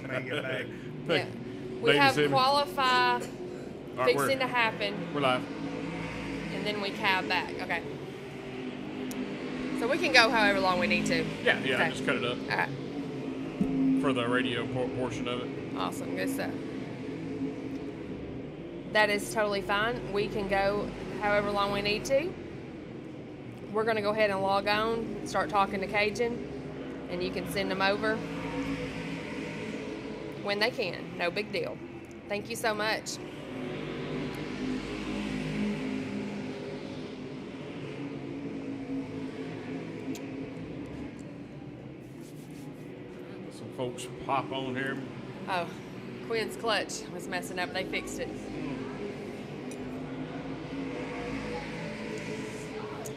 Make it back. Yeah. We have qualify fixing to happen. We're live. And then we cab back. Okay. So we can go however long we need to. Yeah, Okay. just cut it up. All right. For the radio portion of it. Awesome. Good stuff. That is totally fine. We can go however long we need to. We're going to go ahead and log on, start talking to Cajun, and you can send them over when they can. No big deal. Thank you so much. Some folks hop on here. Oh, Quinn's clutch was messing up. They fixed it.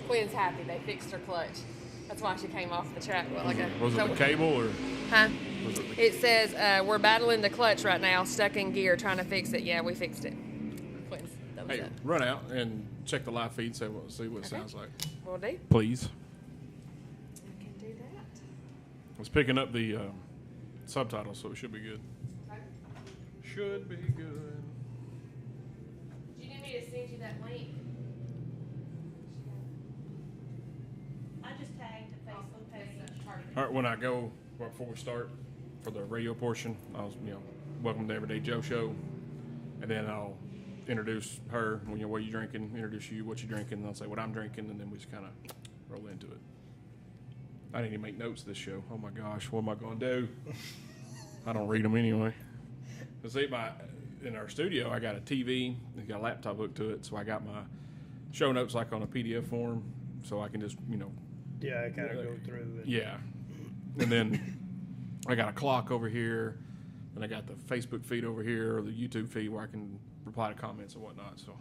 Quinn's happy. They fixed her clutch. That's why she came off the track. Well, Was it the cable or? Huh? Was it It says we're battling the clutch right now, stuck in gear, trying to fix it. Yeah, we fixed it. Quinn's. That was Hey, it. run out and check the live feed. See what it sounds like. Will do. Please. I can do that. It's picking up the subtitles, so it should be good. Okay. Should be good. Do you need me to send you that link? I just tagged the Facebook page. All right, when I go before we start for the radio portion, I'll welcome to Everyday Joe Show, and then I'll introduce her. What you drinking? Introduce you, what you drinking. And I'll say what I'm drinking, and then we just kind of roll into it. I need to make notes this show. Oh my gosh, what am I going to do? I don't read them anyway. See, in our studio, I got a TV. It's got a laptop hooked to it, so I got my show notes like on a PDF form, so I can just Yeah, I kind of go through it. Yeah. And then I got a clock over here, and I got the Facebook feed over here, or the YouTube feed where I can reply to comments and whatnot. So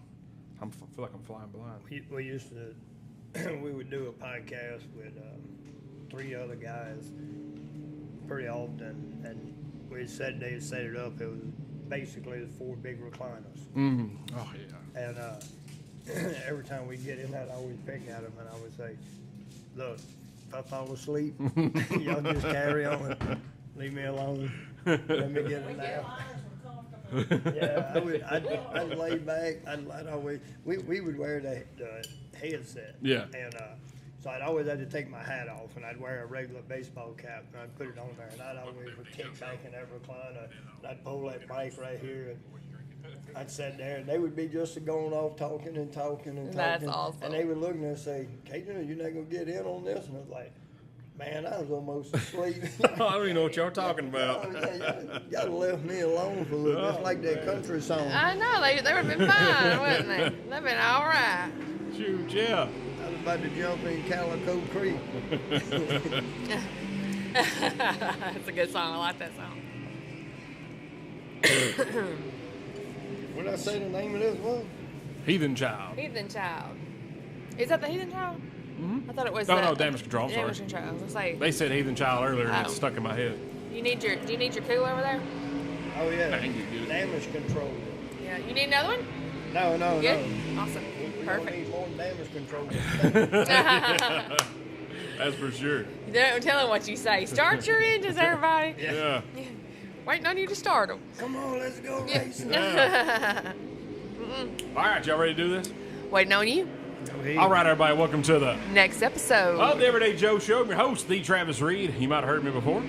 I feel like I'm flying blind. We used to, we would do a podcast with 3 other guys pretty often, and we set it up. It was basically the 4 big recliners. Mm-hmm. Oh, yeah. And every time we get in that, I always pick at them, and I would say, look, if I fall asleep, y'all just carry on. Leave me alone. Let me get a nap. Yeah, I'd lay back. I'd always, we would wear the headset. Yeah. And so I'd always have to take my hat off, and I'd wear a regular baseball cap, and I'd put it on there, and I'd always would kick back in that recliner, and I'd pull that mic right here, and I'd sit there, and they would be just going off talking and talking and talking. That's awesome. And they would look and say, Cajun, you're not going to get in on this? And I was like, man, I was almost asleep. I don't even know what y'all talking about. Y'all left me alone for a little bit. It's like that country song. I know. They would have been fine, wouldn't they? They've been all right. Shoot, yeah. I was about to jump in Calico Creek. That's a good song. I like that song. What did I say the name of this was? Heathen Child. Heathen Child. Is that the Heathen Child? Mm-hmm. I thought it was. No, Damage Control. I'm sorry. Damage Control. I was like, They said Heathen Child earlier, and Oh. it's stuck in my head. do you need your cooler over there? Oh, yeah. I can get it. Damage Control. Yeah. You need another one? No. Good. Awesome. We don't Perfect. need more damage control. That's for sure. Don't tell them what you say. Start your engines, everybody. Yeah. Waiting on you to start them. Come on, let's go racing. All right, y'all ready to do this? Waiting on you. All right, everybody, welcome to the Next episode. of the Everyday Joe Show. I'm your host, the Travis Reed. You might have heard me before.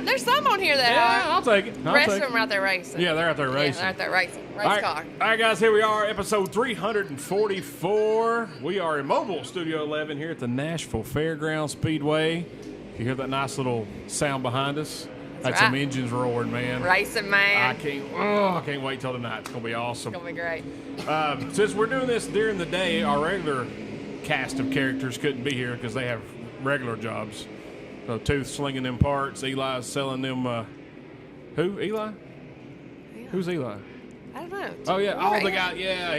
There's some on here that Yeah, are. I'll take it. The rest of them are out there racing. Yeah, they're out there Yeah, racing. they're out there racing. Race All right. car. All right, guys, here we are, episode 344. We are in Mobile Studio 11 here at the Nashville Fairgrounds Speedway. You hear that nice little sound behind us? That's some right. engines roaring, man. Racing, man. I can't wait till tonight. It's going to be awesome. It's going to be great. Since we're doing this during the day, our regular cast of characters couldn't be here because they have regular jobs. So Tooth slinging them parts, Eli's selling them. Who? Eli? Who's Eli? I don't know. Oh yeah, Right. the guy. Yeah.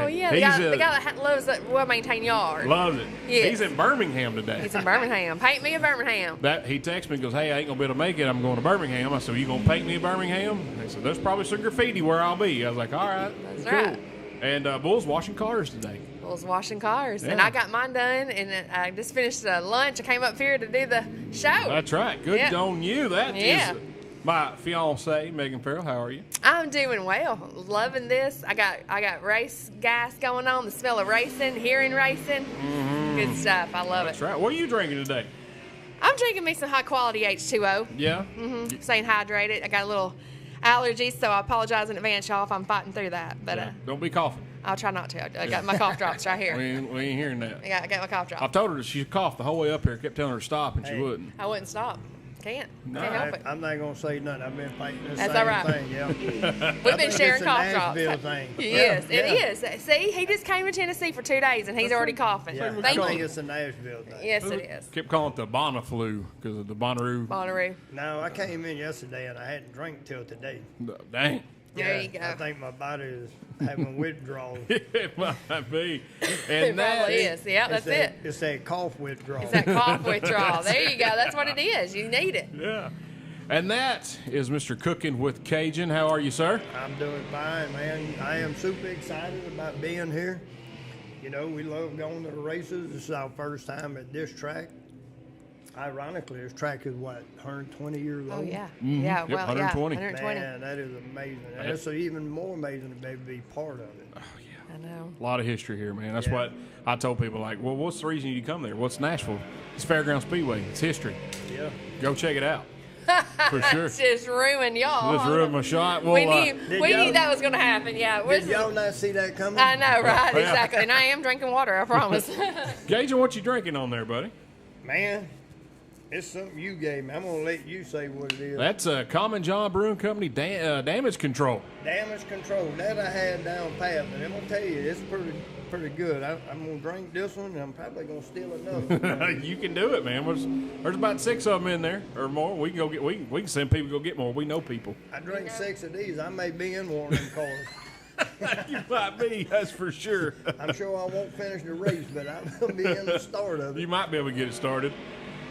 Oh, yeah. The guy that loves a well-maintained yard. Loves it. Yes. He's in Birmingham today. He's in Birmingham. Paint me a Birmingham. He texted me and goes, hey, I ain't going to be able to make it. I'm going to Birmingham. I said, you going to paint me in Birmingham? He said, there's probably some graffiti where I'll be. I was like, all right. That's cool. right. And Bull's washing cars today. Was washing cars, and Yeah. I got mine done, and I just finished lunch. I came up here to do the show. That's right. Good Yeah. on you. That Yeah. is My fiance, Megan Farrell, how are you? I'm doing well. Loving this. I got race gas going on. The smell of racing, hearing racing. Good stuff. I love That's it. right. What are you drinking today? I'm drinking me some high quality H2O. Yeah? Staying hydrated. I got a little allergy, so I apologize in advance, y'all, if I'm fighting through that. But Don't be coughing. I'll try not to. I got my cough drops right here. We ain't hearing that. I got my cough drops. I've told her that she coughed the whole way up here. Kept telling her to stop, and she Hey. wouldn't. I wouldn't stop. Can't help it. I'm not gonna say nothing. I've been fighting the That's same all right. thing. Yeah. We've I been think sharing it's a cough drops. Nashville thing. Yes, Yeah. it is. See, he just came to Tennessee for 2 days and he's already coughing. Yeah, I Thank think you. it's a Nashville thing. Yes, it is. Kept calling it the Bonaflu because of the Bonnaroo. Bonnaroo. No, I came in yesterday and I hadn't drank till today. Dang. There you go. I think my body is having withdrawal. It might be. It And that probably is. Yeah, that's it. It's that cough withdrawal. It's that cough withdrawal. There you go. That's what it is. You need it. Yeah. And that is Mr. Cooking with Cajun. How are you, sir? I'm doing fine, man. I am super excited about being here. You know, we love going to the races. This is our first time at this track. Ironically, this track is what, 120 years old? Oh, yeah. Mhm. Yeah, Yep, well, 120. yeah. 120. Man, that is amazing. And Yep. it's even more amazing to be part of it. I know. A lot of history here, man. That's Yeah. what I told people. Like, well, what's the reason you come there? What's Nashville? It's Fairground Speedway. It's history. Yeah. Go check it out. For sure. Just ruined y'all. Just ruined my shot. Well, We knew Did we y'all- knew that was going to happen. Yeah. Did y'all not see that coming? I know, right? Yeah. Exactly. And I am drinking water. I promise. Cajun, what you drinking on there, buddy? Man, it's something you gave me. I'm going to let you say what it is. That's Common John Brewing Company Damage Control. Damage control. That I had down pat, but I'm going to tell you, it's pretty good. I'm going to drink this one, and I'm probably going to steal another one. You can do it, man. There's about 6 of them in there or more. We can go get. We can send people to go get more. We know people. I drink 6 of these. I may be in one of them cars. You might be. That's for sure. I'm sure I won't finish the race, but I'm going to be in the start of You it. might be able to get it started.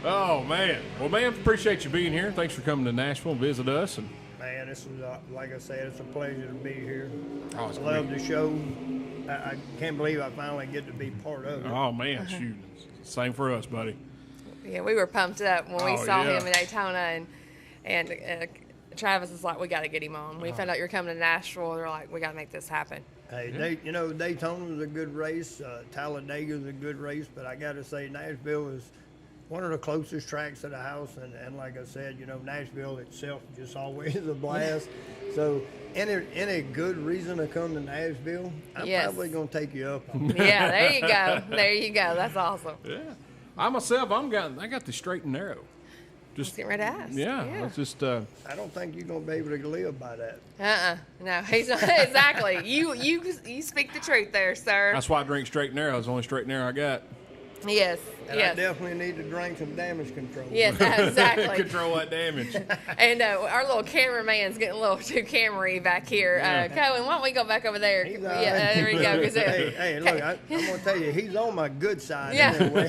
Oh man. Well, man, appreciate you being here. Thanks for coming to Nashville and visit us. And Man, this is, like I said, it's a pleasure to be here. oh, it's I love the show. I can't believe I finally get to be part of it. Oh man, shoot. Same for us, buddy. Yeah, we were pumped up when we Oh, saw yeah. him in Daytona, and Travis is like, we got to get him on. We found out you're coming to Nashville. They're like, we got to make this happen. Hey, Daytona was a good race. Talladega is a good race, but I got to say Nashville is one of the closest tracks to the house. And like I said, Nashville itself just always a blast. So any good reason to come to Nashville, I'm Yes. probably going to take you up on it. Yeah, there you go. There you go. That's awesome. Yeah. I myself, I got the straight and narrow. Just get ready to ask. Yeah. Let's just. I don't think you're going to be able to live by that. No, he's not. Exactly. You speak the truth there, sir. That's why I drink straight and narrow. It's the only straight and narrow I got. Yes. And Yes. I definitely need to drink some damage control. Yes, exactly. Control that damage. And our little cameraman's getting a little too camery back here. Cohen, why don't we go back over there? He's all Yeah, right. there we go. 'Cause Hey, look, I'm going to tell you, he's on my good side Yeah. anyway.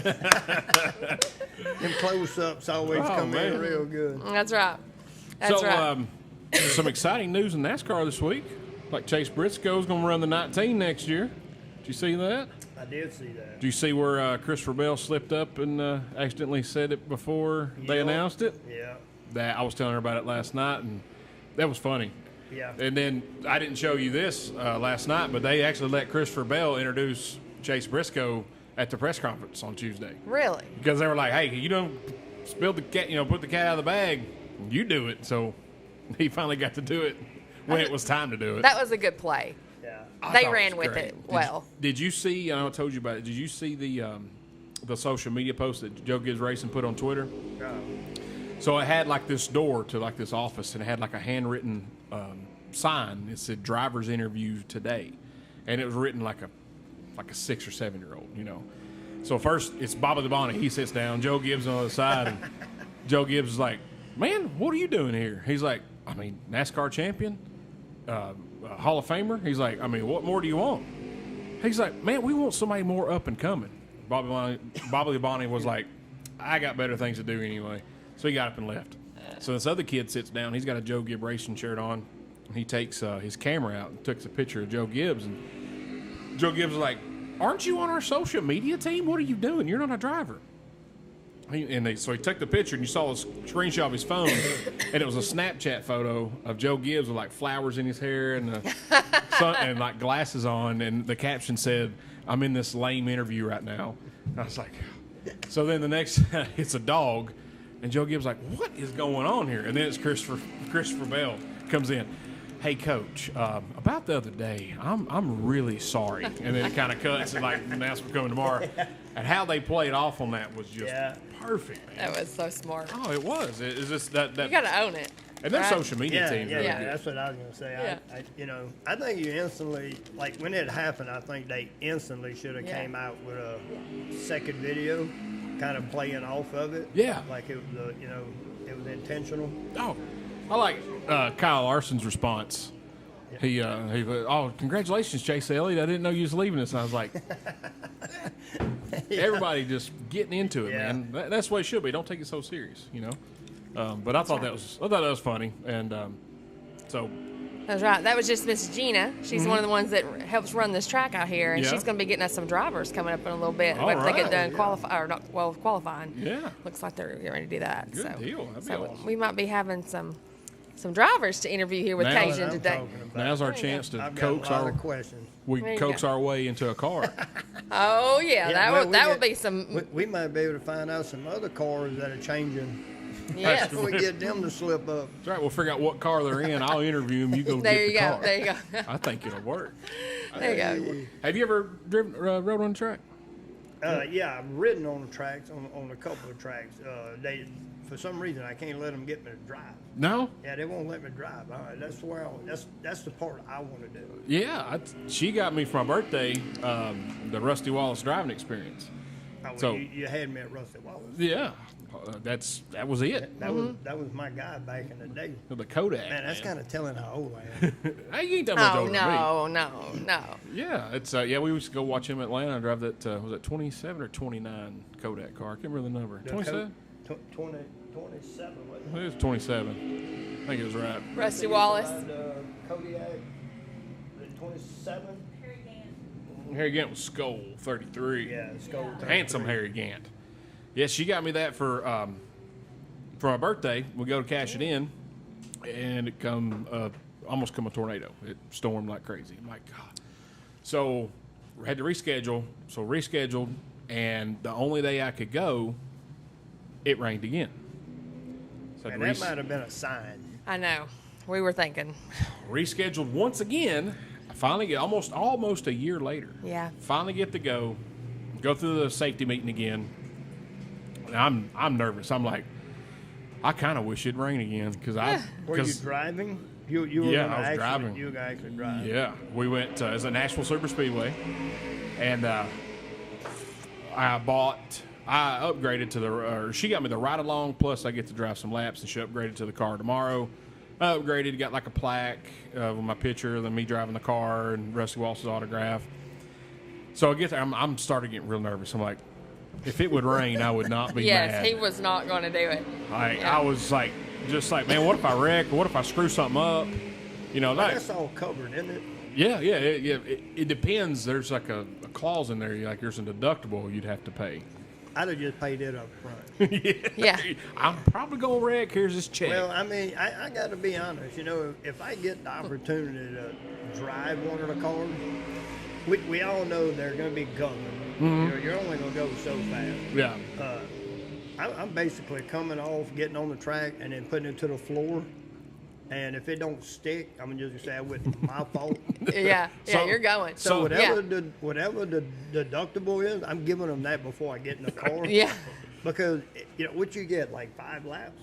Them close-ups always Oh, come man. in real good. That's right. That's So, right. some exciting news in NASCAR this week. Like Chase Briscoe's going to run the 19 next year. Did you see that? I did see that. Did you see where Christopher Bell slipped up and accidentally said it before they Yeah. announced it? Yeah, That I was telling her about it last night, and that was funny. yeah. And then I didn't show you this last night, but they actually let Christopher Bell introduce Chase Briscoe at the press conference on Tuesday Really? because they were like, "Hey, you don't spill the cat, put the cat out of the bag. You do it." So he finally got to do it when it was time to do it. That was a good play. Yeah. I They thought it ran was with great. it well. Did you see? I know I told you about it. Did you see the social media post that Joe Gibbs Racing put on Twitter? So it had like this door to like this office, and it had like a handwritten sign. It said "Driver's Interview Today," and it was written like a 6 or 7 year old. So first it's Bobby the Bonnet. He sits down. Joe Gibbs on the other side, and Joe Gibbs is like, "Man, what are you doing here?" He's like, "I mean, NASCAR champion, Hall of Famer." He's like, "I mean, what more do you want?" He's like, "Man, we want somebody more up and coming." Bobby the Bonnet was like, "I got better things to do anyway." So he got up and left. So this other kid sits down. He's got a Joe Gibbs Racing shirt on. And he takes his camera out and takes a picture of Joe Gibbs. And Joe Gibbs is like, "Aren't you on our social media team? What are you doing? You're not a driver." So he took the picture, and you saw a screenshot of his phone, and it was a Snapchat photo of Joe Gibbs with like flowers in his hair and and like glasses on, and the caption said, "I'm in this lame interview right now." And I was like, so then the next, it's a dog, and Joe Gibbs like, "What is going on here?" And then it's Christopher Bell comes in. Hey, Coach, about the other day, I'm really sorry. And then it kind of cuts and like announcement coming tomorrow. And how they played off on that was just perfect, man. That was so smart. Oh, it was. It's just that You got to own it. and their right? social media team's really good. That's what I was gonna say. Yeah. I think you instantly, like when it happened, I think they instantly should have Yeah. came out with a second video, kind of playing off of it. Yeah. Like it was, it was intentional. Oh, I like Kyle Larson's response. He oh, congratulations, Chase Elliott. I didn't know you was leaving us. And I was like, everybody just getting into it, Yeah. man. That's the way it should be. Don't take it so serious, But I thought that was funny, and so That's right. That was just Miss Gina. She's one of the ones that helps run this track out here, and Yeah. she's going to be getting us some drivers coming up in a little bit. All If they get right. done qualifying. Yeah. Looks like they're getting ready to do that. Good so, deal. That'd be so awesome. we might be having some drivers to interview here with Now- Cajun I'm today. talking about. now's our There you chance to I've got coax a lot our of questions. There you coax go. our way into a car. Oh yeah, Yeah, well, that we would get- be some. We might be able to find out some other cars that are changing. Yes. Before we get them to slip up. That's right. We'll figure out what car they're in. I'll interview them. You go There get you the go. car. There you go. I think it'll work. There you go. Have you ever rode on the track? Yeah, I've ridden on the tracks, on a couple of tracks. For some reason, I can't let them get me to drive. No. Yeah, they won't let me drive. That's where that's the part I want to do. Yeah, she got me for my birthday the Rusty Wallace driving experience. Oh, So- you had me at Rusty Wallace. Yeah, that was it. That was my guy back in the day. The Kodak. Man, that's kind of telling how old I am. Hey, you ain't that much Oh older than me. no. Yeah, it's we used to go watch him in Atlanta. Drive that was it 27 or 29 Kodak car? I can't remember the number. 27. 27. It was 27. I think it was right. Rusty Wallace. Kodiak. 27. Harry Gann. Harry Gant was Skull 33. Yeah, it's gold. Handsome Harry Gant. Yeah, she got me that for my birthday. We go to cash it in, and it almost come a tornado. It stormed like crazy. My God. So we had to reschedule. So rescheduled, and the only day I could go, it rained again. So I And had that to might have been a sign. I know. We were thinking. rescheduled once again. I finally get almost a year later. Yeah. Finally get to go through the safety meeting again. And I'm nervous. I'm like, I kind of wish it'd rain again Were you driving? You were Yeah, gonna I was actually, driving. You were gonna actually drive. Yeah, we went as a Nashville Super Speedway, and I upgraded to or she got me the ride along. Plus, I get to drive some laps, and she upgraded to the car tomorrow. I upgraded, got like a plaque with my picture, then me driving the car and Rusty Wallace's autograph. So I get there, I'm starting getting real nervous. I'm like, if it would rain, I would not be Yes, mad. he was not going to do it. I was like, man, what if I wreck? What if I screw something up? But that's all covered, isn't it? Yeah. It depends. There's like a clause in there. Like there's a deductible you'd have to pay. I'd have just paid it up front. Yeah. I'm probably gonna wreck. Here's this check. Well, I mean, I got to be honest. If I get the opportunity to drive one of the cars, we all know they're going to be governed. You're only going to go so fast. Yeah. I'm basically coming off, getting on the track, and then putting it to the floor. And if it don't stick, I'm just gonna say it wasn't my fault. Yeah, So- you're going. So yeah. whatever the deductible is, I'm giving them that before I get in the car. Yeah. Because what you get, like 5 laps,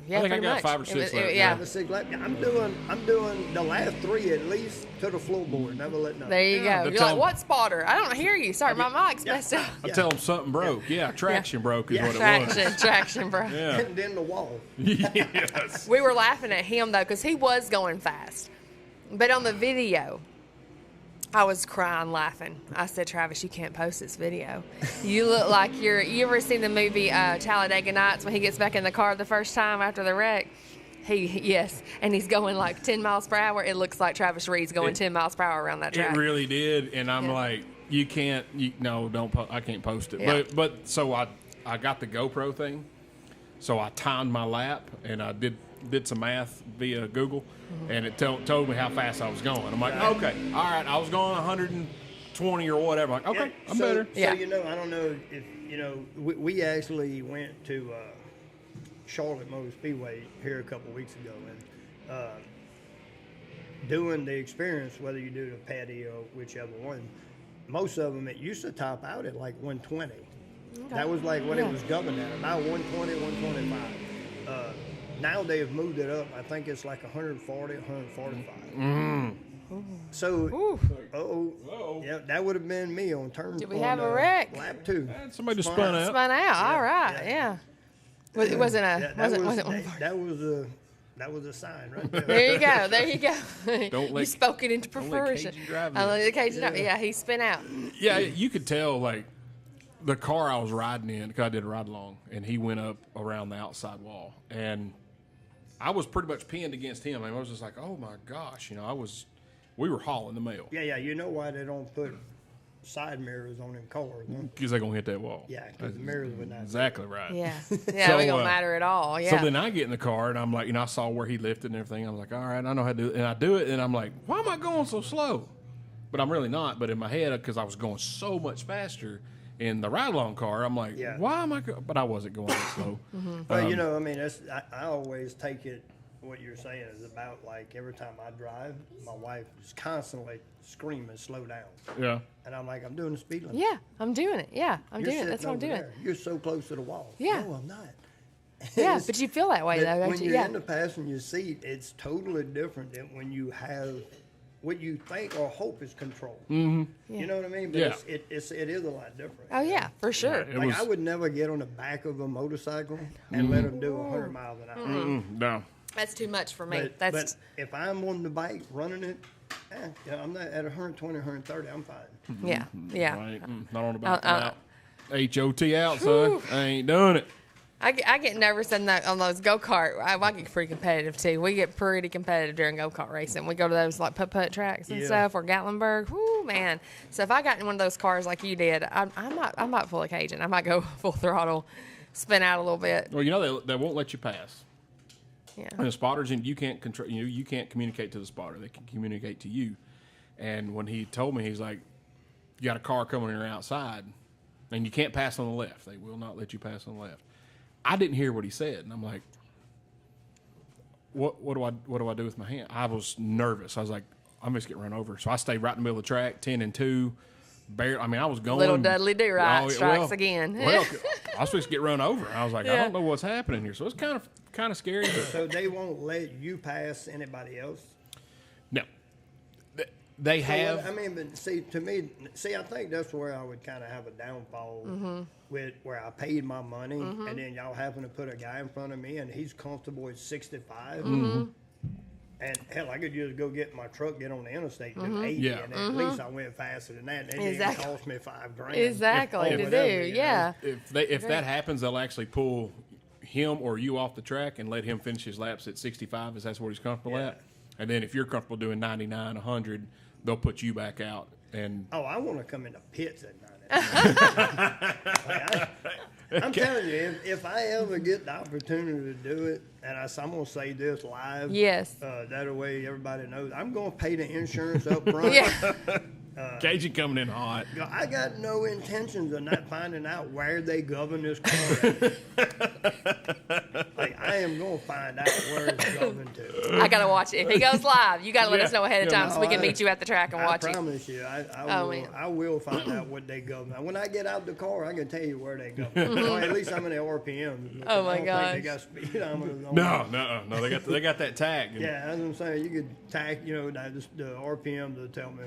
Yeah, I think I pretty got much. 5 or 6 laps. Yeah. 5 or 6 laps. I'm doing the last 3 at least to the floorboard. Never let nothing. There you Yeah, go. but You're tell like, 'em- what spotter? I don't hear you. Sorry, my mic's messed up. I tell them something broke. Yeah, traction broke is Yeah. what it was. Traction, bro. Yeah. And then the wall. Yes. We were laughing at him though, because he was going fast. But on the video, I was crying laughing. I said, Travis, you can't post this video. You look like you ever seen the movie Talladega Nights when he gets back in the car the first time after the wreck? Yes, and he's going like 10 miles per hour. It looks like Travis Reed's going 10 miles per hour around that track. It really did, and I'm Yeah. like, you can't. No, don't. I can't post it. Yeah. But so I I got the GoPro thing, so I timed my lap and I did some math via Google, and it told me how fast I was going. I'm like, okay, all right, I was going 120 or whatever. I'm like, okay, I'm better. So, I don't know if, we actually went to Charlotte Motor Speedway here a couple weeks ago, and doing the experience, whether you do the Patty or whichever one, most of them, it used to top out at like 120. Okay. That was like what it was governed at, about 120, 125. Now they've moved it up. I think it's like 140, 145. So, yeah, that would have been me on turn. Did we have a wreck? Lap 2. Somebody just spun out. Spun out. All right. Yeah. It wasn't a. That was a sign right there. There you go. You spoke it into fruition. The Cajun driver. Yeah, he spin out. Yeah, you could tell, like, the car I was riding in, because I did a ride along, and he went up around the outside wall. And I was pretty much pinned against him. I was just like, oh, my gosh. We were hauling the mail. Yeah. You know why they don't put side mirrors on them cars? Because they're going to hit that wall. Yeah, because the mirrors would not. Exactly right. Yeah. Yeah, so, it don't matter at all. Yeah. So then I get in the car, and I'm like, I saw where he lifted and everything. I'm like, all right, I know how to do it. And I do it, and I'm like, why am I going so slow? But I'm really not. But in my head, because I was going so much faster in the ride-along car, I'm like, why am I but I wasn't going that slow. Well, I always take it, what you're saying is about, like, every time I drive, my wife is constantly screaming, slow down. Yeah. And I'm like, I'm doing the speed limit. Yeah, I'm doing it. Yeah, I'm You're doing it. That's what I'm sitting doing. over there. You're so close to the wall. Yeah. No, I'm not. Yeah, but you feel that way, though, don't when you? you're Yeah. in the passenger seat, it's totally different than when you have what you think or hope is control. Mm-hmm. Yeah. You know what I mean? But Yeah. it is a lot different. Oh, yeah, for sure. Yeah, Like, I would never get on the back of a motorcycle and let them do 100 miles an hour. No. That's too much for me. But if I'm on the bike running it, I'm not at 120, 130. I'm fine. Yeah, yeah. Right. Not on the back out. HOT out, son. I ain't doing it. I get nervous on those go-kart. I get pretty competitive, too. We get pretty competitive during go-kart racing. We go to those, like, putt-putt tracks and stuff, or Gatlinburg. Whoo, man. So if I got in one of those cars like you did, I might pull a Cajun. I might go full throttle, spin out a little bit. Well, they won't let you pass. Yeah. And the spotters, and you can't control. You can't communicate to the spotter. They can communicate to you. And when he told me, he's like, "You got a car coming in outside, and you can't pass on the left. They will not let you pass on the left." I didn't hear what he said, and I'm like, "What do I do with my hand?" I was nervous. I was like, "I'm just getting run over." So I stayed right in the middle of the track, 10 and 2. I was going. Little Dudley Do-Right strikes again. Well, I was supposed to get run over. I was like, I don't know what's happening here. So it's kind of scary. So they won't let you pass anybody else? No. They have. I mean, but I think that's where I would kind of have a downfall with where I paid my money, and then y'all happen to put a guy in front of me, and he's comfortable at 65. And hell, I could just go get my truck, get on the interstate, and do 80, and at least I went faster than that. And it didn't cost me $5,000. Exactly, to do, yeah. If that happens, they'll actually pull him or you off the track and let him finish his laps at 65, if that's what he's comfortable at. And then if you're comfortable doing 99, 100, they'll put you back out. And I want to come in the pits at 99. I'm telling you, if I ever get the opportunity to do it, and I'm going to say this live, that way everybody knows, I'm going to pay the insurance up front. Cajun coming in hot. I got no intentions of not finding out where they govern this car. Like, I am going to find out where it's governed to. I got to watch it. If he goes live, you got to let us know ahead of time so we can meet you at the track and watch it. I promise you, I will find out what they govern. When I get out the car, I can tell you where they govern. Or at least I'm in the RPM. Oh, my gosh. They got speedometers on. No. They got that tag. Yeah, that's what I'm saying. You could tag, the RPM to tell me.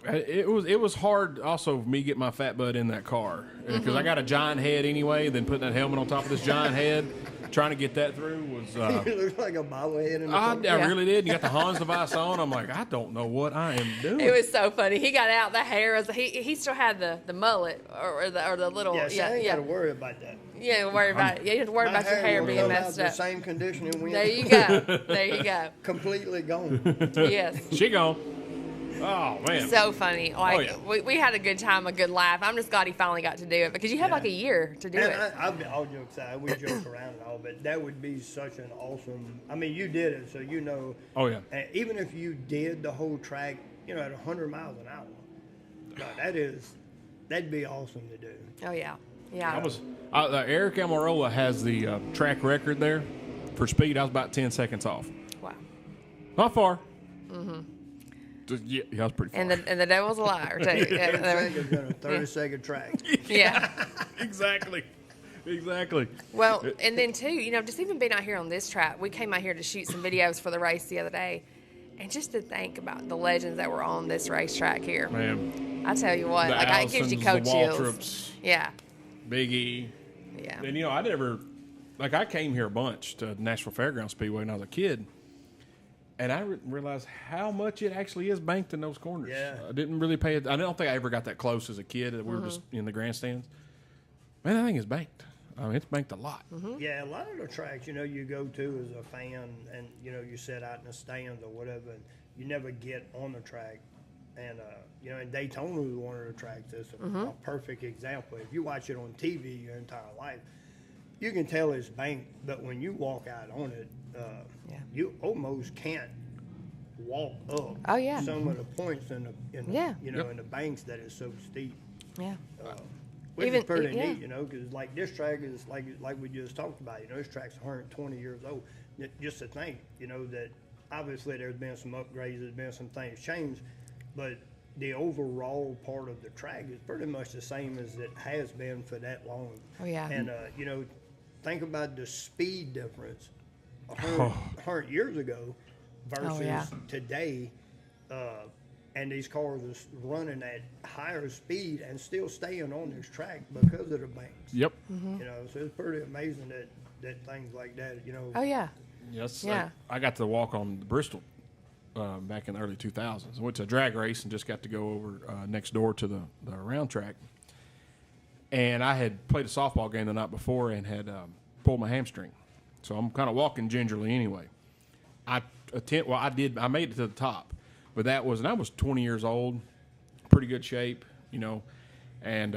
It was hard also for me to get my fat butt in that car because I got a giant head anyway. Then putting that helmet on top of this giant head, trying to get that through was. It looks like a bobblehead in the I really did. You got the Hans device on. I'm like, I don't know what I am doing. It was so funny. He got out the hair. He still had the mullet or the little. I ain't got to worry about that. Yeah, don't worry about it. You have to worry about your hair being messed up. The same condition it went. There you go. There you go. Completely gone. Yes. She gone. Oh man. So funny. Like, yeah. we had a good time, a good laugh. I'm just glad he finally got to do it because you have like a year to do And it. all jokes aside, we joke around and all, but that would be such an awesome. I mean, you did it, so you know. Oh yeah. And even if you did the whole track, you know, at 100 miles an hour, that'd be awesome to do. Oh, yeah. Yeah. I was Eric Almirola has the track record there for speed. I was about 10 seconds off. Wow. Not far. Mm-hmm. Yeah, I was pretty far. And the devil's a liar, too. 30 seconds on a 30-second track. Yeah. Exactly. Well, and then, too, you know, just even being out here on this track, we came out here to shoot some videos for the race the other day. And just to think about the legends that were on this racetrack here. Man. I tell you what, The like, it gives you Allisons, coat the chills. Waltrops, Yeah. Big E. Yeah. And, you know, I came here a bunch to Nashville Fairgrounds Speedway when I was a kid. And I realized how much it actually is banked in those corners. Yeah. I didn't really pay it. I don't think I ever got that close as a kid. We were just in the grandstands. Man, that thing is banked. I mean, it's banked a lot. Yeah, a lot of the tracks, you know, you go to as a fan and, you know, you sit out in the stands or whatever, and you never get on the track. And, you know, and Daytona was one of the tracks that's a perfect example. If you watch it on TV your entire life, you can tell it's banked, but when you walk out on it, you almost can't walk up Oh, yeah. some of the points in the Yeah. you know, in the banks that is so steep. Yeah. Which Even- is pretty yeah. neat, you know, because like this track is like we just talked about. You know, this track's 120 years old. Just to think, you know, that obviously there's been some upgrades, there's been some things changed, but the overall part of the track is pretty much the same as it has been for that long. Oh, yeah. And you know, think about the speed difference 100 years ago versus yeah. today. And these cars are running at higher speed and still staying on this track because of the banks. Yep. You know, so it's pretty amazing that things like that, you know. Oh, yeah. Yes. Yeah. I got to walk on Bristol back in the early 2000s. I went to a drag race and just got to go over next door to the round track. And I had played a softball game the night before and had pulled my hamstring. So I'm kind of walking gingerly anyway. I made it to the top. But I was 20 years old, pretty good shape, you know, and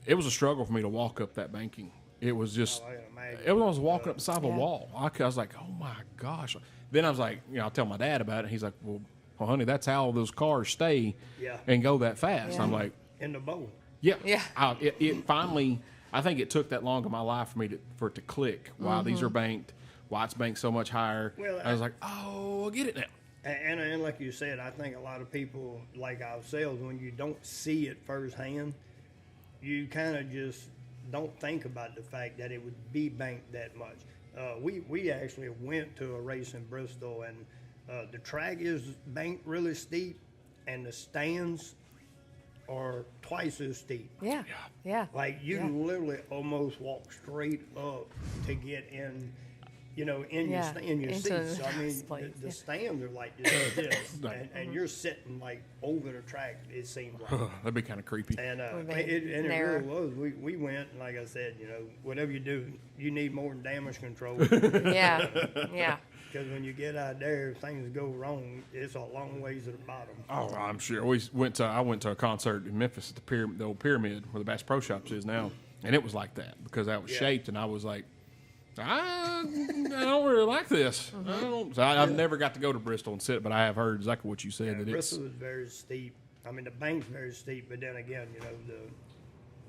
it was a struggle for me to walk up that banking. It was just, I can imagine. I was walking up the side of a Yeah. wall. I was like, oh my gosh. Then I was like, you know, I'll tell my dad about it. He's like, well, honey, that's how those cars stay Yeah. and go that fast. Yeah. I'm like, In the bowl. yeah. Yeah. It finally, I think it took that long in my life for me for it to click. Why these are banked, why it's banked so much higher. Well, I was like, oh, I get it now. And like you said, I think a lot of people like ourselves, when you don't see it firsthand, you kind of just don't think about the fact that it would be banked that much. We actually went to a race in Bristol, and the track is banked really steep, and the stands are twice as steep. Yeah. Yeah. Like you Yeah. literally almost walk straight up to get in, you know, in Yeah, your into seats. So, I the mean, place, the yeah. stands are like just this, and you're sitting like over the track. It seems like, That'd be kind of creepy. and Would be it narrow. really was. We went, and like I said, you know, whatever you do, you need more than damage control. Yeah. Yeah. Because when you get out there, if things go wrong, it's a long ways to the bottom. Oh, I'm sure. I went to a concert in Memphis at the old Pyramid where the Bass Pro Shops is now, and it was like that because that was Yeah. shaped, and I was like, I don't really like this. I don't. So I've never got to go to Bristol and sit, but I have heard exactly what you said. Yeah, that Bristol is very steep. I mean, the bank's very steep, but then again, you know,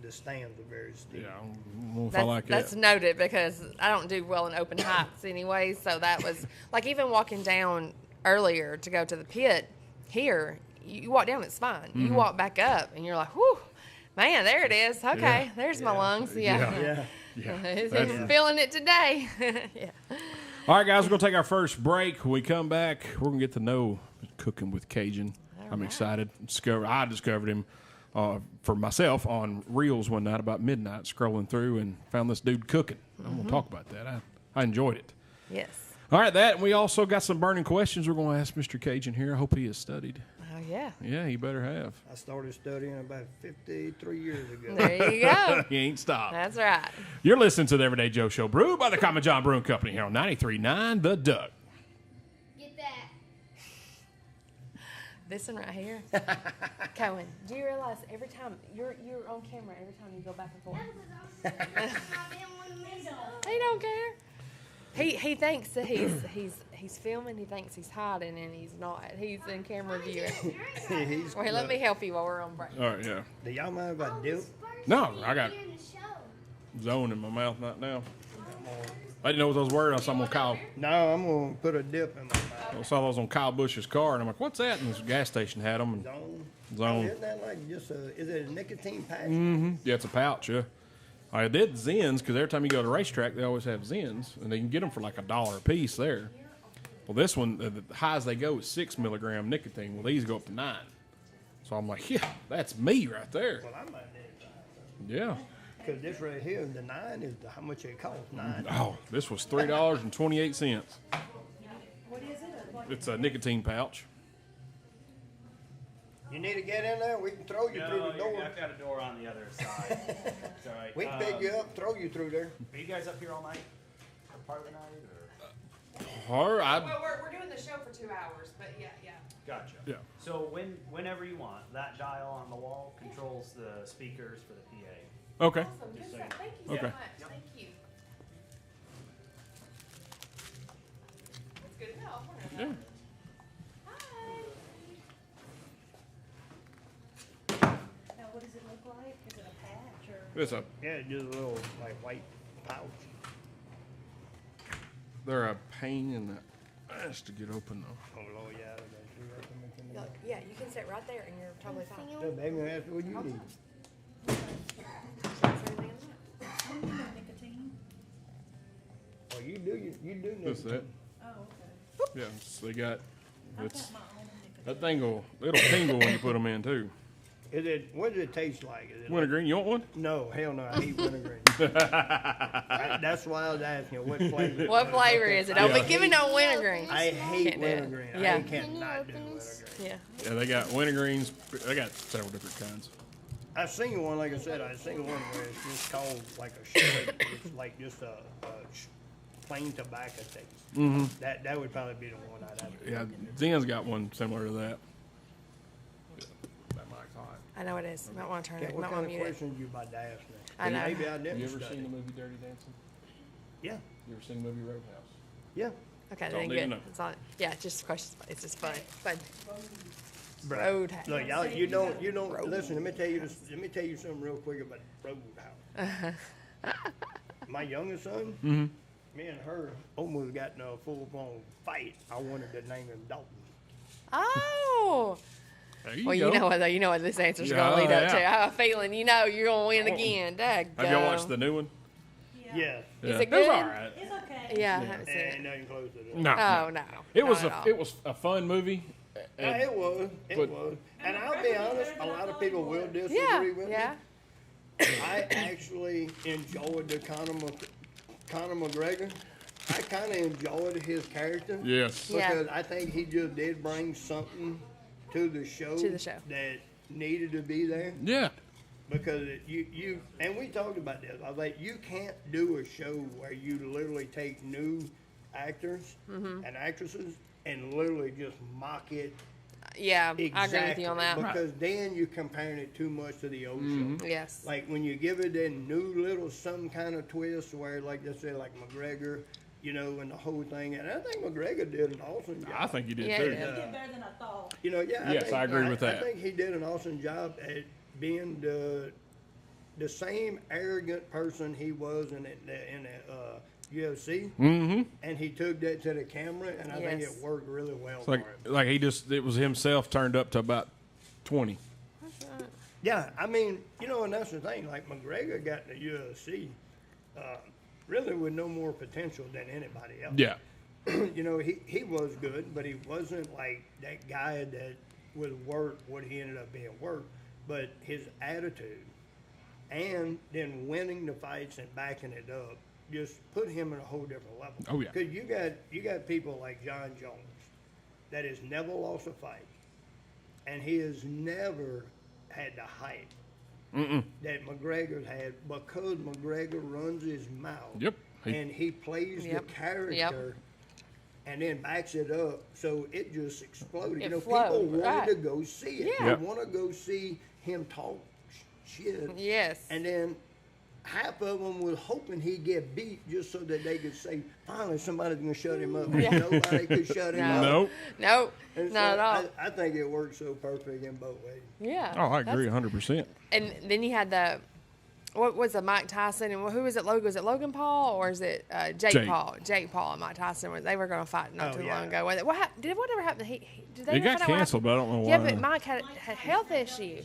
the stands are very steep. I don't know if I like That's that. noted because I don't do well in open heights anyway. So that was like even walking down earlier to go to the pit here, you walk down, it's fine. You walk back up and you're like, whew, man, there it is. Okay, Yeah. there's my lungs. Yeah. Yeah. He's That's- feeling it today. Yeah. All right, guys, we're going to take our first break. When we come back, we're going to get to know Cooking with Cajun. I'm right. excited. I discovered him for myself on Reels one night about midnight, scrolling through and found this dude cooking. I'm going to talk about that. I enjoyed it. Yes. All right, and we also got some burning questions we're going to ask Mr. Cajun here. I hope he has studied. Oh, yeah. Yeah, he better have. I started studying about 53 years ago. There you go. He ain't stopped. That's right. You're listening to the Everyday Joe Show, brewed by the Common John Brewing Company here on 93.9 The Duck. Get that. This one right here. Cohen, do you realize every time you're on camera, every time you go back and forth? He don't care. He thinks that he's filming. He thinks he's hiding, and he's not. He's in camera view. Wait, let me help you while we're on break. All right, yeah. Do y'all mind if I dip? No, I got zone in my mouth right now. I didn't know what those were. I saw them on Kyle. No, I'm gonna put a dip in my mouth. I saw those on Kyle Bush's car, and I'm like, "What's that?" And this gas station had them. And Zone. Zone. Isn't that like just a? Is it a nicotine patch? yeah, it's a pouch. Yeah, I did Zins because every time you go to the racetrack, they always have Zins, and they can get them for like $1 a piece there. Well, this one, the highest they go is 6 milligram nicotine. Well, these go up to 9. So I'm like, yeah, that's me right there. Well, I might need that. Yeah. Because this right here, the 9 is how much it costs. 9. Oh, this was $3.28. What is it? It's a nicotine pouch. You need to get in there. We can throw you through the door. I've got a door on the other side. It's all right. We can pick you up, throw you through there. Are you guys up here all night? For part of the night? Or I, Well, we're doing the show for 2 hours, but yeah. Gotcha. Yeah. So whenever you want, that dial on the wall controls the speakers for the PA. okay. Awesome. Good stuff. Thank you Okay. so much. Thank you. That's good to know. I'll wonder Yeah. that. Now, what does it look like? Is it a patch or? It's a, Yeah, just a little like white pouch. they're a pain in the ass to get open though. Oh Lord, yeah. Yeah, you can sit right there and you're totally fine. So they're gonna ask what you need. Nicotine? Oh, you do That's nicotine. it. Oh, okay. Yeah, so they got, I've it's, got my own nicotine. that thing it'll tingle when you put them in too. Is it? What does it taste like? Is it Wintergreen, you want one? No, hell no. I hate wintergreen. That's why I was asking what flavor. What flavor is it? Don't be giving no wintergreen. I hate Can't do it. wintergreen. Yeah. I cannot do wintergreen. Yeah. Yeah, they got wintergreens. They got several different kinds. I seen one, like I said, I seen one where it's just called like a straight. It's like just a plain tobacco taste. Mm-hmm. That would probably be the one I'd have. Yeah, Zen's got one similar to that. That mic's hot. I know it is. Might want to turn Okay, it. what Might kind want of to mute it. questions you about to ask me? I know. Maybe I didn't You ever study. seen the movie Dirty Dancing? Yeah, You ever seen the movie Roadhouse? yeah. Okay, Don't then need to good. know. It's on. Yeah, just questions. It's just fun. Fun. Bruh. Roadhouse. Look, y'all, you don't listen. Let me tell you this. Let me tell you something real quick about Roadhouse. My youngest son, me and her almost got in a full-blown fight. I wanted to name him Dalton. Oh. There you Well, go. you know what? Though. You know what this answer's Yeah, going to lead up to. yeah. I have a feeling you know you're going to win again. Have y'all watched the new one? Yeah. Is Yeah. it good? It's all right. It's okay. Yeah, I haven't seen Ain't it. nothing close to that. No. Oh no. It Not was at all. it was a fun movie. No, And- it was. It but- was. And I'll be honest, a lot of people will disagree Yeah. with Yeah. me. I actually enjoyed the Conor McGregor. I kind of enjoyed his character. yes. Yeah. Because I think he just did bring something to the show. To the show. That needed to be there. Yeah. Because you and we talked about this. I was like, you can't do a show where you literally take new actors Mm-hmm. and actresses and literally just mock it. Yeah. Exactly. I agree with you on that. Because then you're comparing it too much to the old show. Yes. Like when you give it a new little some kind of twist where, like they say, like McGregor, you know, and the whole thing. And I think McGregor did an awesome job. I think you did Yeah, too. he He did. did better than I thought. You know, yeah. Yes, I agree with that. I think he did an awesome job at being the same arrogant person he was in the UFC, Mm-hmm. and he took that to the camera, and I think it Yes. worked really well Like for him. like it was himself turned up to about 20. Yeah, I mean, you know, and that's the thing. Like McGregor got in the UFC, really with no more potential than anybody else. Yeah. You know, he was good, but he wasn't like that guy that was worth what he ended up being worth. But his attitude and then winning the fights and backing it up just put him in a whole different level. Oh, yeah. Because you got people like John Jones that has never lost a fight, and he has never had the height that McGregor's had because McGregor runs his mouth. Yep. And he plays Yep. the character Yep. and then backs it up, so it just exploded. It People flowed, wanted right. to go see it. Yeah. They Yep. want to go see him talk shit. Yes. And then half of them was hoping he'd get beat just so that they could say, finally somebody's going to shut him up. Yeah. Nobody could shut him up. Nope. Nope. And Not so at all. I think it worked so perfect in both ways. Yeah. Oh, I That's- agree 100%. And then you had the, what was it, Mike Tyson, and who was it, Logan? Was it Logan Paul, or is it Jake Jake. Paul? Jake Paul and Mike Tyson, they were going to fight not Oh, too yeah. long ago. Did whatever happen? Did they It ever got find out what canceled, but I don't know happened? why. Yeah, but Mike had health issue.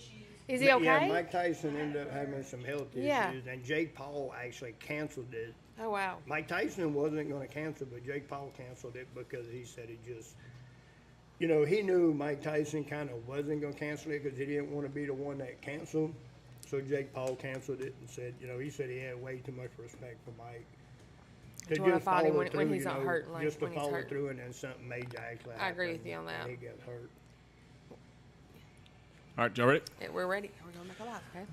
Is he But, okay? Yeah, Mike Tyson ended up having some health issues, Yeah. and Jake Paul actually canceled it. Oh, wow. Mike Tyson wasn't going to cancel, but Jake Paul canceled it because he said he just, he knew Mike Tyson kind of wasn't going to cancel it because he didn't want to be the one that canceled. So Jake Paul canceled it and said, he said he had way too much respect for Mike. To wanna just fight him follow when through, he's not hurt, like, just to when he's follow hurt. through, and then something major actually I agree happened, with you on that. and he got hurt. All right, y'all ready? Yeah, we're ready. We're going to make a live, okay?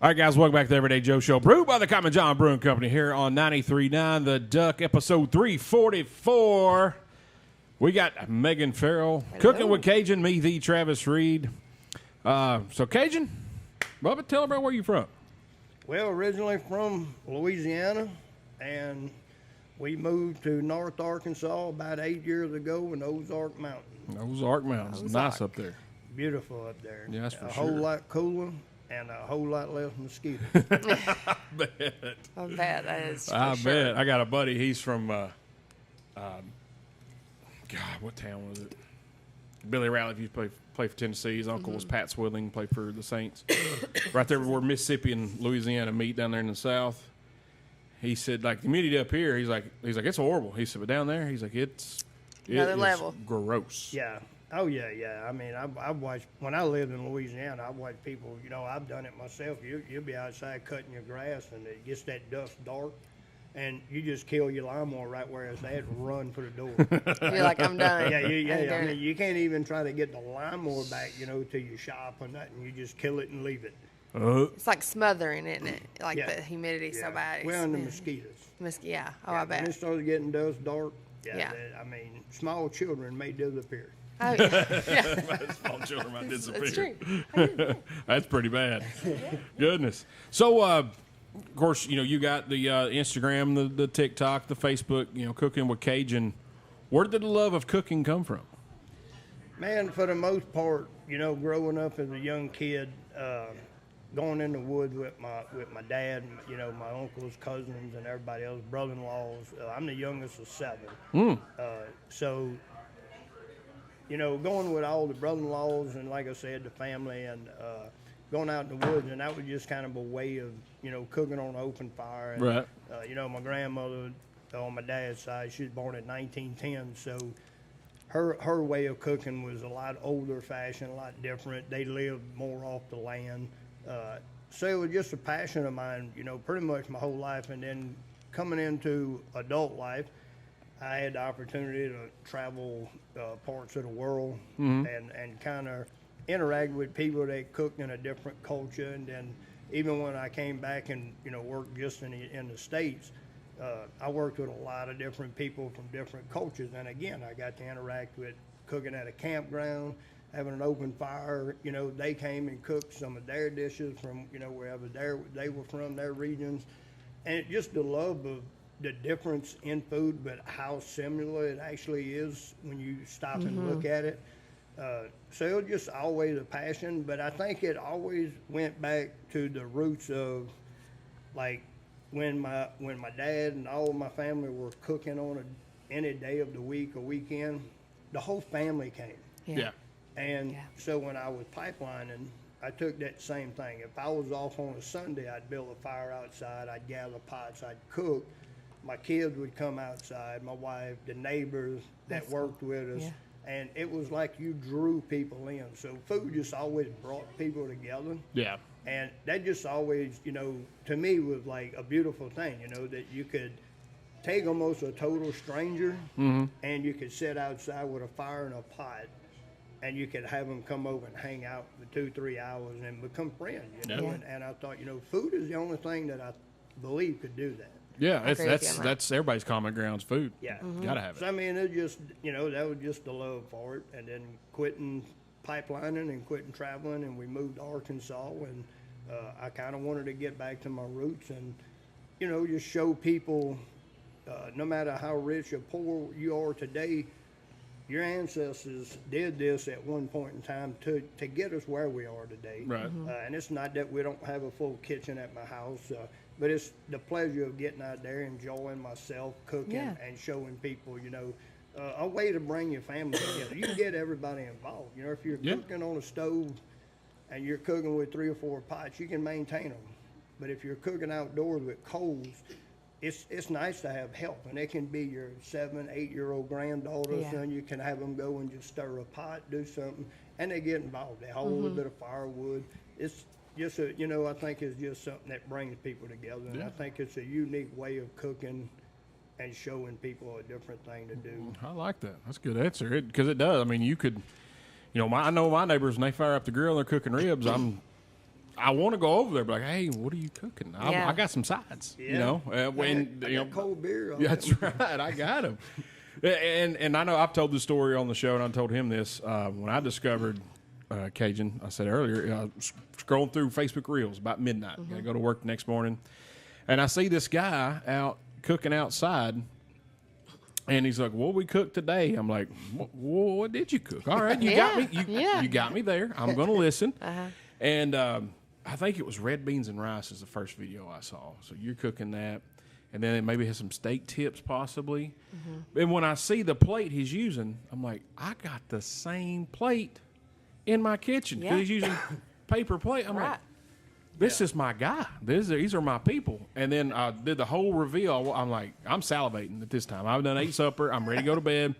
All right, guys, welcome back to the Everyday Joe Show, brewed by the Common John Brewing Company here on 93.9 The Duck, episode 344. We got Megan Farrell, Cooking with Cajun, me, the Travis Reed. So, Cajun, Bubba, tell about where you from. Well, originally from Louisiana, and we moved to North Arkansas about 8 years ago in Ozark Mountain. Ozark Mountains. Nice up there. Beautiful up there. Yeah, that's for a sure. whole lot cooler and a whole lot less mosquitoes. I bet. I bet that is for I sure. bet. I got a buddy. He's from, God, what town was it? Billy Ratliff used to play for Tennessee. His uncle was Pat Swilling, played for the Saints. Right there where Mississippi and Louisiana meet down there in the South. He said, like, the humidity up here, he's like, it's horrible. He said, but down there, he's like, it Another is level. gross. Yeah. Oh, yeah. I mean, I've watched, when I lived in Louisiana, I've watched people, I've done it myself. You'll be outside cutting your grass, and it gets that dust dark, and you just kill your lawnmower right where it's at and run for the door. You're like, I'm done. Yeah, I ain't I doing mean, it. you can't even try to get the lawnmower back, to your shop or nothing. You just kill it and leave it. It's like smothering, isn't it? Like Yeah. the humidity's so Yeah. bad. Well, and the Yeah. mosquitoes. Yeah. Oh, Yeah, I when it bet. starts getting dust dark, Yeah. I mean, small children may disappear. Oh, yeah. Yeah. Small children might disappear. That's true. That's pretty bad. Goodness. So, of course, you got the Instagram, the TikTok, the Facebook, Cooking with Cajun. Where did the love of cooking come from? Man, for the most part, growing up as a young kid, going in the woods with my dad, my uncles, cousins, and everybody else, brother-in-laws. I'm the youngest of 7. So, going with all the brother-in-laws and, like I said, the family, and going out in the woods, and that was just kind of a way of, cooking on an open fire. And, Right. My grandmother on my dad's side, she was born in 1910, so her way of cooking was a lot older fashioned, a lot different. They lived more off the land. So it was just a passion of mine, pretty much my whole life. And then coming into adult life, I had the opportunity to travel parts of the world and kind of interact with people that cooked in a different culture. And then even when I came back and, worked just in the States, I worked with a lot of different people from different cultures. And again, I got to interact with cooking at a campground, having an open fire. They came and cooked some of their dishes from, wherever they were from, their regions. And just the love of the difference in food, but how similar it actually is when you stop and look at it. So it was just always a passion, but I think it always went back to the roots of, like, when my dad and all of my family were cooking on any day of the week or weekend, the whole family came. Yeah. And Yeah. so when I was pipelining, I took that same thing. If I was off on a Sunday, I'd build a fire outside, I'd gather pots, I'd cook. My kids would come outside, my wife, the neighbors that That's worked with us. Yeah. And it was like you drew people in. So food just always brought people together. Yeah. And that just always, to me was like a beautiful thing, that you could take almost a total stranger and you could sit outside with a fire and a pot and you could have them come over and hang out for 2-3 hours and become friends, Yeah. And I thought, food is the only thing that I believe could do that. Yeah, I agree with you on that. that's everybody's common ground's food. Yeah. Gotta have it. So I mean, it just that was just the love for it, and then quitting pipelining and quitting traveling, and we moved to Arkansas, and I kind of wanted to get back to my roots, and just show people, no matter how rich or poor you are today, your ancestors did this at one point in time to get us where we are today. Right. And it's not that we don't have a full kitchen at my house, but it's the pleasure of getting out there, enjoying myself, cooking, Yeah. and showing people, a way to bring your family together. You can get everybody involved. If you're Yeah. cooking on a stove and you're cooking with 3 or 4 pots, you can maintain them. But if you're cooking outdoors with coals, it's nice to have help, and it can be your 7, 8-year-old granddaughter, Yeah. son. You can have them go and just stir a pot, do something, and they get involved. They hold a bit of firewood. It's just I think it's just something that brings people together, and I think it's a unique way of cooking and showing people a different thing to do. I like that. That's a good answer. Because it does. I mean, you could, I know my neighbors, when they fire up the grill and they're cooking ribs, I want to go over there, but like, hey, what are you cooking? Yeah. I got some sides, Yeah. when I got cold beer. Yeah, that's right. I got them. And I know I've told the story on the show, and I told him this when I discovered Cajun. I said earlier, scrolling through Facebook Reels about midnight. Got to go to work the next morning, and I see this guy out cooking outside. And he's like, "What we cooked today?" I'm like, "What did you cook?" All right, you got me. You got me there. I'm going to listen. And I think it was red beans and rice is the first video I saw. So you're cooking that, and then it maybe has some steak tips possibly. And when I see the plate he's using, I'm like, I got the same plate in my kitchen because Yeah. he's using paper plate. I'm Right. like, this is my guy. These are my people. And then I did the whole reveal. I'm like, I'm salivating at this time. I've done 8 supper. I'm ready to go to bed.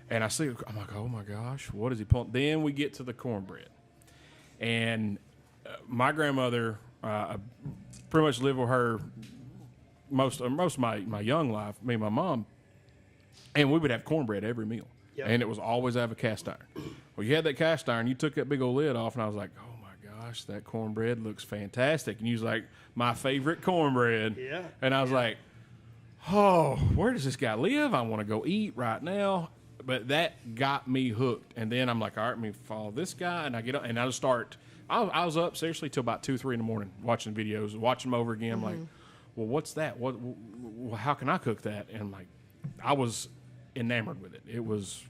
And I see, I'm like, oh my gosh, what is he pulling? Then we get to the cornbread. And my grandmother, I pretty much lived with her most of my young life, me and my mom. And we would have cornbread every meal. Yep. And it was always out of a cast iron. Well, you had that cast iron, you took that big old lid off, and I was like, oh my gosh, that cornbread looks fantastic. And you was like, my favorite cornbread. Yeah. And I was like, oh, where does this guy live? I want to go eat right now. But that got me hooked. And then I'm like, all right, let me follow this guy. And I get up, and I just start. I was up seriously till about 2, 3 in the morning watching videos, watching them over again. I'm like, well, what's that? How can I cook that? And I'm like, I was enamored with it. It was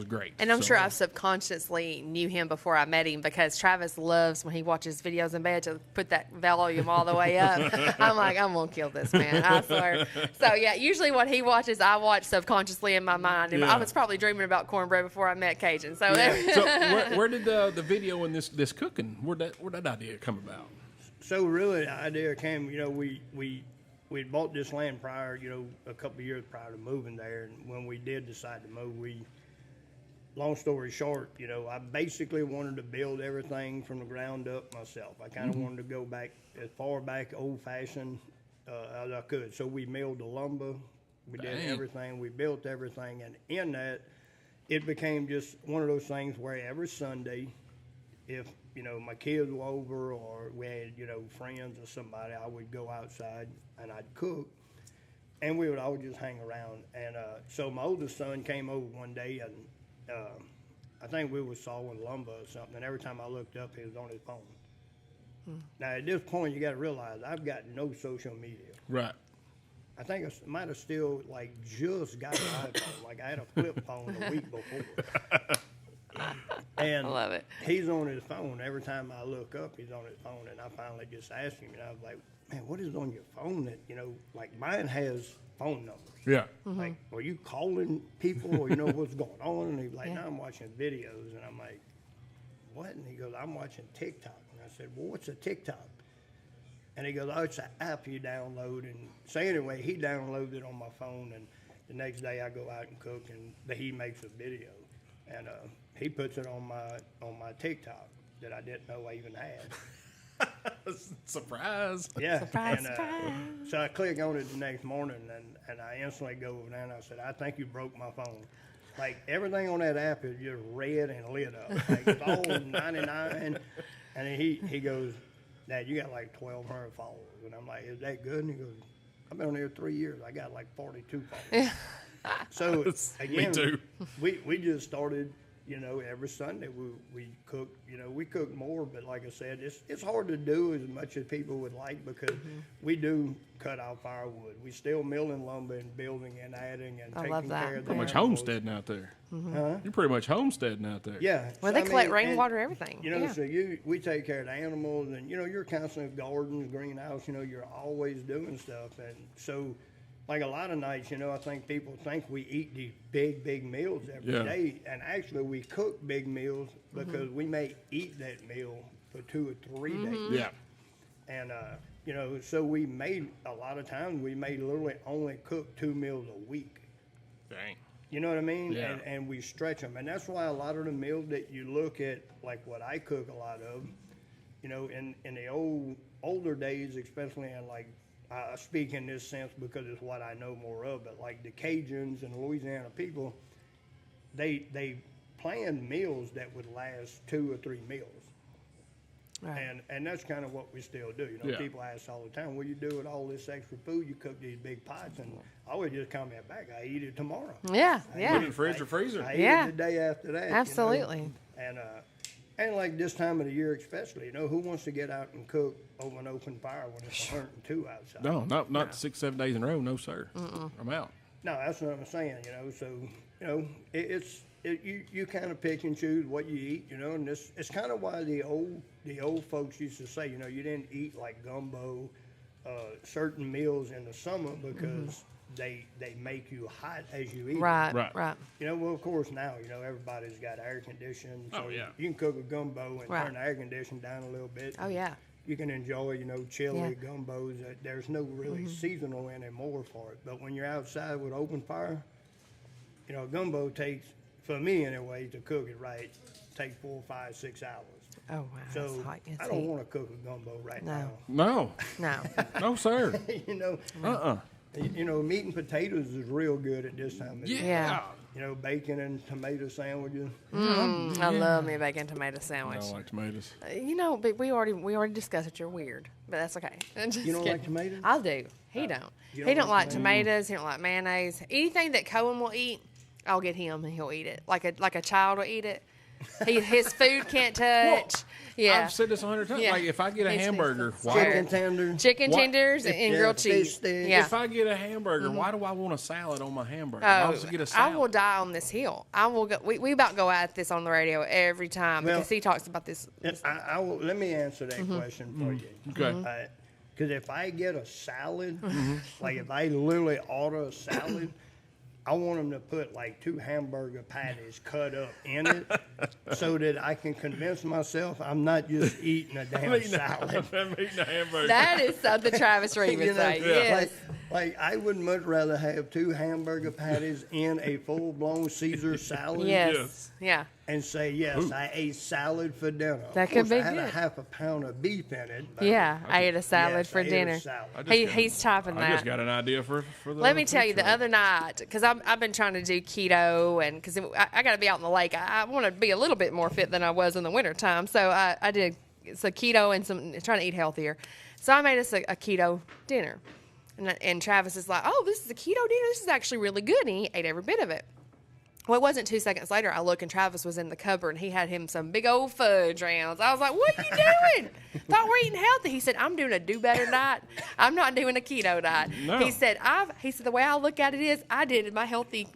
great. And I'm So, sure I subconsciously knew him before I met him because Travis loves when he watches videos in bed to put that volume all the way up. I'm like, I'm going to kill this man, I swear. So, yeah, usually what he watches, I watch subconsciously in my mind. And Yeah. I was probably dreaming about cornbread before I met Cajun. So, So where did the video and this cooking, where'd that idea come about? So really, the idea came. We bought this land prior, a couple of years prior to moving there, and when we did decide to move, long story short, I basically wanted to build everything from the ground up myself. I kind of wanted to go back as far back old-fashioned as I could. So we milled the lumber, we did Dang. everything, we built everything, and in that, it became just one of those things where every Sunday, if my kids were over or we had friends or somebody, I would go outside and I'd cook, and we would all just hang around. And so my oldest son came over one day, and I think we were sawing lumber or something, and every time I looked up, he was on his phone. Now, at this point, you got to realize I've got no social media. Right. I think I might have still, just got an iPhone. I had a flip phone a week before. And I love it. He's on his phone. Every time I look up, he's on his phone, and I finally just asked him, I was like, man, what is on your phone that, mine has phone numbers. Yeah. Like, are you calling people or what's going on? And he's like, no, I'm watching videos. And I'm like, what? And he goes, I'm watching TikTok. And I said, well, what's a TikTok? And he goes, oh, it's an app you download. And so anyway, he downloaded it on my phone. And the next day I go out and cook, and he makes a video. And he puts it on my TikTok that I didn't know I even had. Surprise. Yeah. Surprise, and, surprise. So I click on it the next morning, and I instantly go over there and I said, I think you broke my phone. Like, everything on that app is just red and lit up. Like, it's all 99. And he goes, Dad, you got like 1,200 followers. And I'm like, is that good? And he goes, I've been on here 3 years. I got like 42 followers. So again, Me too. We just started. Every Sunday we cook. We cook more, but like I said, it's hard to do as much as people would like because we do cut out firewood. We still milling lumber and building and adding and I taking love that. care of the Pretty much animals. homesteading out there. Huh? You're pretty much homesteading out there. Yeah. Well, So, they I collect mean, rainwater, everything. and, So we take care of the animals, and you're constantly gardens, greenhouse. You're always doing stuff, and so. Like a lot of nights, I think people think we eat these big meals every day, and actually we cook big meals because we may eat that meal for 2 or 3 days. Yeah. And, so we made, a lot of times, we may literally only cook 2 meals a week. Dang. You know what I mean? Yeah. And we stretch them. And that's why a lot of the meals that you look at, like what I cook a lot of, in the older days, especially in like, I speak in this sense because it's what I know more of, but like the Cajuns and Louisiana people, they planned meals that would last 2 or 3 meals. Right. And that's kind of what we still do. Yeah. People ask all the time, what do you do with all this extra food? You cook these big pots, and I would just comment back, I eat it tomorrow. Yeah, Put it yeah. in fridge or freezer. I eat Yeah. it the day after that. Absolutely. And like this time of the year especially, who wants to get out and cook over an open fire when it's 102 outside? No, not 6-7 days in a row. No, sir. I'm out. No, that's what I'm saying, So, you kind of pick and choose what you eat, and it's kind of why the old folks used to say, you didn't eat like gumbo, certain meals in the summer because they make you hot as you eat. Right, Right. right. Well, of course now, everybody's got air conditioning, so Oh, yeah. you can cook a gumbo and Right. turn the air conditioning down a little bit. Oh, yeah. You can enjoy, chili, Yeah. gumbos. There's no really seasonal anymore for it. But when you're outside with open fire, gumbo takes, for me anyway, to cook it right, takes 4, 5, 6 hours. Oh, wow. So That's hot. It's I don't heat. want to cook a gumbo right No. No. No. No, sir. now. Meat and potatoes is real good at this time of year. Yeah. Bacon and tomato sandwiches. I love me a bacon tomato I sandwich. don't like tomatoes. But we already discussed that you're weird, but that's okay. I'm just You don't like kidding. tomatoes? I do. He don't. You He don't don't like like tomatoes. He don't like mayonnaise. Anything that Cohen will eat, I'll get him and he'll eat it. Like a child will eat it. His food can't touch. Yeah. I've said this 100 times. Yeah. Like, if I get a He's- hamburger, he's why? scared. Chicken tender. Chicken What? tenders and Yeah, grilled fish cheese. sticks. Yeah. If I get a hamburger, why do I want a salad on my hamburger? Why Oh, don't I get a I salad? will die on this hill. I will go. We about go at this on the radio every time Well, because he talks about this. I will, let me answer that question for you. Okay. Because if I get a salad, like if I literally order a salad, I want them to put like 2 hamburger patties cut up in it so that I can convince myself I'm not just eating a damn salad. I'm eating a hamburger. That is something Travis Reed would say. Yes. Like I would much rather have 2 hamburger patties in a full-blown Caesar salad Yes. Yes. Yeah. and say, yes, I ate salad for dinner. That Of could course, be I had good. a half a pound of beef in it. But Yeah. I ate a salad yes, for I ate a dinner. salad. I just got- He's typing I just that. got an idea for the. Let me tell you, the future. other night, because I've been trying to do keto, and because I got to be out in the lake, I want to be a little bit more fit than I was in the wintertime. So I did some keto and trying to eat healthier. So I made us a keto dinner. And Travis is like, oh, this is a keto dinner. This is actually really good. And he ate every bit of it. Well, it wasn't 2 seconds later. I look and Travis was in the cupboard and he had him some big old fudge rounds. I was like, what are you doing? Thought we're eating healthy. He said, I'm doing a do better diet. I'm not doing a keto diet. No. He said, the way I look at it is I did my healthy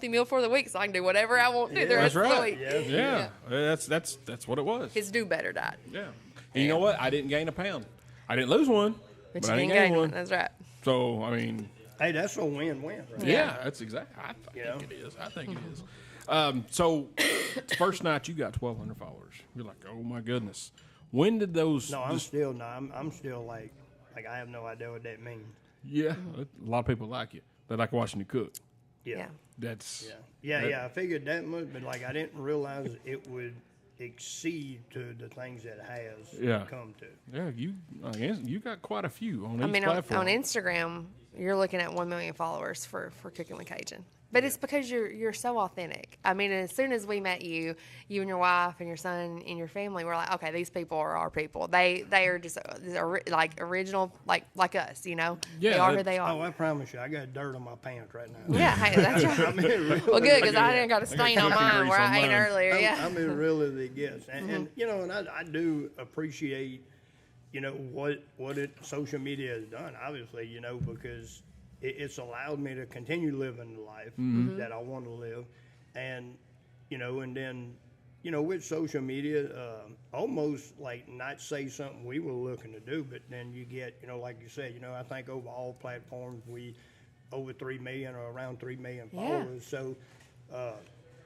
meal for the week so I can do whatever I want to the That's rest of the right. week. Yeah. Yeah. That's what it was. His do better diet. Yeah. And you know what? I didn't gain a pound. I didn't lose one, But but you I didn't didn't gain gain one. That's right. So I mean, Hey, that's a win-win, right? yeah, that's exactly. I Yeah. think it is. I think it is. So first night you got 1,200 followers. You're like, oh my goodness. When did those? No, I'm still like I have no idea what that means. Yeah, a lot of people like you. They like watching you cook. Yeah. That's Yeah. I figured that much, but like I didn't realize it would exceed to the things that it has come to. Yeah, I guess you got quite a few on I each mean, platform. on Instagram, you're looking at 1 million followers for Cooking with Cajun. But it's because you're so authentic. I mean, as soon as we met you, you and your wife and your son and your family were like, okay, these people are our people. They are just like original, like us, you know. Yeah, they are who they Oh, are. I promise you, I got dirt on my pants right now. Yeah, hey, that's right. I mean, really, Well, good, because I didn't got a stain on cooking mine grease where on I ate mine. earlier. Yeah. I mean, really, the gifts, and you know, and I do appreciate, you know, what social media has done. Obviously, you know, because it's allowed me to continue living the life that I want to live, and you know, and then, you know, with social media, almost like not say something we were looking to do, but then you get, you know, like you said, you know, I think over all platforms we over 3 million or around 3 million followers. So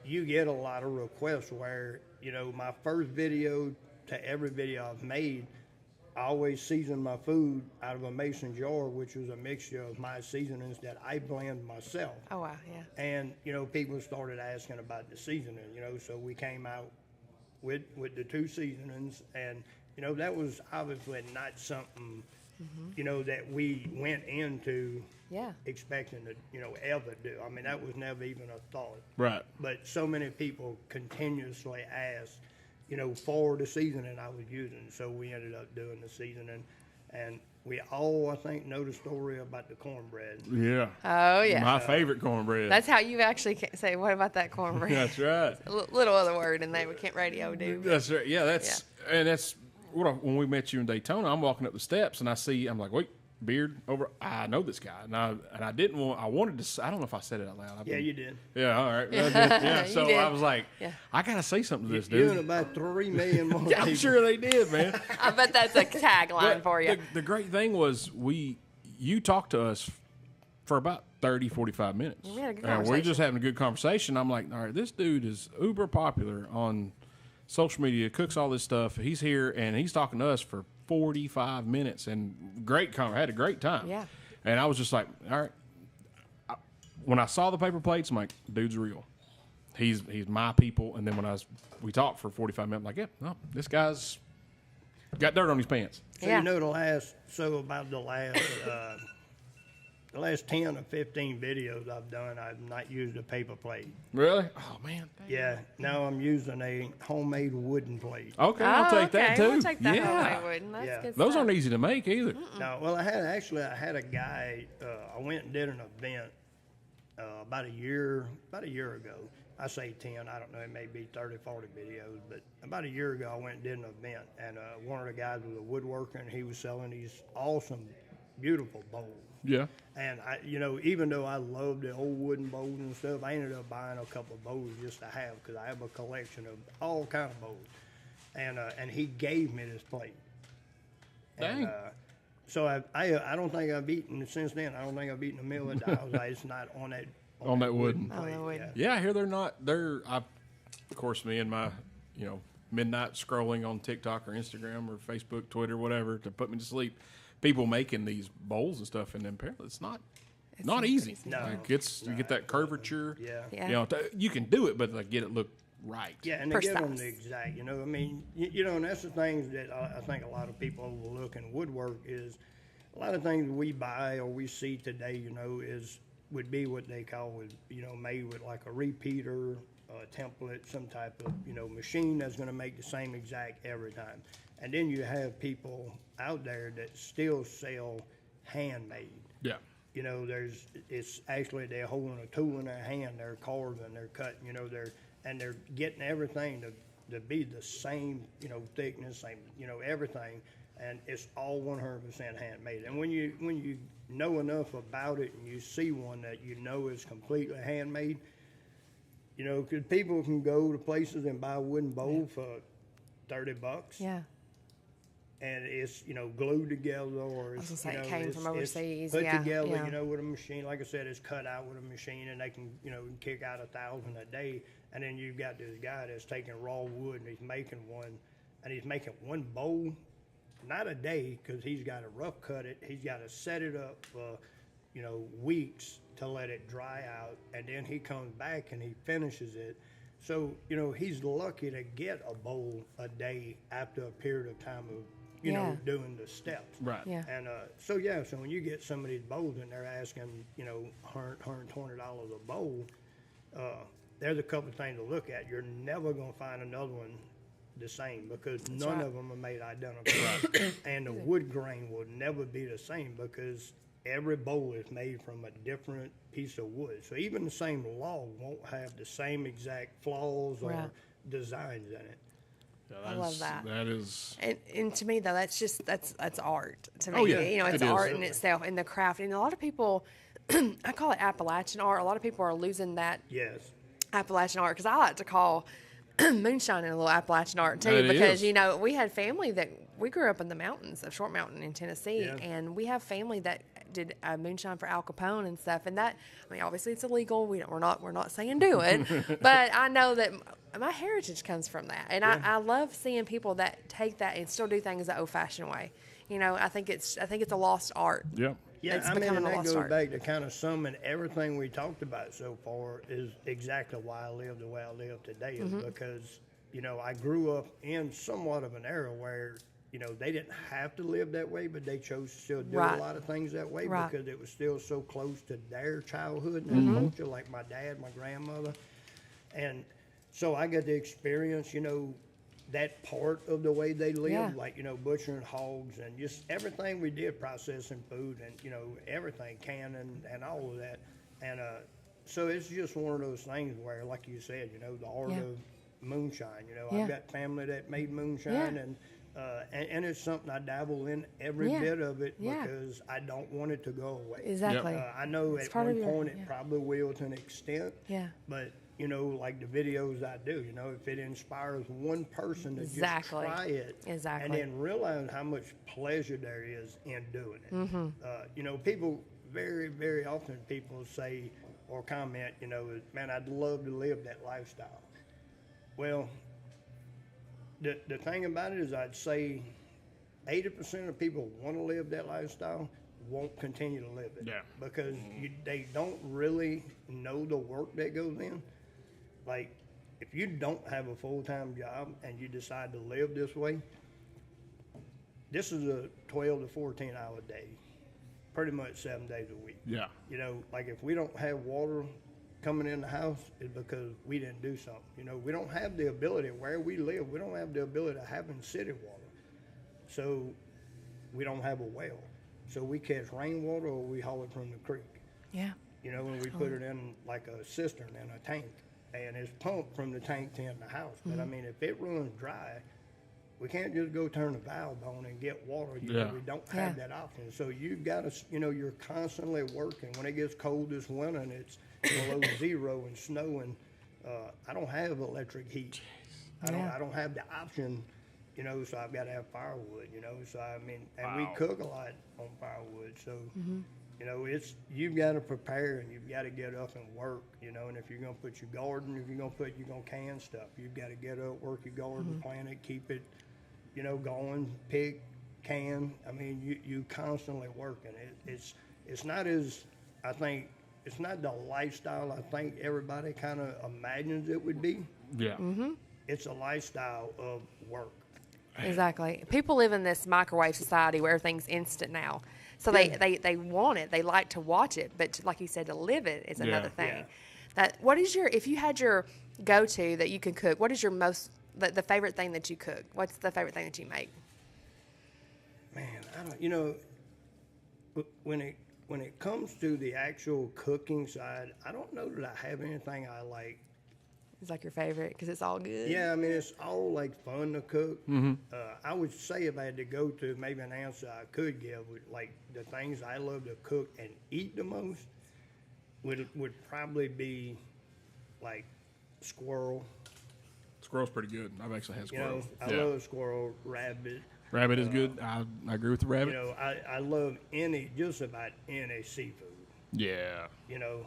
you get a lot of requests where, you know, my first video to every video I've made, I always season my food out of a mason jar, which was a mixture of my seasonings that I blend myself. Oh wow, yeah. And, you know, people started asking about the seasoning, you know, so we came out with the 2 seasonings, and, you know, that was obviously not something, you know, that we went into Yeah. expecting to, you know, ever do. I mean, that was never even a thought. Right. But so many people continuously asked, you know, for the seasoning I was using. So we ended up doing the seasoning. And we all, I think, know the story about the cornbread. Yeah. Oh yeah. My favorite cornbread. That's how you actually say, what about that cornbread? That's right. A little other word in there we can't radio do. but- That's right. Yeah, that's when we met you in Daytona. I'm walking up the steps and I'm like, wait, beard over. I know this guy, and I didn't want. I wanted to. I don't know if I said it out loud. Yeah, you did. Yeah, all right. Yeah. You So did. I was like, Yeah. I gotta say something to this You dude. and about 3 million more Yeah, I'm people. sure they did, man. I bet that's a tagline But for you. The great thing was you talked to us for about 30, 45 minutes. We had a good And we're conversation. just having a good conversation. I'm like, all right, this dude is uber popular on social media, cooks all this stuff. He's here and he's talking to us for 45 minutes and had a great time. Yeah. And I was just like, all right. When I saw the paper plates, I'm like, dude's real. He's my people. And then when we talked for 45 minutes, I'm like, yeah, no, this guy's got dirt on his pants. So Yeah. you know about the last 10 or 15 videos I've done, I've not used a paper plate. Really? Oh man. Yeah, now I'm using a homemade wooden plate. Okay, I'll take that too. We'll take that yeah. homemade wooden. That's Yeah. good Those stuff. aren't easy to make either. No, well, I had a guy. I went and did an event about a year ago. I say 10. I don't know. It may be 30, 40 videos, but about a year ago, I went and did an event, and one of the guys was a woodworker, and he was selling these awesome, beautiful bowls. Yeah. And I, you know, even though I love the old wooden bowls and stuff, I ended up buying a couple of bowls just to have, because I have a collection of all kind of bowls. And he gave me this plate. Dang. And, so I don't think I've eaten since then. I don't think I've eaten a meal at the house. It's not on that wooden. On that wooden. Yeah, I hear of course, me and my, midnight scrolling on TikTok or Instagram or Facebook, Twitter, whatever, to put me to sleep. People making these bowls and stuff, and apparently it's not easy. easy. No. Like you get that curvature. Yeah. Yeah. You can do it, but get it look right. Yeah, and to give them Precise. the exact, I mean, and that's the things that I think a lot of people overlook in woodwork is a lot of things we buy or we see today, would be what they call, made with like a repeater, a template, some type of, machine that's going to make the same exact every time. And then you have people out there that still sell handmade. Yeah. It's actually they're holding a tool in their hand, they're carving, they're cutting, they're getting everything to be the same, thickness, same, everything, and it's all 100% handmade. And when you know enough about it and you see one that is completely handmade, because people can go to places and buy a wooden bowl for $30. Yeah. And it's glued together, or was it's gonna say, it came from it's overseas, put yeah, together, yeah. With a machine. Like I said, it's cut out with a machine, and they can kick out 1,000 a day. And then you've got this guy that's taking raw wood and he's making one, and he's making one bowl, not a day, because he's got to rough cut it. He's got to set it up for weeks to let it dry out, and then he comes back and he finishes it. So he's lucky to get a bowl a day after a period of time of Yeah. doing the steps. Right. Yeah. And so when you get some of these bowls and they're asking, $100, $120 a bowl, there's a couple things to look at. You're never going to find another one the same because none right. of them are made identical. And the wood grain will never be the same because every bowl is made from a different piece of wood. So even the same log won't have the same exact flaws or Right. designs in it. Yeah, I love that. That is. And to me though, that's art to me. Oh, yeah, You know, it's it is. art in itself and the craft. And a lot of people, I call it Appalachian art. A lot of people are losing that Yes. Appalachian art because I like to call moonshine a little Appalachian art too It because is. you know we had family that we grew up in the mountains of Short Mountain in Tennessee Yeah. and we have family that did moonshine for Al Capone and stuff and that I mean obviously it's illegal we're not saying do it but I know that my heritage comes from that and I love seeing people that take that and still do things the old fashioned way. You know, I think it's a lost art. Yeah. Yeah, It's I mean, becoming and a that lost goes art. back to kind of summing everything we talked about so far is exactly why I live the way I live today is Mm-hmm. because, you know, I grew up in somewhat of an era where, you know, they didn't have to live that way, but they chose to still do Right. a lot of things that way Right. because it was still so close to their childhood and Mm-hmm. their culture, like my dad, my grandmother. And so I got to experience, you know, that part of the way they lived, Yeah. like, you know, butchering hogs and just everything we did, processing food and, you know, everything, canning and all of that. And so it's just one of those things where, like you said, you know, the art Yeah. of moonshine, you know, Yeah. I've got family that made moonshine Yeah. and it's something I dabble in every Yeah. bit of it Yeah. because I don't want it to go away. Exactly. I know It's at part of one your- point it yeah. probably will to an extent. Yeah. But you know, like the videos I do, you know, if it inspires one person to Exactly. just try it, Exactly. and then realize how much pleasure there is in doing it. Mm-hmm. You know, people very, very often people say or comment, you know, man, I'd love to live that lifestyle. Well, the thing about it is, I'd say 80% of people want to live that lifestyle won't continue to live it. Yeah. Because they don't really know the work that goes in. Like, if you don't have a full-time job and you decide to live this way, this is a 12 to 14-hour day, pretty much 7 days a week. Yeah. You know, like if we don't have water coming in the house, it's because we didn't do something. You know, we don't have the ability where we live. We don't have the ability to have in city water. So we don't have a well. So we catch rainwater or we haul it from the creek. Yeah. You know, and we put it in like a cistern and a tank. And it's pumped from the tank to in the house. But I mean, if it runs dry, we can't just go turn the valve on and get water. You know, Yeah. we don't have Yeah. that option. So you've got to, you know, you're constantly working. When it gets cold this winter and it's below zero and snowing, I don't have electric heat. Yeah. I don't have the option, you know, so I've got to have firewood, you know. So, I mean, and we Wow. cook a lot on firewood. So, you know, you've got to prepare and you've got to get up and work, you know. And if you're going to put your garden, if you're going to can stuff, you've got to get up, work your garden, plant it, keep it, you know, going, pick, can. I mean, you constantly working. It's not as, I think, it's not the lifestyle I think everybody kind of imagines it would be. Yeah. Mm-hmm. It's a lifestyle of work. Exactly. People live in this microwave society where everything's instant now. So they want it. They like to watch it. But like you said, to live it is another thing. Yeah. What is if you had your go-to that you can cook, what is your the favorite thing that you cook? What's the favorite thing that you make? Man, I don't, you know, when it comes to the actual cooking side, I don't know that I have anything I like. It's like your favorite because it's all good. Yeah, I mean, it's all like fun to cook. I would say if I had to go to maybe an answer I could give, like the things I love to cook and eat the most would probably be like squirrel. Squirrel's pretty good. I've actually had You know, squirrel. I love squirrel, rabbit. Rabbit is good. I agree with the rabbit. You know, I love just about any seafood. Yeah. You know,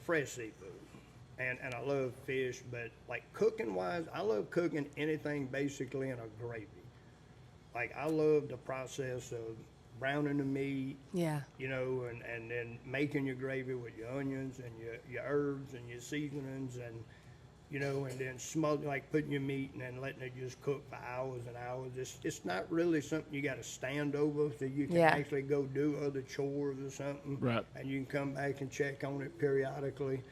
fresh seafood. And I love fish, but like cooking wise, I love cooking anything basically in a gravy. Like I love the process of browning the meat, Yeah. you know, and then making your gravy with your onions and your herbs and your seasonings and, you know, and then like putting your meat and then letting it just cook for hours and hours. It's not really something you got to stand over so you can Yeah. actually go do other chores or something. Right. And you can come back and check on it periodically.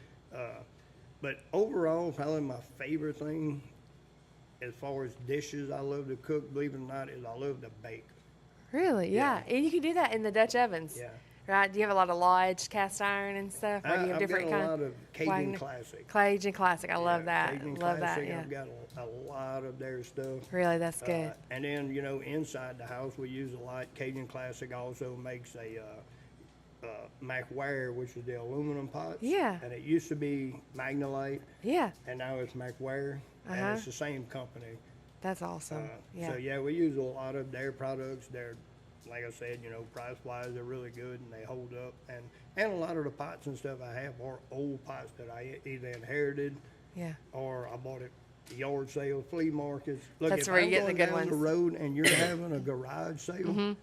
But overall, probably my favorite thing, as far as dishes I love to cook, believe it or not, is I love to bake. Really? Yeah. And you can do that in the Dutch ovens. Yeah. Right? Do you have a lot of Lodge cast iron and stuff? Or do you have I've different got a kind? lot of Cajun Wagner? Classic. Cajun Classic. I love that. Cajun Love that. Classic, Yeah. I've got a lot of their stuff. Really, that's good. And then, inside the house, we use a lot. Cajun Classic also makes a McWare, which is the aluminum pots. Yeah. And it used to be Magnolite, Yeah. and now it's McWare, and Uh-huh. it's the same company. That's awesome. Yeah. So, yeah, we use a lot of their products. They're, like I said, price-wise, they're really good, and they hold up. And a lot of the pots and stuff I have are old pots that I either inherited Yeah. or I bought it at yard sale, flea markets. Look, That's if where you I'm get the going good down ones. the road and you're having a garage sale,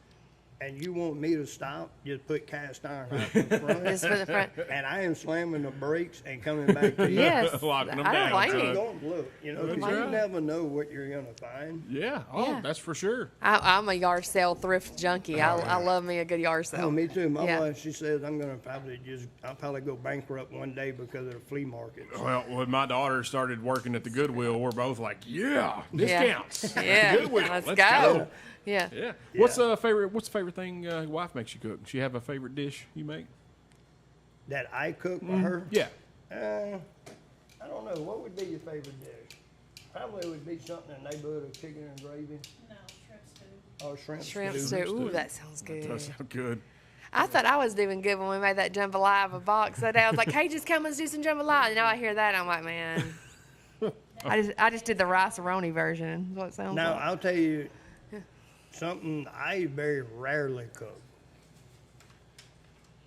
and you want me to stop, just put cast iron out in front, Just for the front. and I am slamming the brakes and coming back to you. Yes. Locking them I don't down, blame son. you. Don't look, 'cause That's you right. never know what you're gonna find. Yeah. Oh, Yeah. that's for sure. I'm a yard sale thrift junkie. I love me a good yard sale. Oh, me too. My Yeah. wife, she says I'll probably go bankrupt one day because of the flea market. Well, when my daughter started working at the Goodwill, we're both like, yeah, Yeah. discounts. Yeah. Goodwill. Let's Let's go. go. Yeah. Yeah. What's the favorite thing your wife makes you cook? Does she have a favorite dish you make? That I cook for her. Yeah. I don't know. What would be your favorite dish? Probably would be something in the neighborhood of chicken and gravy No, shrimp stew. or shrimp, Shrimp stew. stew. Ooh, that sounds good. Does sound good. I thought I was doing good when we made that jambalaya box that day. I was like, hey, just come and do some jambalaya. And now I hear that, I'm like, man. I just did the rice-a-roni version. Is what it sounds Now, like. I'll tell you something I very rarely cook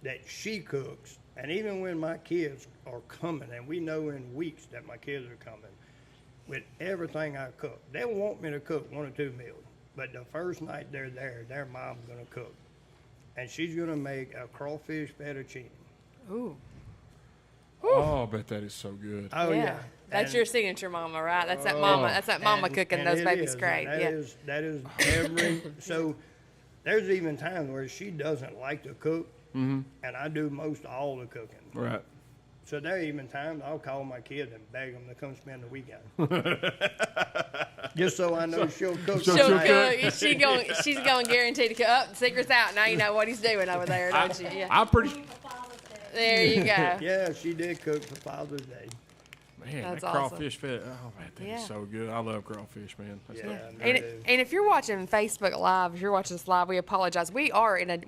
that she cooks. And even when my kids are coming, and we know in weeks that my kids are coming, with everything I cook, they want me to cook 1 or 2 meals. But the first night they're there, their mom's going to cook. And she's going to make a crawfish fettuccine. Ooh. Oh, I bet that is so good. Oh, yeah. That's And- your signature mama, right? That's that mama. That's that mama and- cooking and those it babies is, great. and Yeah. that is every so there's even times where she doesn't like to cook, and I do most all the cooking. Right. So there are even times I'll call my kids and beg them to come spend the weekend, just so I know she'll cook. She'll tonight. cook. She's going to guarantee to cook. Oh, the secret's out. Now you know what he's doing over there, don't you? Yeah. I'm pretty. For Father's Day. There you go. Yeah, she did cook for Father's Day. Man, That's that awesome. crawfish fit. Oh man, that is Yeah. so good. I love crawfish, man. That's Yeah, And, it is. and if you're watching Facebook Live, if you're watching this live, we apologize. We're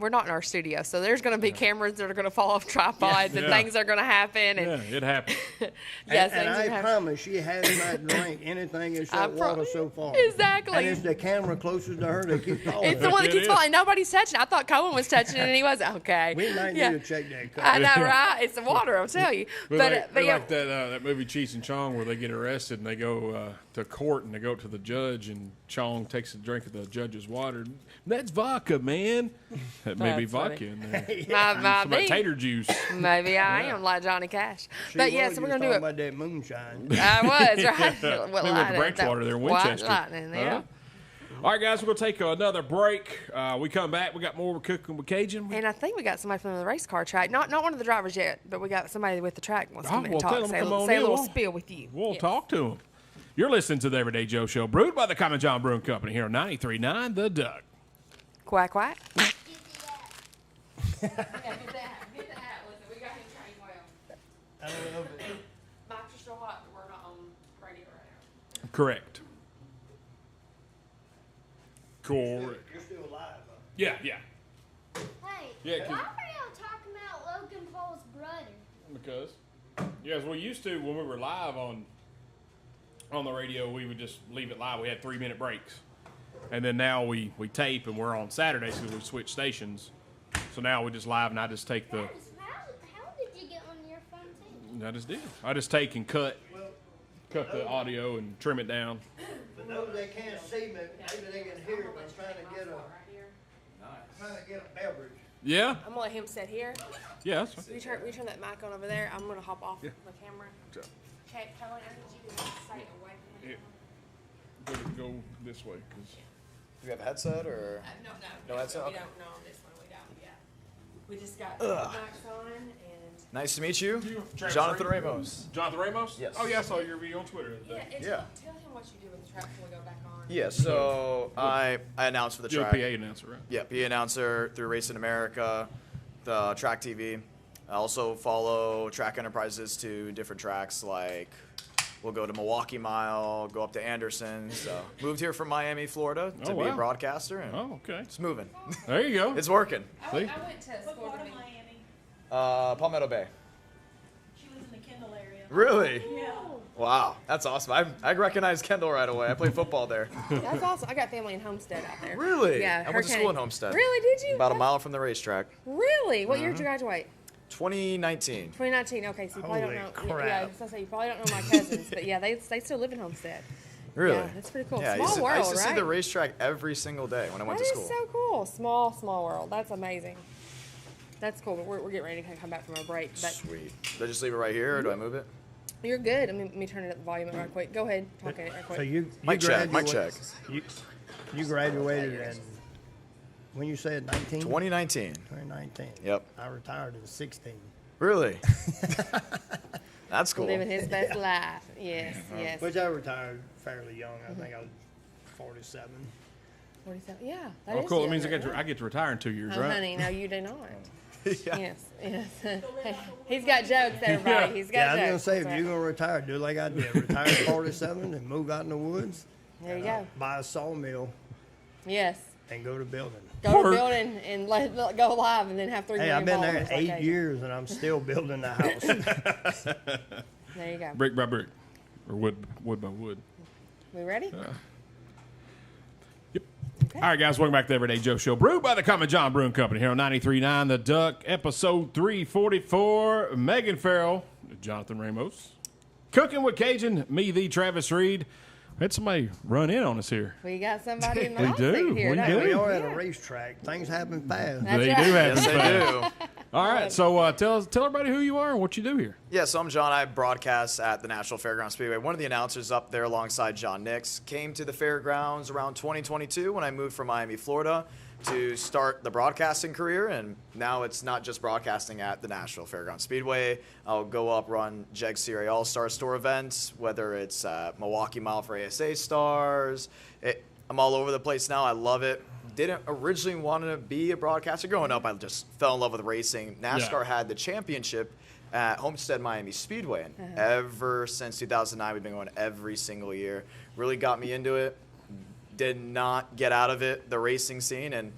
not in our studio, so there's going to be cameras that are going to fall off tripods and Yeah. things are going to happen. yeah, And it happened. yes, and things I are happening. promise she has not drank anything except water so far. Exactly. And it's the camera closest to her that keeps calling It's her. the one that It keeps is. falling. Nobody's touching it. I thought Cohen was touching it, and he wasn't. Okay. We might Yeah. need to check that cup. I know, right? It's the water, I'll tell you. But But yeah, like that movie Cheech and Chong where they get arrested and they go to court and they go up to the judge and Chong takes a drink of the judge's water. That's vodka, man. That may be That's vodka funny. in there. might Some of that be. tater juice. Maybe I am like Johnny Cash. She But yeah, was so we're just going to do talking it. about that moonshine. I was, right? Maybe with the Branch water there in Winchester. White lightning, yeah. Huh? All right, guys, we're going to take another break. We come back. We got more cooking with Cajun. And I think we got somebody from the race car track. Not one of the drivers yet, but we got somebody with the track wants to come in well, and talk. tell 'em Say, come on say a in. little We'll- spiel with you. We'll Yes. talk to him. You're listening to the Everyday Joe Show, brewed by the Common John Brewing Company here on 93.9 The Duck. Quack, quack. Get the app. Get the hat. Listen, we got him trained well. I don't know if it- Mics are still hot, but we're not on radio right now. Correct. Correct. You're still alive, huh? Yeah, yeah. Hey, Yeah, why 'cause- are y'all talking about Logan Paul's brother? Because, yeah, as we used to when we were live on the radio, we would just leave it live. We had 3-minute breaks, and then now we tape and we're on Saturdays because we switch stations. So now we just live, and I just take the. How did you get on your phone too? I just did. I just take and cut the audio and trim it down. For those that can't see me, maybe they can hear me trying to get a beverage. Yeah, I'm gonna let him sit here. yeah. That's fine. We turn that mic on over there. I'm gonna hop off the camera. Okay, Cohen, I need you to stay away from Yeah. Better go this way because. Do you have a headset or? No, No, that's we okay. don't. No, on this one we don't. Yeah, we just got mics on, and Nice to meet you. Travis Jonathan Reed? Ramos. Jonathan Ramos? Yes. Oh, yeah, I saw your video on Twitter. Yeah, Yeah. tell him what you do with the track before we go back on. Yeah, so I announced for the You're a track. PA announcer, right? Yeah, PA announcer through Racing America, the Track TV. I also follow Track Enterprises to different tracks, like we'll go to Milwaukee Mile, go up to Anderson. So moved here from Miami, Florida to Oh, be a wow. broadcaster, and Oh, okay. it's moving. There you go. It's working. See? I went to What school part to of be. Miami? Palmetto Bay. She lives in the Kendall area. Really? Yeah. Wow, that's awesome. I recognized Kendall right away. I played football there. That's awesome. I got family in Homestead out there. Really? Yeah. I went to school in Homestead. Really? Did you? About a mile from the racetrack. Really? What year did you graduate? 2019. 2019. Okay, so you probably Holy don't know. crap. Yeah, I was gonna say you probably don't know my cousins, but yeah, they still live in Homestead. Really? Yeah, that's pretty cool. Yeah, Small I world, used to right? see the racetrack every single day when I went That to is school. so cool. Small world. That's amazing. That's cool. But we're getting ready to come back from our break. But Sweet. Did I just leave it right here, or do I move it? you're good. Let me turn it up the volume right quick. Go ahead. Talk in it right quick. So you Mic check, mic graduated- You graduated in, when you said 19? 2019. 2019. Yep. I retired in 16. Really? That's cool. Living his best life. Yes, yes. Which I retired fairly young. I think I was 47. 47. Yeah. That Oh, is cool. That young, means isn't it? I get to retire in 2 years, Oh, right? honey, no, you do not. Yeah. Yes, yes. He's got jokes, everybody. Yeah. He's Yeah, I got was going to jokes. say, if That's you're right. going to retire, do like I did. Retire at 47 and move out in the woods. There you go. Buy a sawmill Yes. and go to building. Go to Or- building and let it go live and then have 3 Hey, million I've been there followers like 8 Cajun. years and I'm still building the house. There you go. Brick by brick. Or wood by wood. We ready? Yep. All right, guys, welcome back to the Everyday Joe Show. Brewed by the Common John Brewing Company here on 93.9 The Duck, episode 344. Megan Farrell, Jonathan Ramos. Cooking with Cajun, me, the Travis Reed. Had somebody run in on us here. We got somebody in the We hot do. seat here. We don't do. We are at Yeah. a racetrack. Things happen fast. That's they right. do have Yes, some they fun. do. All right, so tell everybody who you are and what you do here. Yeah, so I'm John. I broadcast at the National Fairgrounds Speedway. One of the announcers up there alongside John Nix came to the fairgrounds around 2022 when I moved from Miami, Florida to start the broadcasting career. And now it's not just broadcasting at the National Fairgrounds Speedway. I'll go up, run Jeg Series All-Star Store events, whether it's Milwaukee Mile for ASA Stars. I'm all over the place now. I love it. Didn't originally want to be a broadcaster. Growing up, I just fell in love with racing. NASCAR had the championship at Homestead Miami Speedway. And ever since 2009, we've been going every single year. Really got me into it. Did not get out of it, the racing scene. And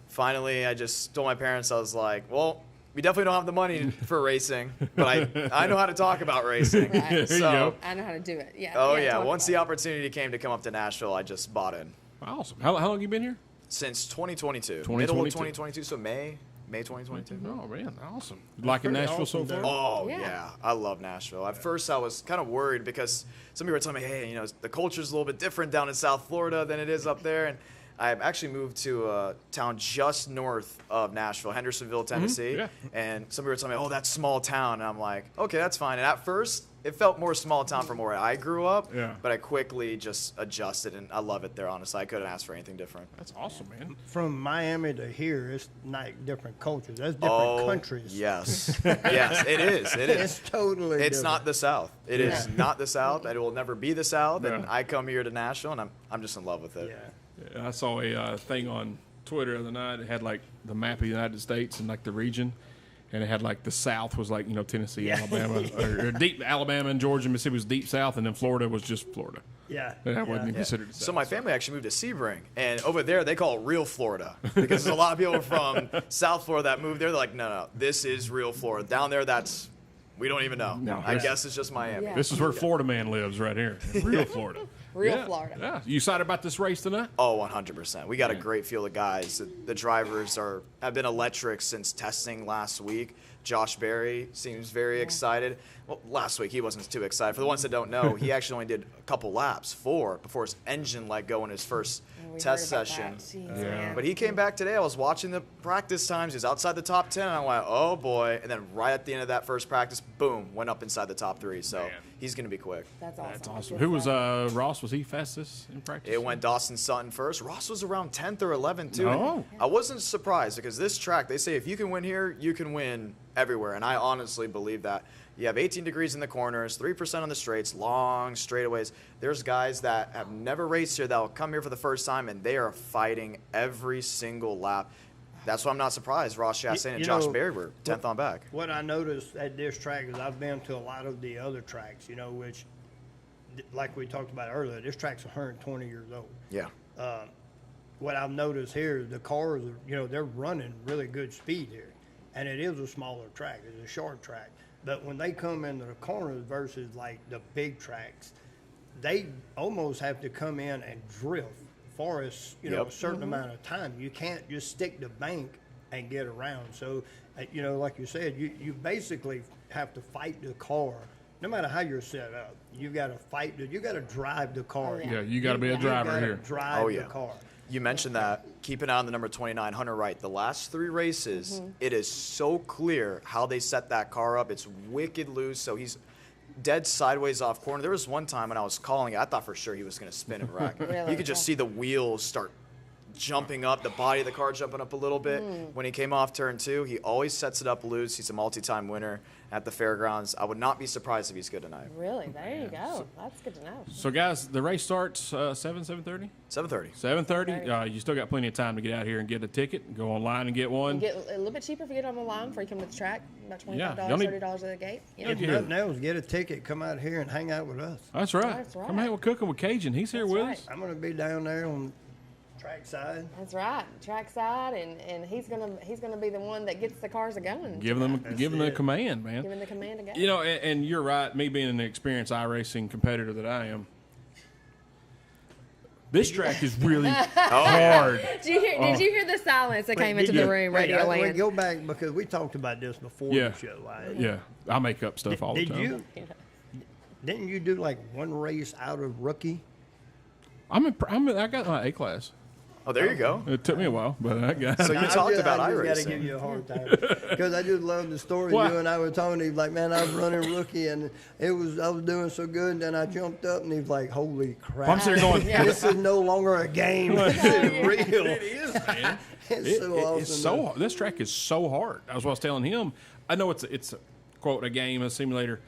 finally, I just told my parents, I was like, well, we definitely don't have the money for racing, but I know how to talk about racing. Right. There you So, go. I know how to do it. Yeah. oh yeah, talk once about the it. opportunity came to come up to Nashville, I just bought in. Awesome. How long have you been here? Since 2022. Middle of 2022. 2022, so May 2022. Oh, man, awesome. Liking pretty Nashville so awesome far? there. Oh Yeah. yeah. I love Nashville. At first, I was kind of worried because some people were telling me, "Hey, you know, the culture's a little bit different down in South Florida than it is up there." And I actually moved to a town just north of Nashville, Hendersonville, Tennessee. yeah. And some people were telling me, "Oh, that's small town," and I'm like, "Okay, that's fine." And at first, it felt more small town from where I grew up. Yeah. But I quickly just adjusted, and I love it there. Honestly, I couldn't ask for anything different. That's awesome, man. From Miami to here, it's like different cultures. That's different countries. Oh, Yes, yes, it is. It is. It's totally It's different. not the South. It is not the South, and it will never be the South. And Yeah. I come here to Nashville, and I'm just in love with it. Yeah. Yeah, I saw a thing on Twitter the other night. It had like the map of the United States and like the region, and it had like the South was like Tennessee, Yeah. Alabama, or deep Alabama and Georgia, Mississippi was deep South, and then Florida was just Florida. Yeah. That wasn't yeah. considered the South. So my family actually moved to Sebring, and over there they call it real Florida because there's a lot of people from South Florida that moved there. They're like, no, this is real Florida. Down there, we don't even know. No, I this- guess it's just Miami. Yeah. This is where Florida man lives right here, real Florida. Real Yeah, Florida. Yeah, you excited about this race tonight? Oh, 100%. We got a Yeah. great field of guys. The drivers have been electric since testing last week. Josh Berry seems very excited. Well, last week he wasn't too excited. For the ones that don't know, he actually only did a couple laps before his engine let go in his first We test heard about session. that. Jeez, Yeah. man. But he came back today. I was watching the practice times. He was outside the top 10, and I went, oh, boy. And then right at the end of that first practice, boom, went up inside the top 3. So Man. he's going to be quick. That's awesome. That's awesome. Good Who was stuff. Ross? Was he fastest in practice? It went Dawson Sutton first. Ross was around 10th or 11th, too. Oh. I wasn't surprised because this track, they say if you can win here, you can win everywhere, and I honestly believe that. You have 18 degrees in the corners, 3% on the straights, long straightaways. There's guys that have never raced here that will come here for the first time, and they are fighting every single lap. That's why I'm not surprised Ross Chastain and Josh Berry were 10th on back. What I noticed at this track is I've been to a lot of the other tracks, which, like we talked about earlier, this track's 120 years old. Yeah. What I've noticed here is the cars, they're running really good speed here. And it is a smaller track. It's a short track. But when they come into the corners versus like the big tracks, they almost have to come in and drift for a certain amount of time. You can't just stick the bank and get around. So, like you said, you basically have to fight the car. No matter how you're set up, you got to fight. You got to drive the car. Oh, Yeah, you got to be a driver here. Drive the car. You mentioned that. Keep an eye on the number 29, Hunter Wright. The last 3 races, it is so clear how they set that car up. It's wicked loose, so he's dead sideways off corner. There was one time when I was calling it, I thought for sure he was going to spin and wreck. Really? You could just see the wheels start jumping up, the body of the car jumping up a little bit. When he came off turn 2, he always sets it up loose. He's a multi-time winner at the fairgrounds. I would not be surprised if he's good tonight. Really? There you go. That's good to know. So, guys, the race starts 7:30? 7:30. 7:30. You still got plenty of time to get out here and get a ticket. Go online and get one. You get a little bit cheaper if you get on the line before you come to the track. About $25, y'all need- $30 at the gate. Yeah. If nothing else, get a ticket, come out here and hang out with us. That's right. That's right. Come hang with Cooking with Cajun. He's here That's with right. us. I'm going to be down there on track side. That's right, trackside, and he's gonna be the one that gets the cars a going. Give them the it. command, man. Giving the command to go. And you're right. Me being an experienced iRacing competitor that I am, this track is really hard. Did you hear the silence that came into the room, Radio Wait, Land? go back because we talked about this before Yeah. the show. Right? Yeah, I make up stuff all the time. Didn't you do like one race out of rookie? I got my A class. Oh, there you go. It took me a while, but I got So it. you talked about I just got to iRacing. give you a hard time because I just love the story. Why? You and I were talking. He's like, "Man, I was running rookie, and I was doing so good." And then I jumped up, and he's like, "Holy crap!" I'm sitting going, This is no longer a game. This is real. It is, man. It's so awesome. It's so this track is so hard. That's what I was telling him. I know it's a quote a game, a simulator,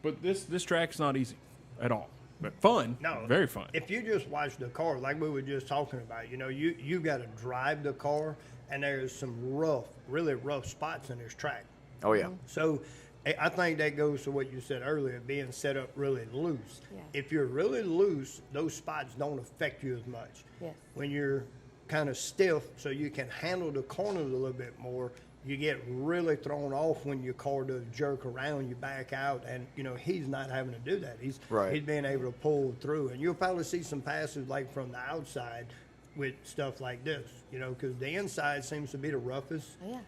but this track's not easy at all. But fun. No, very fun. If you just watch the car, like we were just talking about, you got to drive the car, and there's some really rough spots in this track. Oh, yeah. So I think that goes to what you said earlier, being set up really loose. Yeah. If you're really loose, those spots don't affect you as much. Yes. When you're kind of stiff, so you can handle the corners a little bit more, you get really thrown off when your car does jerk around, you back out, and he's not having to do that. He's being able to pull through, and you'll probably see some passes like from the outside with stuff like this, because the inside seems to be the roughest. Yeah.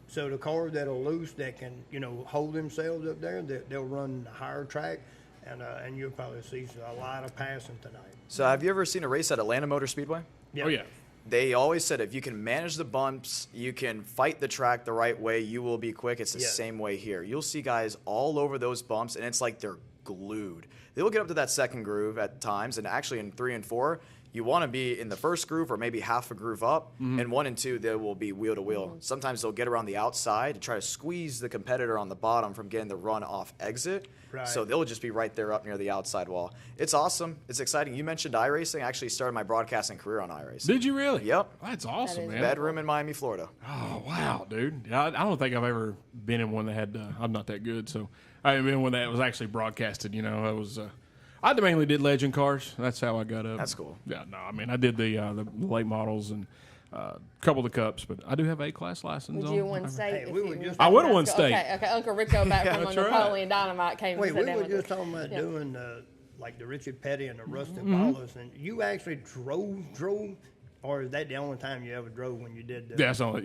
So the cars that are loose that can hold themselves up there, they'll run the higher track, and you'll probably see a lot of passing tonight. So have you ever seen a race at Atlanta Motor Speedway? Yep. Oh yeah. They always said if you can manage the bumps, you can fight the track the right way, you will be quick. It's the same way here. You'll see guys all over those bumps, and it's like they're glued. They'll get up to that second groove at times, and actually in 3 and 4, you want to be in the first groove or maybe half a groove up, and 1 and 2, they will be wheel to wheel. Sometimes they'll get around the outside to try to squeeze the competitor on the bottom from getting the run off exit. Right. So they'll just be right there up near the outside wall. It's awesome. It's exciting. You mentioned iRacing. I actually started my broadcasting career on iRacing. Did you really? Yep. That's awesome, is man. Bedroom in Miami, Florida. Oh wow, dude! Yeah, I don't think I've ever been in one that had. I'm not that good, so I haven't been in one that was actually broadcasted. I was. I mainly did legend cars. That's how I got up. That's cool. Yeah, no, I mean I did the late models and a couple of the cups, but I do have A-class license. Would you won state? Hey, we were just- I would have won state. Okay, Uncle Rico back from That's Napoleon Dynamite came Wait, and we sat down were with just us. talking about doing like the Richard Petty and the Rusty Mm-hmm. Wallace, and you actually drove, or is that the only time you ever drove when you did? That's the only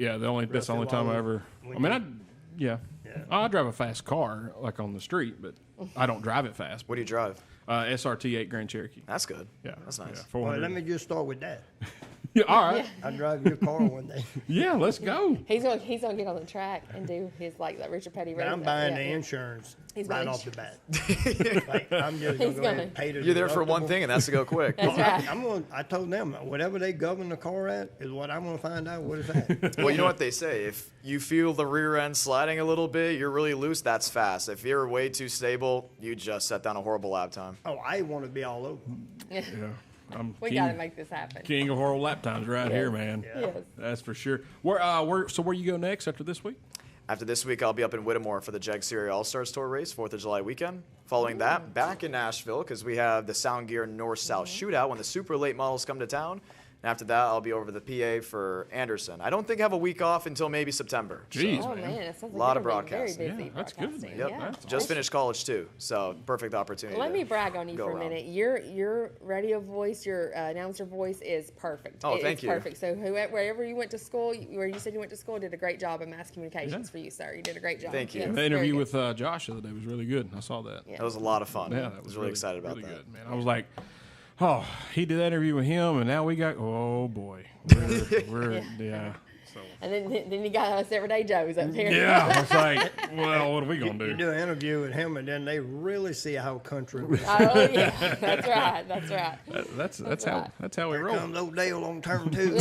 that's the only time I ever. I mean, Yeah. I drive a fast car like on the street, but I don't drive it fast. What do you drive? SRT 8 Grand Cherokee. That's good. Yeah, That's nice. Yeah, Well, 400. let me just start with that. Yeah, all right. Yeah. I'll drive your car one day. Yeah, let's go. He's gonna get on the track and do his like that Richard Petty race. But I'm buying Yeah, the yeah. insurance He's right buying off the bat. Like, I'm just gonna He's go ahead gonna- and pay the You're there for one deductible. thing, and that's to go quick. That's right. I told them whatever they govern the car at is what I'm gonna find out what it's at. Well, you know what they say. If you feel the rear end sliding a little bit, you're really loose, that's fast. If you're way too stable, you just set down a horrible lap time. Oh, I want to be all over. Yeah, I'm We king, gotta make this happen. king of horrible lap times right here, man. Yeah. Yes. That's for sure. Where you go next after this week? After this week, I'll be up in Whittemore for the Jeg Series All-Stars Tour race, 4th of July weekend. Following that, back in Nashville, because we have the Sound Gear North-South Shootout when the super late models come to town. And after that, I'll be over the PA for Anderson. I don't think I have a week off until maybe September. Jeez. Oh man. man, it sounds like Lot of you're gonna be broadcasting. Very busy Yeah, that's good, broadcasting. man. Yep. Yeah. Just finished college, too, so perfect opportunity. Let to me brag on you go for a around. minute. Your radio voice, your announcer voice is perfect. Oh, thank it's you. Perfect. So wherever you went to school, where you said you went to school, did a great job in mass communications Yeah. for you, sir. You did a great job. Thank you. Yes, The very interview good. with Josh the other day was really good. I saw that. Yeah. That was a lot of fun. Yeah, I that was really excited about really that. good, man. I was like, oh, he did that interview with him, and now we got, oh boy, we're yeah. So And then you got us everyday Joes up here. yeah, I was like, well, what are we gonna You do? do an interview with him, and then they really see how country. we Oh yeah, that's right. That's right. That's right. how we Here roll. comes Odell on turn 2.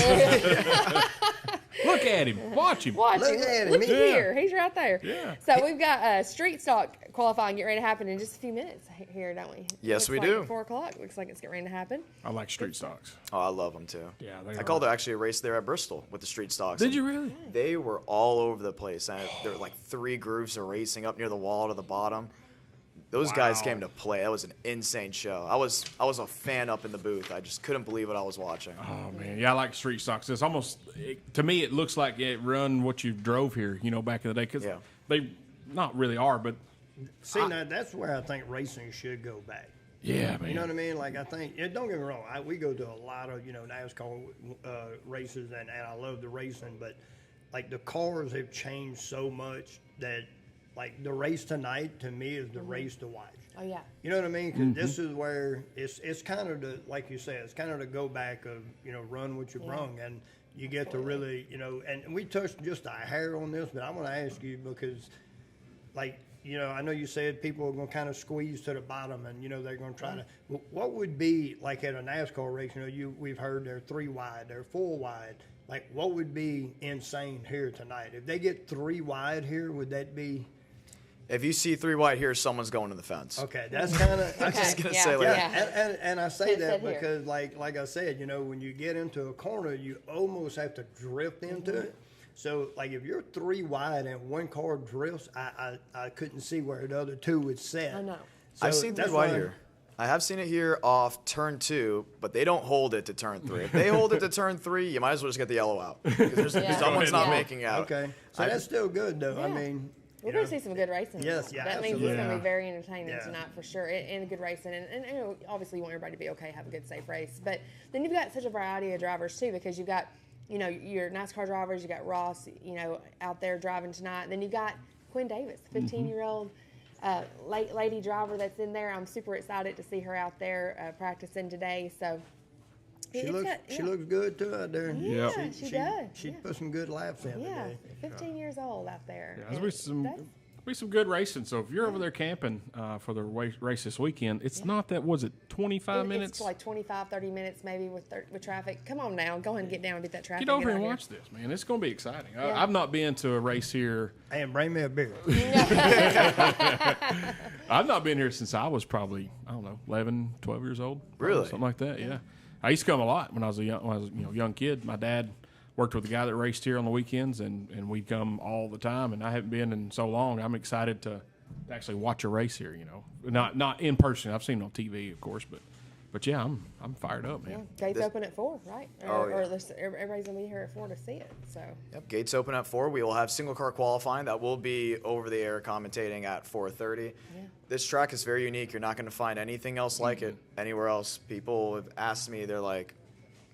Look at him, watch him. Watch Look him. at him. Look Yeah. here. He's right there. Yeah. So we've got street stock qualifying getting ready to happen in just a few minutes here, don't we? Yes, Looks we like do. 4 o'clock. Looks like it's getting ready to happen. I like street stocks. Oh, I love them, too. Yeah, I called actually a race there at Bristol with the street stocks. Did and you really? They were all over the place. And there were like 3 groups of racing up near the wall to the bottom. Those guys Wow. came to play. That was an insane show. I was a fan up in the booth. I just couldn't believe what I was watching. Oh man, yeah, I like street stocks. It's almost to me, it looks like it run what you drove here, back in the day. Because Yeah. they not really are, but See, now that's where I think racing should go back. yeah, man. You know what I mean? Like, I think, don't get me wrong, we go to a lot of, NASCAR races, and I love the racing, but, like, the cars have changed so much that, like, the race tonight, to me, is the race to watch. Oh yeah. You know what I mean? Because this is where it's kind of the, like you said, it's kind of the go back of, run what you brung, and you get to really, and we touched just a hair on this, but I want to ask you because, like, I know you said people are going to kind of squeeze to the bottom, and they're going to try to. What would be like at a NASCAR race? We've heard they're 3 wide, they're 4 wide. Like, what would be insane here tonight? If they get 3 wide here, would that be? If you see 3 wide here, someone's going to the fence. Okay, that's kind of. I was just Okay, gonna yeah, say like yeah. And I say Can't that sit here. because, like I said, when you get into a corner, you almost have to drift into Mm-hmm. it. So, like, if you're 3 wide and one car drifts, I couldn't see where the other 2 would set. I know. So I've seen 3 that's wide why- here. I have seen it here off turn 2, but they don't hold it to turn 3. If they hold it to turn 3, you might as well just get the yellow out because Yeah. someone's not Yeah. making out. Okay, so that's still good, though. I Yeah. mean, We're going to see some good racing. Yes, yeah, That means it's absolutely. going to Yeah. be very entertaining Yeah. tonight for sure, and good racing. And obviously you want everybody to be okay, have a good, safe race. But then you've got such a variety of drivers too, because you've got, your NASCAR drivers. You got Ross, out there driving tonight. Then you got Quinn Davis, 15-year-old lady driver that's in there. I'm super excited to see her out there practicing today. So she looks good too out there. Yeah, Yep. she does. She Yeah. put some good laps in Yeah, today. 15 years old out there. Yeah, And there's be some good racing. So if you're over there camping for the race this weekend, it's not that, was it 25 minutes? It's like 25, 30 minutes maybe with traffic. Come on now, go ahead and get down and beat that traffic. Get over here out and watch this, man. It's going to be exciting. Yeah. I've not been to a race here. And bring me a beer. I've not been here since I was probably, 11, 12 years old. Probably, Really? something like that, yeah. I used to come a lot when I was a young kid. My dad worked with a guy that raced here on the weekends, and we'd come all the time, and I haven't been in so long. I'm excited to actually watch a race here, Not in person. I've seen it on TV, of course, but yeah, I'm fired up, man. Yeah, gates open at 4, right? Oh, yeah. Everybody's gonna be here at 4 to see it. So Yep, gates open at 4. We will have single car qualifying that will be over the air commentating at 4:30. Yeah. This track is very unique. You're not going to find anything else like it anywhere else. People have asked me, they're like,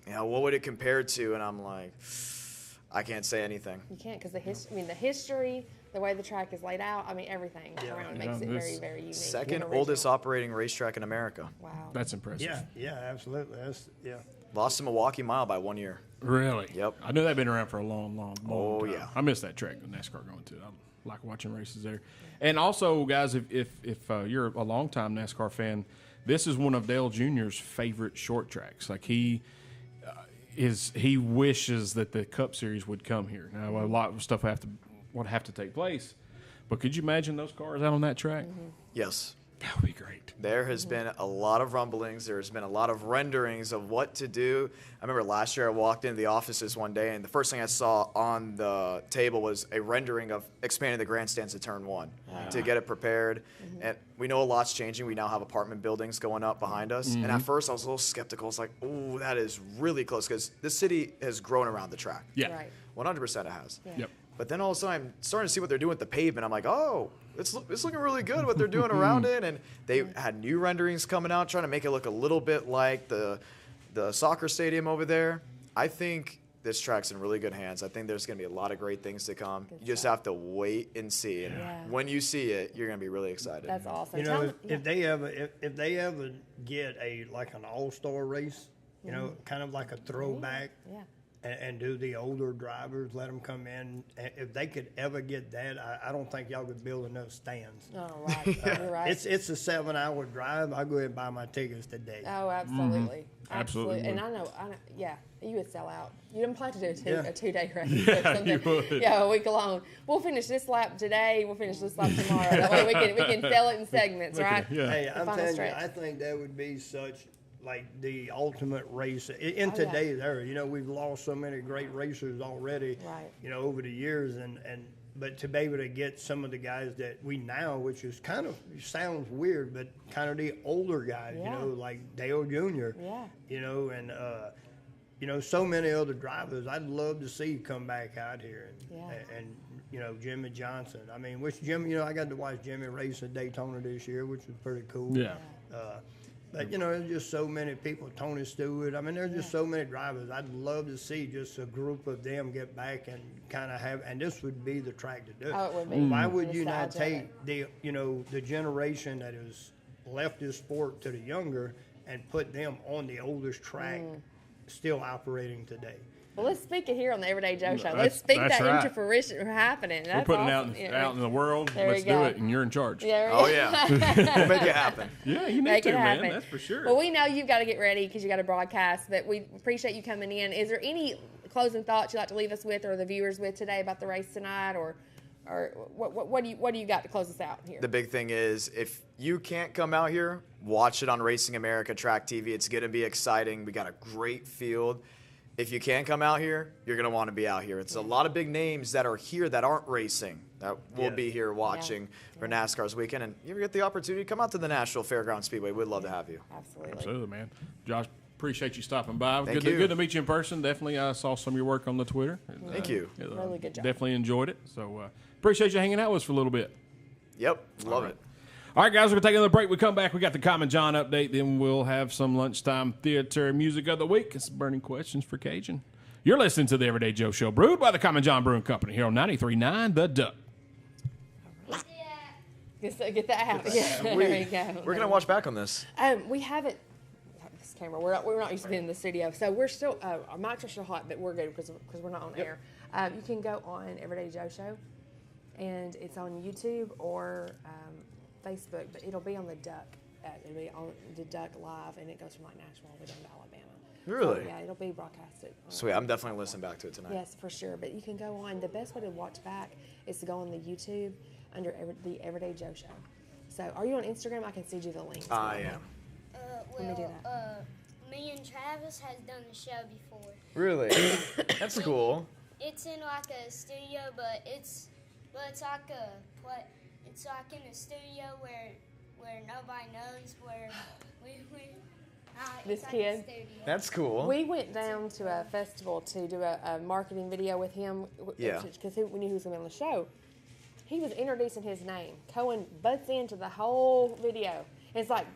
what would it compare to? And I'm like, I can't say anything. you can't because the history The way the track is laid out, I mean, everything makes it very, very unique. Second and oldest original. operating racetrack in America. Wow. That's impressive. Yeah, absolutely. Lost to Milwaukee Mile by 1 year. Really? Yep. I knew they'd been around for a long Oh, time. yeah. I miss that track, the NASCAR going to. I like watching races there. And also, guys, if you're a longtime NASCAR fan, this is one of Dale Jr.'s favorite short tracks. Like he wishes that the Cup Series would come here. Now a lot of stuff would have to take place, but could you imagine those cars out on that track? Yes. That would be great. There has been a lot of rumblings. There's been a lot of renderings of what to do. I remember last year I walked into the offices one day, and the first thing I saw on the table was a rendering of expanding the grandstands to turn 1 to get it prepared. And we know a lot's changing. We now have apartment buildings going up behind us. And at first I was a little skeptical. I was like, oh, that is really close, because this city has grown around the track. Yeah. Right. 100% it has. Yeah. Yep. But then all of a sudden, I'm starting to see what they're doing with the pavement. I'm like, oh, it's looking really good what they're doing around it. And they had new renderings coming out, trying to make it look a little bit like the soccer stadium over there. I think this track's in really good hands. I think there's going to be a lot of great things to come. You just have to wait and see. And when you see it, you're going to be really excited. That's awesome. You know, if they ever get an all-star race, you know, kind of like a throwback. Yeah. And do the older drivers, let them come in. If they could ever get that, I don't think y'all could build enough stands. Oh, right. You're right. It's a 7-hour drive. I'll go ahead and buy my tickets today. Oh, absolutely. Absolutely And would. I know, yeah, you would sell out. You didn't plan to do a 2-day race Yeah, or something. you would. Yeah, a week long. We'll finish this lap today. We'll finish this lap tomorrow. That way we can sell it in segments, right? Yeah. Hey, The I'm final telling you, stretch. I think that would be such like the ultimate race in Oh, yeah. today's era. You know, we've lost so many great racers already. Right. You know, over the years, but to be able to get some of the guys that we now, which is kind of sounds weird, but kind of the older guys. Yeah. You know, like Dale Jr. Yeah. You know, and you know, so many other drivers I'd love to see come back out here. And you know, Jimmy Johnson. I mean, which Jimmy, you know, I got to watch Jimmy race at Daytona this year, which was pretty cool. Yeah. But, you know, there's just so many people. Tony Stewart. I mean, there's just so many drivers. I'd love to see just a group of them get back and kind of have, and this would be the track to do it. Oh, it would be. Why would The you not sides of take it. the, you know, the generation that has left this sport to the younger and put them on the oldest track still operating today? Well, let's speak it here on the Everyday Joe Show. That's- Let's speak that's that right. into fruition happening. That's We're putting awesome. it out in the world. There Let's we go. do it, and you're in charge. There we Oh, go. yeah. We'll make it happen. Yeah, you need Make to, it man. happen. That's for sure. Well, we know you've got to get ready because you got to broadcast, but we appreciate you coming in. Is there any closing thoughts you'd like to leave us with or the viewers with today about the race tonight, or what do you got to close us out here? The big thing is, if you can't come out here, watch it on Racing America Track TV. It's going to be exciting. We got a great field. If you can't come out here, you're going to want to be out here. It's a lot of big names that are here that aren't racing that will be here watching for NASCAR's weekend. And you ever get the opportunity, come out to the Nashville Fairgrounds Speedway. We'd love to have you. Absolutely. Absolutely, man. Josh, appreciate you stopping by. Thank Good you. to meet you in person. Definitely, I saw some of your work on the Twitter. Thank you. Really good job. Definitely enjoyed it. So appreciate you hanging out with us for a little bit. Yep, love it. All right, guys, we're going to take another break. We come back. We got the Common John update. Then we'll have some lunchtime theater music of the week and some burning questions for Cajun. You're listening to the Everyday Joe Show, brewed by the Common John Brewing Company here on 93.9 The Duck. Get that out. Yeah, there you go. We're going to watch back on this. We haven't. This camera. We're not used to being in the studio, so we're still. Our mics are still hot, but we're good because we're not on air. You can go on Everyday Joe Show, and it's on YouTube or Facebook, but it'll be on the Duck. It'll be on the Duck Live, and it goes from like Nashville all the way down to Alabama. Really? So, yeah, it'll be broadcasted. Sweet. I'm definitely listening back to it tonight. Yes, for sure. But you can go on. The best way to watch back is to go on the YouTube under the Everyday Joe Show. So, are you on Instagram? I can send you the link. I am. Let me do Me and Travis has done the show before. Really? That's cool. It's in like a studio, but it's like it's like in a studio where nobody knows where we This it's like kid? a studio. That's cool. We went down to a festival to do a marketing video with him. Yeah. Because we knew he was going to be on the show. He was introducing his name. Cohen butts into the whole video. And it's like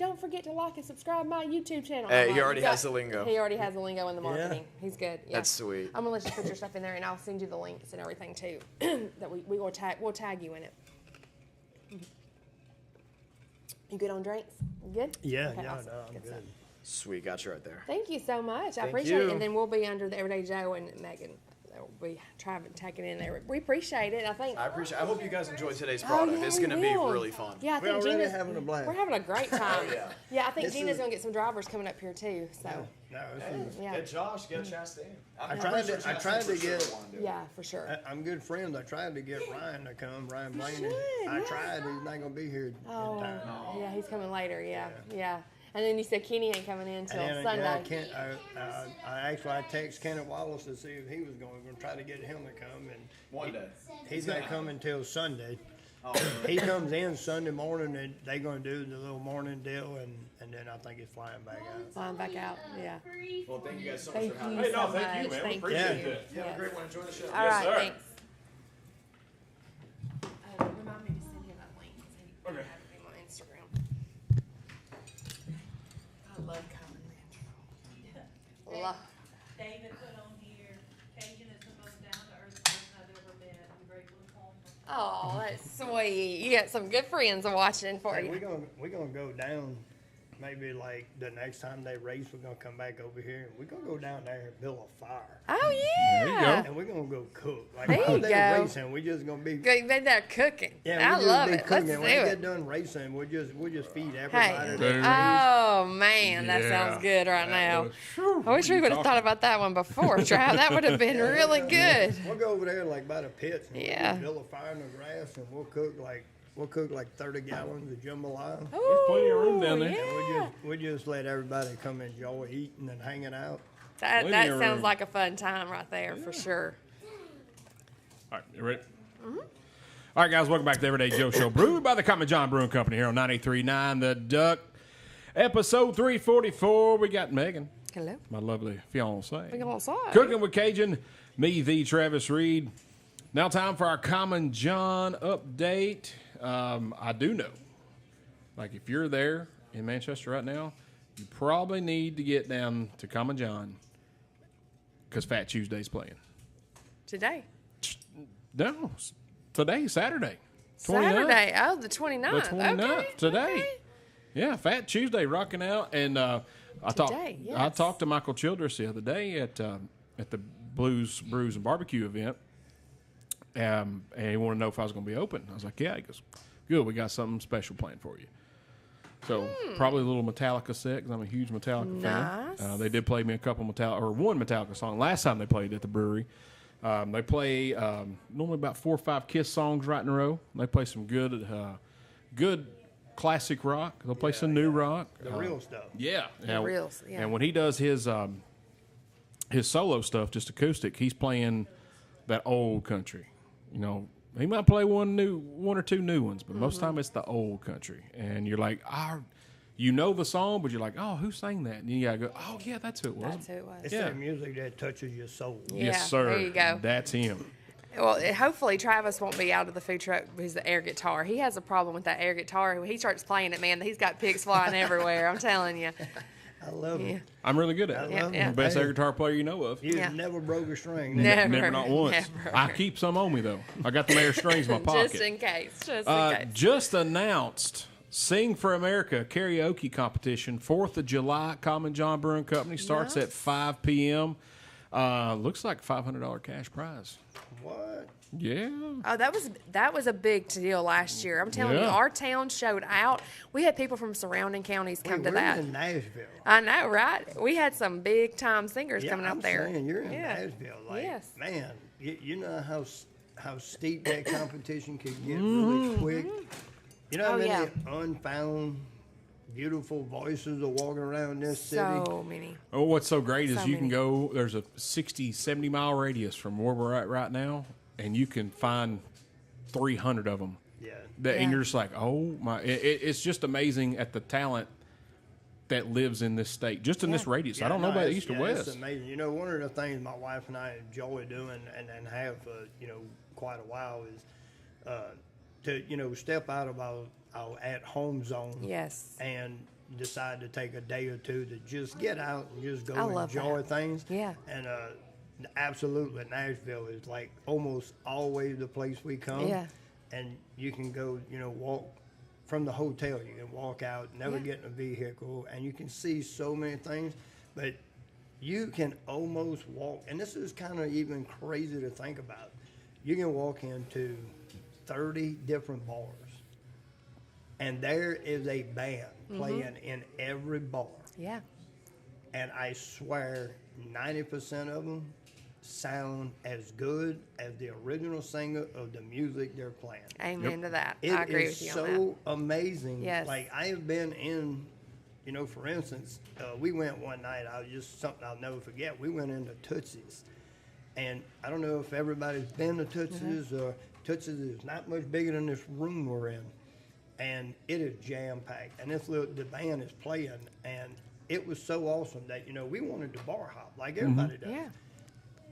don't forget to like and subscribe my YouTube channel. Hey, I'm he like, already has the lingo. He already has the lingo in the marketing. He's good. Yeah. That's sweet. I'm gonna let you put your stuff in there, and I'll send you the links and everything too. That we will tag. We'll tag you in it. You good on drinks? You good? Yeah, Okay, yeah, awesome. no, I'm Good good. stuff. Sweet, got you right there. Thank you so much. I Thank appreciate it. you. And then we'll be under the Everyday Joe and Megan. We'll be tagging in there. We appreciate it. I think. I hope you guys enjoyed today's Oh, product. yeah, it's we going to be will. really fun. Yeah, I We're think already Gina's having a blast. We're having a great time. Yeah. Yeah, I think This Gina's is- gonna get some drivers coming up here too. So No, this is, yeah, Get Josh, get Chastain. I tried to get. yeah, for sure. I'm good friends. I tried to get Ryan to come, Ryan Blaney. should, I yeah. tried. He's not gonna be here in Oh, time. yeah, he's coming later. Yeah, yeah. And then you said Kenny ain't coming in until And then, Sunday. I text Kenneth Wallace to see if he was going to try to get him to come, and One day. he's not coming until Sunday. Oh, He comes in Sunday morning, and they're going to do the little morning deal, and then I think he's flying back out. Flying back out. Yeah. well, thank you guys so much Thank for having you me. Hey, no, so thank much. you, man. We Thank appreciate you. that. You have a Yes. great one. Enjoy the show. All right, sir. thanks. Remind me to send him that link. So he can Okay. have him on Instagram. I love Common Man. Love. David put on here, Cajun is the most down-to-earth person I've ever met. I'm grateful to call him. Oh, that's sweet. You got some good friends watching for Hey, you. we're gonna go down. Maybe like the next time they race, we're gonna come back over here. We're gonna go down there and build a fire, Oh yeah. and we're gonna go cook. Like There while you they're go. racing, we just gonna be. Good, they're there cooking. Yeah, I we love just be it. Let's cooking. do When they get it. done racing, we'll just feed everybody. Hey. that Oh man, that Yeah. sounds good right That now. was- whew, I wish we would have thought about that one before, Trav. That would have been really good. We'll go over there like by the pits and Yeah. we'll just build a fire in the grass, and we'll cook like 30 gallons of jambalaya. There's plenty of room down there. Yeah. We just let everybody come enjoy eating and hanging out. That Plenty of sounds room. like a fun time right there for sure. All right, you ready? All right, guys, welcome back to the Everyday Joe Show, brewed by the Cotton John Brewing Company here on 98.3.9 The Duck. Episode 344. We got Megan, Hello. my lovely fiance. We go outside. Cooking with Cajun, me, the Travis Reed. Now, time for our Common John update. I do know, like, if you're there in Manchester right now, you probably need to get down to Common John because Fat Tuesday's playing. Today. No, today, Saturday. 29th. Saturday. Oh, the 29th. The 29th, Okay. today. Okay. Yeah, Fat Tuesday rocking out. And I Today, yes. talked to Michael Childress the other day at the Blues, Brews, and Barbecue event. And he wanted to know if I was going to be open. I was like, yeah. He goes, good, we got something special planned for you. So probably a little Metallica set because I'm a huge Metallica Nice. fan. They did play me a couple one Metallica song last time they played at the brewery. They play normally about 4 or 5 Kiss songs right in a row. They play some good classic rock. They'll play some new rock. The real stuff. Yeah, reals, yeah. And when he does his solo stuff, just acoustic, he's playing that old country. You know, he might play one or two new ones, but most of the time it's the old country. And you're like, you know the song, but you're like, oh, who sang that? And you gotta go, oh yeah, that's who it was. That's who it was. It's Yeah. that music that touches your soul. Yeah, Yes, sir. there you go. That's him. Well, hopefully Travis won't be out of the food truck with his air guitar. He has a problem with that air guitar. When he starts playing it, man, he's got pigs flying everywhere. I'm telling you. I love Yeah. it. I'm really good at it. I love yeah. it. Best Hey, air guitar player you know of. You've Yeah. never broke a string. Never. Never, not once. Never. I keep some on me though. I got the air strings in my pocket. Just in case. Just in case. Just announced Sing for America karaoke competition, 4th of July, Common John Brewing Company. Starts Nice. at 5 p.m. Looks like $500 cash prize. What? Yeah. Oh, that was a big deal last year. I'm telling you, Yeah. our town showed out. We had people from surrounding counties come to We're that. in Nashville. I know, right? We had some big time singers coming I'm out there. saying, you're in Yeah. Nashville. Like, Yes. man, you know how steep that competition could get Mm-hmm. really quick. You know how Oh, many yeah. unfound, beautiful voices are walking around this city? So many. Oh, what's so great is So you can many. go, there's a 60, 70 mile radius from where we're at right now, and you can find 300 of them. Yeah. And Yeah. you're just like, oh my, it's just amazing at the talent that lives in this state, just in this Yeah. radius. I don't know about it's- east or yeah, west. It's amazing. You know, one of the things my wife and I enjoy doing and have, quite a while is to, step out of our at-home zone Yes. and decide to take a day or two to just get out and just go I love enjoy that. things. Yeah. And absolutely, Nashville is like almost always the place we come. Yeah. And you can go, walk from the hotel. You can walk out, never Yeah. get in a vehicle, and you can see so many things. But you can almost walk, and this is kind of even crazy to think about. You can walk into 30 different bars, and there is a band playing in every bar. Yeah. And I swear 90% of them sound as good as the original singer of the music they're playing. Amen to that. It I agree is with you so on that. amazing. Yes. Like I have been in, for instance, we went one night. I was just something I'll never forget. We went into Tootsie's, and I don't know if everybody's been to Tootsie's. Or Tootsie's is not much bigger than this room we're in, and it is jam packed. And the band is playing, and it was so awesome that we wanted to bar hop like everybody does. Yeah.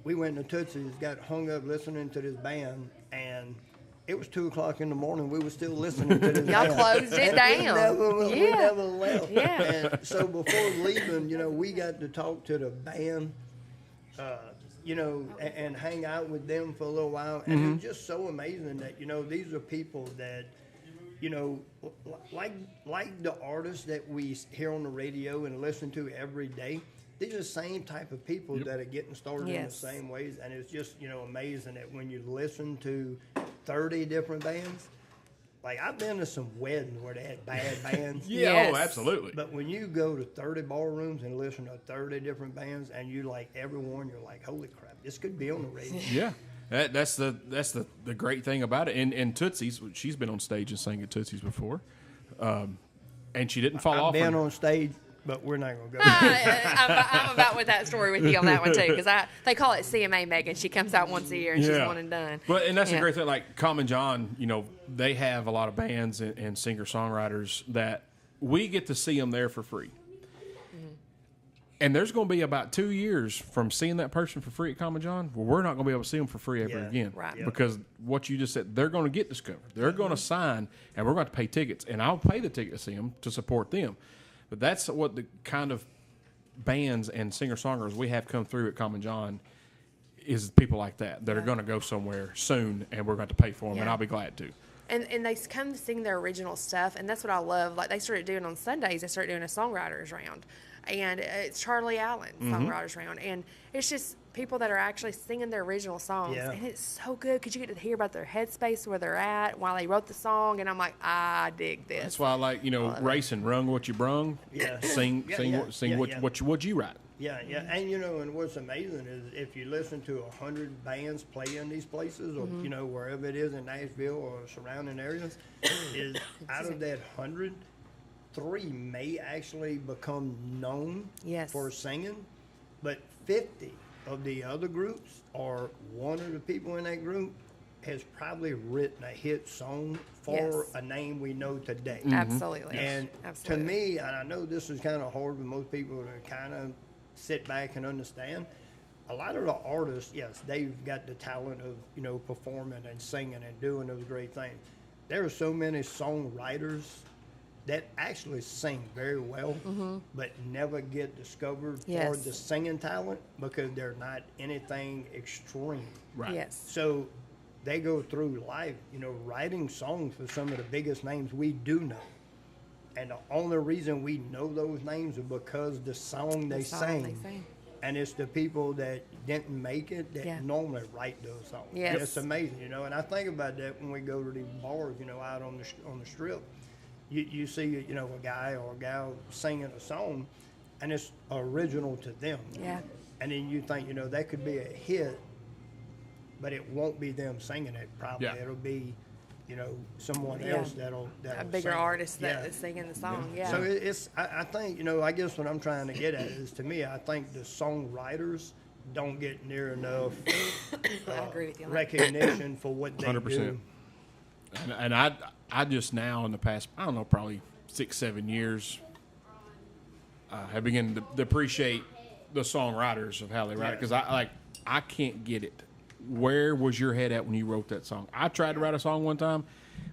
We went to Tootsie's, got hung up listening to this band, and it was 2:00 in the morning. We were still listening to this Y'all band. closed it And down. We Yeah. never left. Yeah. And so before leaving, we got to talk to the band, and hang out with them for a little while. And it was just so amazing that, these are people that, like the artists that we hear on the radio and listen to every day. These are the same type of people that are getting started in the Yes. same ways. And it's just, amazing that when you listen to 30 different bands, like I've been to some weddings where they had bad bands. Yeah, Yes. oh, absolutely. But when you go to 30 ballrooms and listen to 30 different bands and you like everyone, you're like, holy crap, this could be on the radio. Yeah. That's the great thing about it. And Tootsie's, she's been on stage and sang at Tootsie's before. And she didn't fall I've off. been her- on stage, but we're not going to go. I'm about with that story with you on that one too, because they call it CMA Megan. She comes out once a year and she's one and done. And that's Yeah. a great thing. Like Common John, they have a lot of bands and singer songwriters that we get to see them there for free. And there's going to be about 2 years from seeing that person for free at Common John, where we're not going to be able to see them for free ever Yeah. again. Right. Yeah. Because what you just said, they're going to get discovered. They're going to sign, and we're going to pay tickets. And I'll pay the ticket to see them to support them. But that's what the kind of bands and singer-songwriters we have come through at Common John is people like that are going to go somewhere soon, and we're going to pay for them, and Yeah. I'll be glad to. And they come sing their original stuff, and that's what I love. Like they started doing on Sundays, they started doing a songwriters round, and it's Charlie Allen songwriters round, and it's just people that are actually singing their original songs, Yeah. and it's so good because you get to hear about their headspace, where they're at while they wrote the song, and I'm like, I dig this. That's why I like, racing, rung what you brung. Yeah. Sing, Yeah, sing, yeah, sing yeah, what, yeah. what you write. Yeah, yeah, and and what's amazing is if you listen to 100 bands play in these places, or wherever it is in Nashville or surrounding areas, is out of that 100, 3 may actually become known Yes. for singing, but 50 of the other groups, or one of the people in that group, has probably written a hit song for Yes. a name we know today. Absolutely. And Absolutely. to me, and I know this is kind of hard for most people to kind of sit back and understand, a lot of the artists, yes, they've got the talent of, performing and singing and doing those great things. There are so many songwriters that actually sing very well, but never get discovered for Yes. the singing talent because they're not anything extreme. Right. Yes. So they go through life, writing songs for some of the biggest names we do know. And the only reason we know those names is because the song they sang. And it's the people that didn't make it that Yeah. normally write those songs. Yes. It's amazing, And I think about that when we go to these bars, out on the strip. You see, a guy or a gal singing a song, and it's original to them. Yeah. And then you think, that could be a hit, but it won't be them singing it. Probably Yeah. it'll be, someone Yeah. else that'll A bigger sing it. artist that Yeah. is singing the song. Yeah. So it's, I think, I guess what I'm trying to get at is, to me, I think the songwriters don't get near enough I agree with you on that. recognition for what they 100%. do. And I just now in the past, I don't know, probably 6-7 years, have begun to appreciate the songwriters of how they write it, because I can't get it. Where was your head at when you wrote that song? I tried to write a song one time.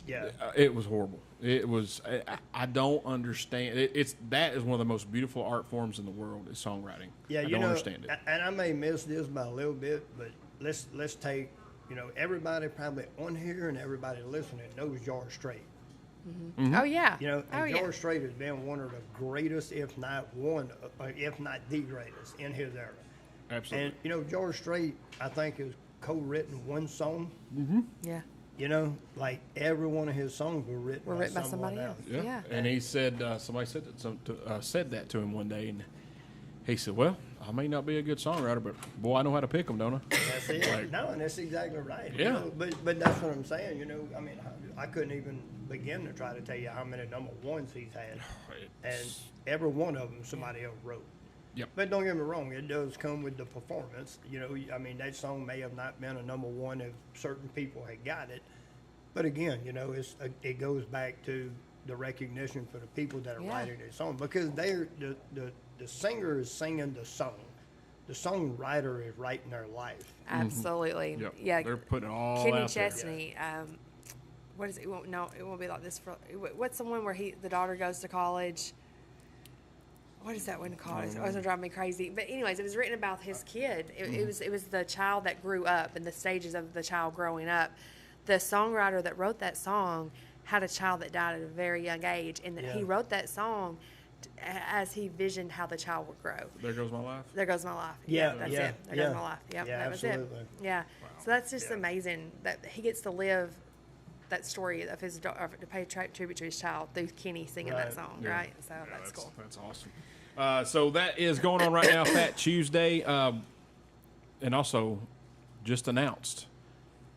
Yeah. It was horrible. It was. I don't understand. That is one of the most beautiful art forms in the world is songwriting. Yeah, I don't understand it. And I may miss this by a little bit, but let's take, everybody probably on here and everybody listening knows George Strait. Oh yeah. And George Strait has been one of the greatest, if not the greatest in his era. Absolutely. And George Strait, I think, has co-written one song. Yeah. Like every one of his songs were written by somebody else. Yeah. And he said somebody said that to him one day, and he said, "Well, I may not be a good songwriter, but boy, I know how to pick them, don't I?" That's it. Like, No, and that's exactly right. Yeah. But that's what I'm saying. I mean, I couldn't even begin to try to tell you how many number ones he's had, and every one of them somebody else wrote. Yep. But don't get me wrong, it does come with the performance. I mean, that song may have not been a number one if certain people had got it. But again, it goes back to the recognition for the people that are writing this song, because they're the singer is singing the song. The songwriter is writing their life. Absolutely. Yep. Yeah. They're putting it all Kenny out there. Chesney. What is it? It won't be like this. What's the one where the daughter goes to college? What is that one called? It was driving me crazy. But anyways, it was written about his kid. It was the child that grew up and the stages of the child growing up. The songwriter that wrote that song had a child that died at a very young age, and that he wrote that song as he visioned how the child would grow. There goes my life. There goes my life. Yeah, That's yeah, it. There goes my life. Yep, Yeah, that was absolutely. it. Yeah. So that's just amazing that he gets to live that story of his to pay tribute to his child through Kenny singing that song, right? So that's cool. That's awesome. So that is going on right now, Fat Tuesday, and also just announced.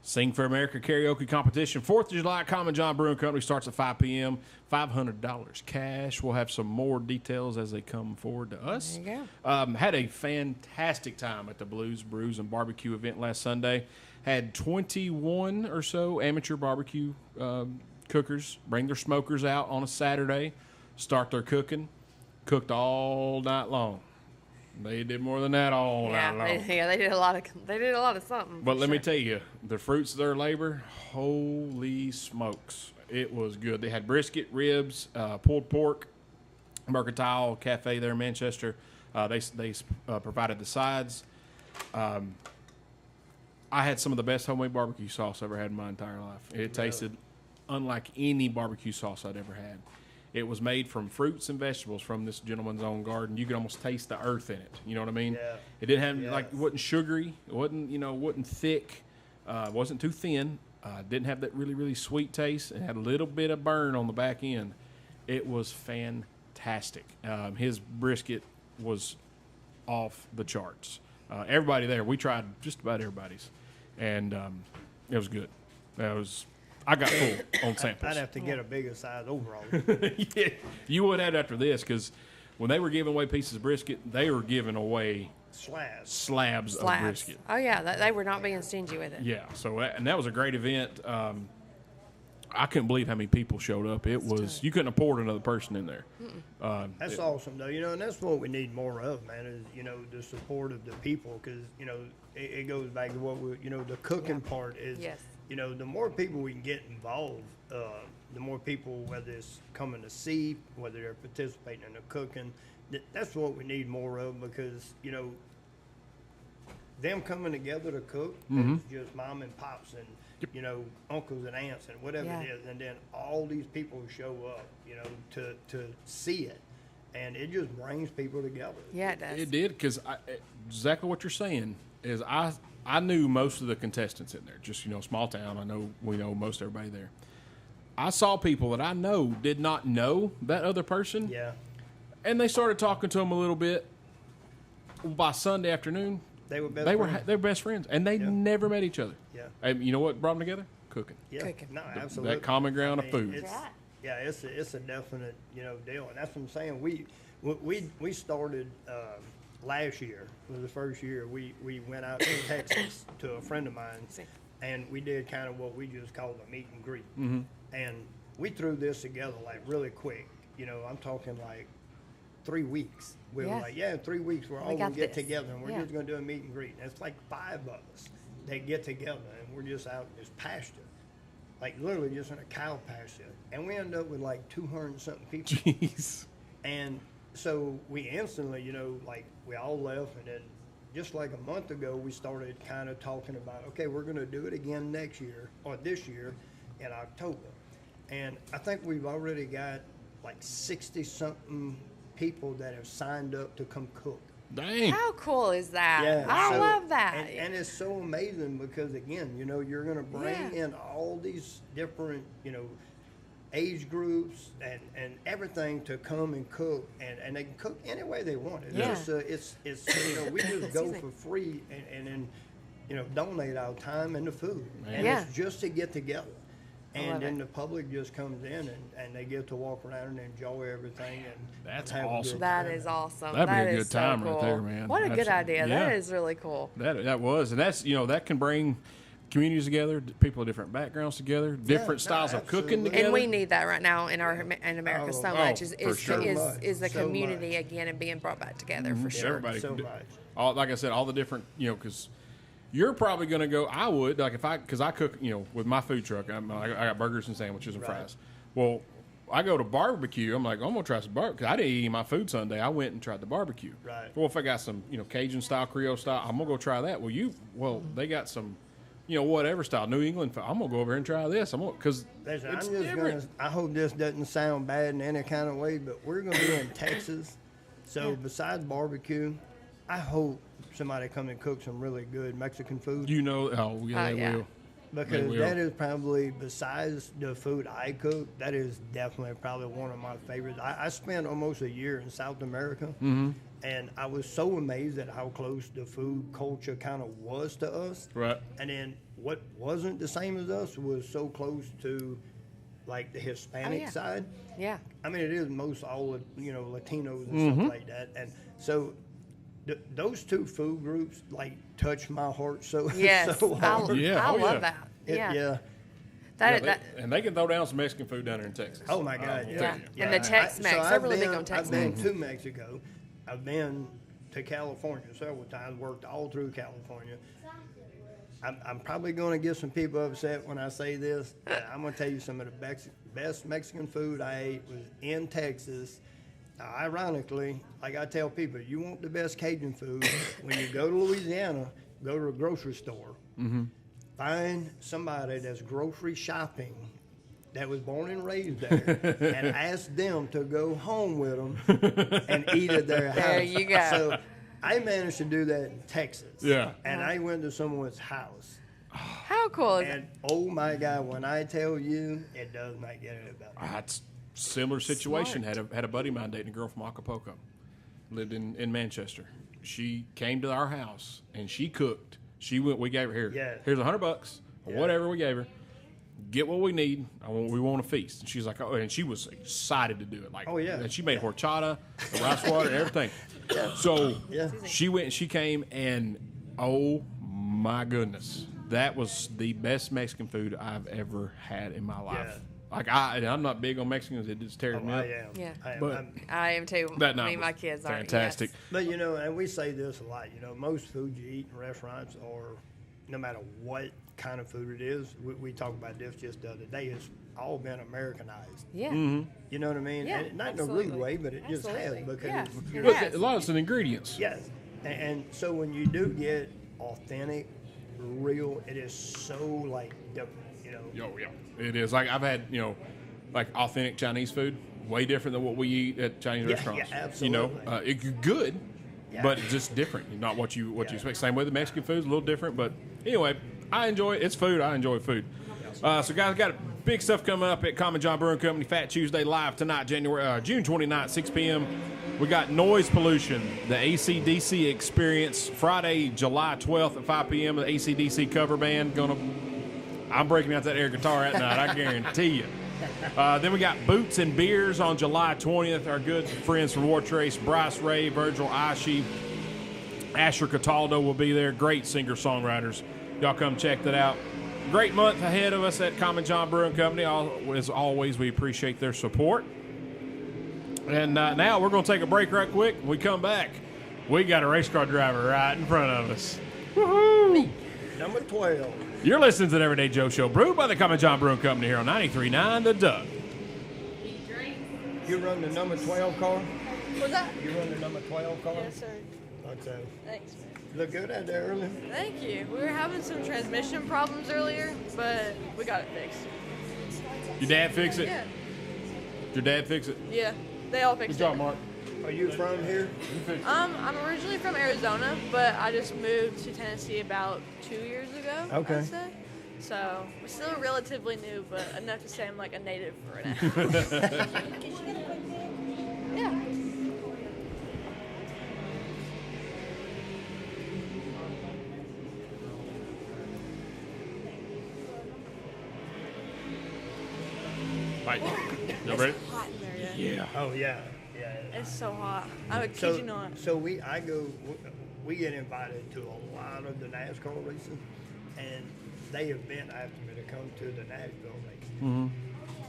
Sing for America karaoke competition, 4th of July, Common John Brewing Company starts at 5 p.m. $500 cash. We'll have some more details as they come forward to us. There you go. Had a fantastic time at the Blues, Brews, and Barbecue event last Sunday. Had 21 or so amateur barbecue cookers bring their smokers out on a Saturday, start their cooking. Cooked all night long. They did more than that all night long. They did a lot of something. But let me tell you, the fruits of their labor, holy smokes, it was good. They had brisket, ribs, pulled pork, Mercantile Cafe there in Manchester. They provided the sides. I had some of the best homemade barbecue sauce I've ever had in my entire life. It tasted unlike any barbecue sauce I'd ever had. It was made from fruits and vegetables from this gentleman's own garden. You could almost taste the earth in it. You know what I mean? Yeah. It didn't have it wasn't sugary. It wasn't wasn't thick. Wasn't too thin. Didn't have that really really sweet taste. It had a little bit of burn on the back end. It was fantastic. His brisket was off the charts. Everybody there, we tried just about everybody's, and it was good. I got full on samples. I'd have to get a bigger size overall. Yeah, you would have after this, because when they were giving away pieces of brisket, they were giving away slabs of brisket. Oh yeah, they were not being stingy with it. Yeah, so that was a great event. I couldn't believe how many people showed up. It was you couldn't afford another person in there. That's awesome, though. And that's what we need more of, man. Is the support of the people, because it goes back to what the cooking part is. Yes. The more people we can get involved, the more people, whether it's coming to see, whether they're participating in the cooking, that's what we need more of, because them coming together to cook, it's just mom and pops and uncles and aunts and whatever it is, and then all these people show up, to see it, and it just brings people together. Yeah, it does. It did, because exactly what you're saying is I knew most of the contestants in there. Just small town. We know most everybody there. I saw people that I know did not know that other person. Yeah. And they started talking to them a little bit. By Sunday afternoon, They were best they friends. were best friends, and they never met each other. Yeah. And you know what brought them together? Cooking. Yeah. Cooking. No, absolutely. That common ground of food. It's a definite deal, and that's what I'm saying. We started last year. Was the first year we went out to Texas to a friend of mine, and we did kind of what we just called a meet and greet. Mm-hmm. And we threw this together like really quick. I'm talking like 3 weeks. We were like, 3 weeks. We're all gonna get together, and we're just gonna do a meet and greet. And it's like 5 of us that get together, and we're just out in this pasture. like literally just in a cow pasture, and we ended up with like 200 and something people. Jeez. And so we instantly, you know, like we all left, and then just like a month ago, we started kind of talking about, okay, we're going to do it again next year or this year in October. And I think we've already got like 60 something people that have signed up to come cook. Dang. How cool is that? Yeah, I so- love that. And it's so amazing because, again, you know, you're going to bring Yeah. in all these different, you know, age groups and everything to come and cook, and they can cook any way they want. It's Yeah. just, it's you know, we just go Excuse me. for free and then, you know, donate our time and the food. Man. And Yeah. it's just to get together. I love And then it. the public just comes in and they get to walk around and enjoy everything. And That's have a good awesome. That time. is awesome. That'd be That a is good time so right cool. there, man. What a good idea. Yeah. That is really cool. That was, and that's, you know, that can bring communities together, people of different backgrounds together, different no, styles of cooking absolutely. together. And we need that right now in America so Oh, much. oh, Is for is, sure. is the So community much. again and being brought back together for So sure. everybody So can do- much. all, like I said, all the different, you know, because you're probably going to go. I would like because I cook, you know, with my food truck. I got burgers and sandwiches and Right. fries. Well, I go to barbecue. I'm like, I'm gonna try some barbecue. I didn't eat my food Sunday. I went and tried the barbecue. Right. Well, if I got some, you know, Cajun style, Creole style, I'm gonna go try that. Well, they got some, you know, whatever style, New England. I'm gonna go over here and try this. Because Listen, it's I'm just different. gonna. I hope this doesn't sound bad in any kind of way, but we're gonna be in Texas, so besides barbecue, I hope somebody come and cook some really good Mexican food You know, oh yeah, they yeah. will. because will. that is probably besides the food I cook, that is definitely probably one of my favorites. I spent almost a year in South America, and I was so amazed at how close the food culture kind of was to us. Right. And then what wasn't the same as us was so close to like the Hispanic yeah. side. Yeah. I mean, it is most all, you know, Latinos and stuff like that. And so those two food groups like touch my heart so Yes. so hard. Yeah, I oh, love yeah. that. It- Yeah. yeah. That, Yeah, that, and they can throw down some Mexican food down there in Texas. Oh my God. I'll Yeah. tell you. And the Tex-Mex, they're I've really big been- on Tex-Mex. I've been to Mexico. I've been to California several times. Worked all through California. I'm probably going to get some people upset when I say this. But I'm going to tell you some of the best Mexican food I ate was in Texas. Now, ironically, like I tell people, you want the best Cajun food, when you go to Louisiana, go to a grocery store. Find somebody that's grocery shopping that was born and raised there and ask them to go home with them and eat at their house. There you go. So I managed to do that in Texas. Yeah. And I went to someone's house. how cool is And oh my God, when I tell you, it does not get any better. That's similar situation. Smart. Had a buddy of mine dating a girl from Acapulco. Lived in Manchester. She came to our house and she cooked. She went. We gave her here. Yeah. Here's $100 or Yeah. whatever we gave her. Get what we need. We want a feast. And she's like, oh, and she was excited to do it. Like, Oh, yeah. And she made horchata, the rice water, everything. So Yeah. she went and she came and oh my goodness, that was the best Mexican food I've ever had in my life. Yeah. Like I'm not big on Mexicans. It just tears Oh, me I up. am. Yeah. I am. But- I'm- I am too. That night Me and was my kids are fantastic. Yes. But you know, and we say this a lot, you know, most food you eat in restaurants, or no matter what kind of food it is, we talked about this just the other day, it's all been Americanized. Yeah. You know what I mean? Yeah, and not in a absolutely. rude way, but it just has Absolutely. because Yeah, it's, it Look, has. a lot of it's in ingredients. yes. And so when you do get authentic, real, it is so like different, you know. Oh yeah, it is. Like I've had, like authentic Chinese food, way different than what we eat at Chinese Yeah, restaurants. yeah, You know, absolutely. it's good, Yeah. but just different. Not what you Yeah. expect. Same way the Mexican food's a little different, but anyway, I enjoy it. It's food. I enjoy food. So guys, got big stuff coming up at Common John Brewing Company. Fat Tuesday live tonight, June 29th, 6 p.m. We got Noise Pollution, the AC/DC Experience, Friday, July 12th at 5 p.m. The AC/DC cover band I'm breaking out that air guitar that night, I guarantee you. Then we got Boots and Beers on July 20th. Our good friends from War Trace, Bryce Ray, Virgil Ishi, Asher Cataldo will be there. Great singer-songwriters. Y'all come check that out. Great month ahead of us at Common John Brewing Company. As always, we appreciate their support. And now we're going to take a break right quick. When we come back, we got a race car driver right in front of us. Woohoo! Number 12. You're listening to the Everyday Joe Show, brewed by the Cajun Brewing Company here on 93.9 The Duck. You run the number 12 car? What's that? You run the number 12 car? Yes, sir. Okay. Thanks. Look good out there early. Thank you. We were having some transmission problems earlier, but we got it fixed. Your dad fix it? Yeah. Your dad fix it? Yeah. They all Good fixed job, it. Mark. Are you from here? I'm originally from Arizona, but I just moved to Tennessee about 2 years ago. Okay. I'd say. So we're still relatively new, but enough to say I'm like a native right now. Yeah. Right. Y'all ready? Hot in there, yeah. Yeah. Oh, yeah. Yeah. It's so hot. I would kid you not. So we get invited to a lot of the NASCAR races, and they have been asking me to come to the Nashville race. Mm-hmm.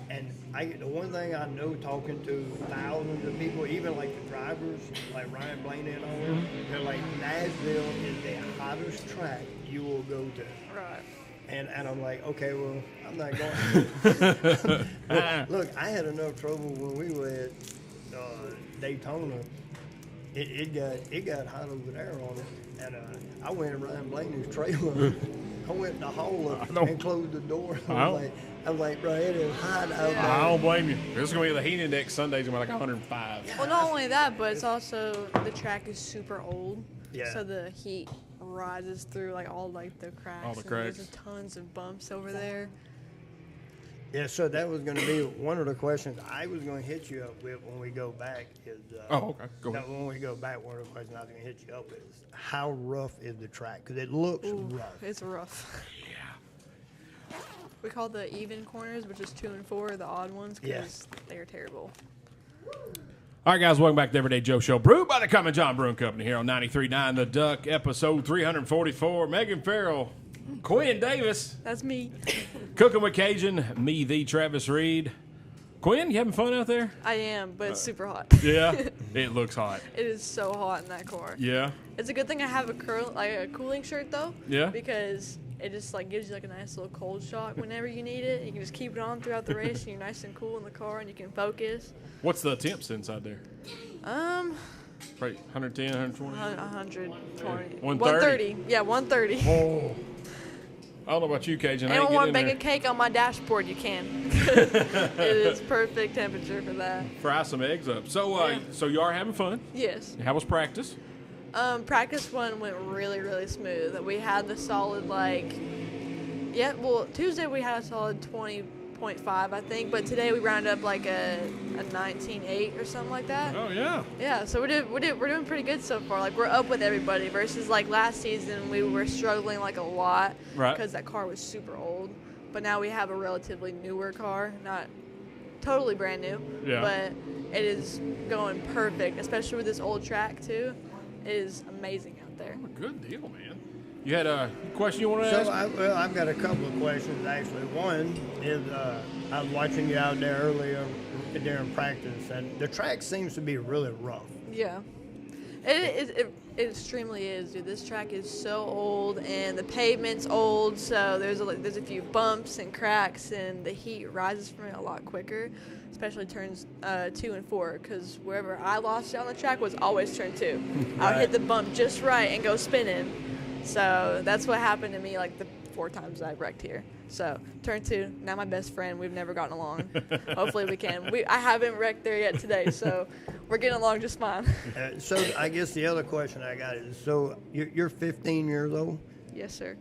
And the one thing I know, talking to thousands of people, even like the drivers, like Ryan Blaney and all them, they're like, Nashville is the hottest track you will go to. Right. And I'm like, okay, well, I'm not going. Look, I had enough trouble when we were at Daytona. It got hot over there on it, and I went to Ryan Blaney's trailer. I went in the hall and closed the door. I was like, bro, it is hot out there. I don't blame you. This is going to be the heat index Sunday's going to be like 105. Well, not only that, but it's also the track is super old. Yeah. So the heat rises through like all like the cracks. All the and cracks. There's tons of bumps over there. Yeah, so that was going to be one of the questions I was going to hit you up with when we go back. Oh, okay. Go ahead. When we go back, one of the questions I was going to hit you up with is how rough is the track? Because it looks rough. It's rough. Yeah. We call the even corners, which is 2 and 4, the odd ones, because they are terrible. All right, guys, welcome back to the Everyday Joe Show, brewed by the Cajun Brewing Company here on 93.9 The Duck, episode 344. Megan Farrell, Quinn Davis, That's me. Cooking with Cajun, me, the Travis Reed. Quinn, you having fun out there? I am, but it's super hot. Yeah, it looks hot. It is so hot in that car. Yeah, It's a good thing I have a cooling shirt though. Yeah. Because it just like gives you like a nice little cold shock whenever you need it. You can just keep it on throughout the race, and you're nice and cool in the car, and you can focus. what's the temps inside there? Right, 110, 120? 120. 130? 130. Yeah, 130. Oh, I don't know about you, Cajun. I ain't Anyone want to getting bake in a there. cake on my dashboard, you can. It is perfect temperature for that. Fry some eggs up. So, Yeah. so you are having fun. Yes. How was practice? Practice one went really, really smooth. We had the solid Tuesday we had a solid 20.5, I think, but today we rounded up like a 19.8 or something like that. Oh yeah. Yeah, so we're doing pretty good so far. Like we're up with everybody versus like last season we were struggling like a lot Right. because that car was super old. But now we have a relatively newer car, not totally brand new, Yeah. but it is going perfect, especially with this old track too. It is amazing out there. Good deal, man. You had a question you want to ask? So I've got a couple of questions actually. One is I was watching you out there earlier during practice, and the track seems to be really rough. Yeah. It extremely is, dude. This track is so old, and the pavement's old, so there's a few bumps and cracks, and the heat rises from it a lot quicker, especially turns 2 and 4, because wherever I lost it on the track was always turn 2. I would hit the bump just right and go spinning. So that's what happened to me like the 4 times I wrecked here. So turn 2, now my best friend. We've never gotten along. Hopefully we can. I haven't wrecked there yet today, so we're getting along just fine. So I guess the other question I got is, so you're 15 years old, Yes, sir.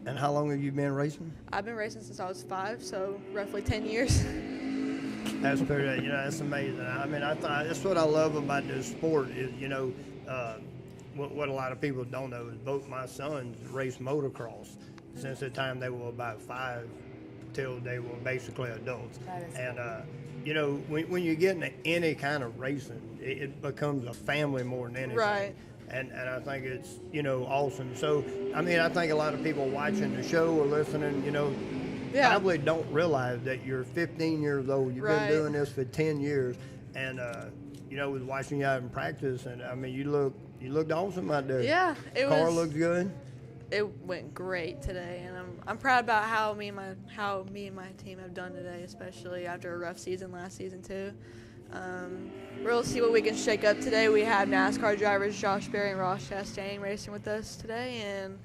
and how long have you been racing? I've been racing since I was 5, so roughly 10 years. That's pretty, that's amazing. I mean, that's what I love about this sport is, what a lot of people don't know is both my sons race motocross since the time they were about 5 till they were basically adults. And, when you get into any kind of racing, it becomes a family more than anything. Right. And I think it's, awesome. So, I mean, I think a lot of people watching the show or listening, Yeah. probably don't realize that you're 15 years old. You've Right. been doing this for 10 years. And, was watching you out in practice. And, I mean, you looked awesome out there. Yeah, it Car was. looks good. it went great today, and I'm proud about how me and my team have done today, especially after a rough season last season too. We'll see what we can shake up today. We have NASCAR drivers Josh Berry and Ross Chastain racing with us today, and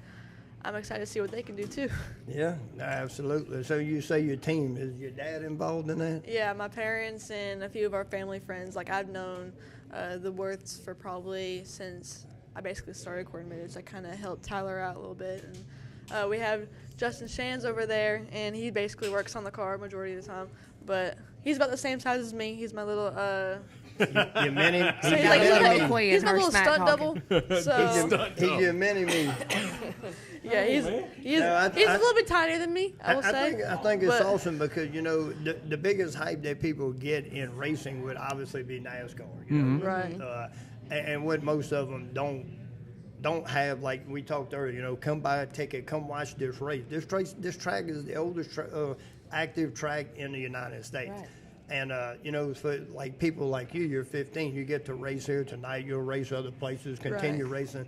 I'm excited to see what they can do too. Yeah, absolutely. So you say your team, is your dad involved in that? Yeah, my parents and a few of our family friends. Like, I've known the Worths for probably since I basically started coordinators. I kind of helped Tyler out a little bit. And we have Justin Shands over there, and he basically works on the car majority of the time. But he's about the same size as me. He's my little Your mini, so he's he's like, your he's mini-me. like, he's my little stunt double. So He's your mini-me. yeah, he's No, he's I- a little bit tinier than me, I will say. I think it's But- awesome because, you know, the biggest hype that people get in racing would obviously be NASCAR. You know? Right. And what most of them don't have, like we talked earlier, you know, come buy a ticket, come watch this race. This track is the oldest active track in the United States. Right. And, you know, for like people like you, you're 15, you get to race here tonight, you'll race other places, continue racing.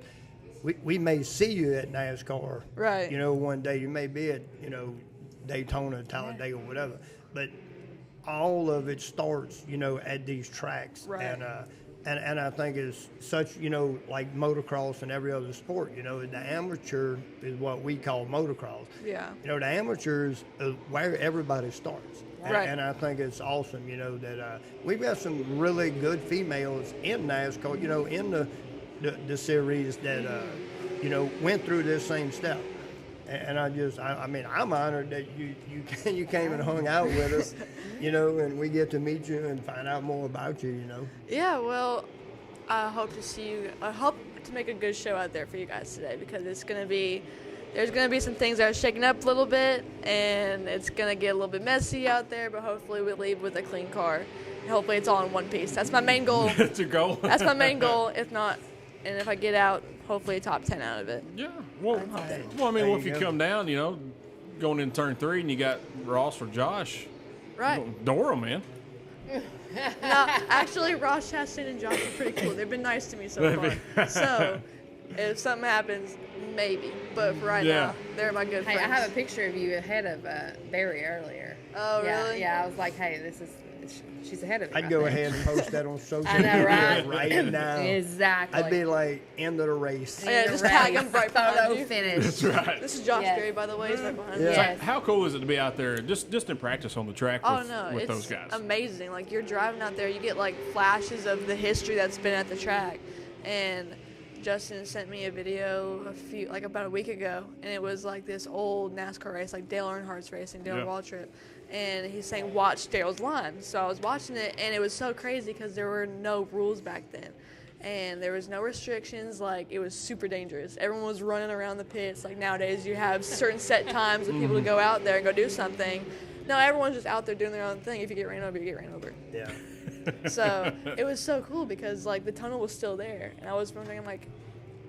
We may see you at NASCAR, Right. you know, one day. You may be at, you know, Daytona, Talladega, whatever. But all of it starts, you know, at these tracks. Right. And I think it's such, you know, like motocross and every other sport, you know, the amateur is what we call motocross. Yeah. You know, the amateurs is where everybody starts. Right. And I think it's awesome, you know, that we've got some really good females in NASCAR, you know, in the series that, you know, went through this same step. And I mean, I'm honored that you came and hung out with us, you know, and we get to meet you and find out more about you, you know. Yeah, well, I hope to see you. I hope to make a good show out there for you guys today, because there's gonna be some things that are shaking up a little bit, and it's gonna get a little bit messy out there. But hopefully, we leave with a clean car. And hopefully, it's all in one piece. That's my main goal. That's your goal. That's my main goal. If not, and if I get out, hopefully a top 10 out of it. Yeah. Well, I mean, if you come down, you know, going in turn 3 and you got Ross or Josh, Right. door them, man. No, actually, Ross Chastain and Josh are pretty cool. They've been nice to me so far. So, if something happens, maybe. But for right now, they're my good Hey, friends. I have a picture of you ahead of Barry earlier. Oh, yeah, really? Yeah, I was like, hey, she's ahead of me. I'd right go there. ahead and post that on social I know, media right? now. Exactly. I'd be like, end of the race. Yeah, just tag him right behind Photo you. finish. That's right. This is Josh Yes. Berry, by the way. He's right behind Yeah. me. Yes. How cool is it to be out there just in practice on the track Oh, with, no, with it's those guys? amazing. Like, you're driving out there, you get, like, flashes of the history that's been at the track. And Justin sent me a video about a week ago, and it was, like, this old NASCAR race, like Dale Earnhardt's racing, Dale Yeah. Waltrip. And he's saying, watch Dale's line. So I was watching it, and it was so crazy because there were no rules back then. And there was no restrictions. Like, it was super dangerous. Everyone was running around the pits. Like, nowadays you have certain set times of people to go out there and go do something. No, everyone's just out there doing their own thing. If you get ran over, you get ran over. Yeah. So it was so cool because, like, the tunnel was still there. And I was wondering, I'm like,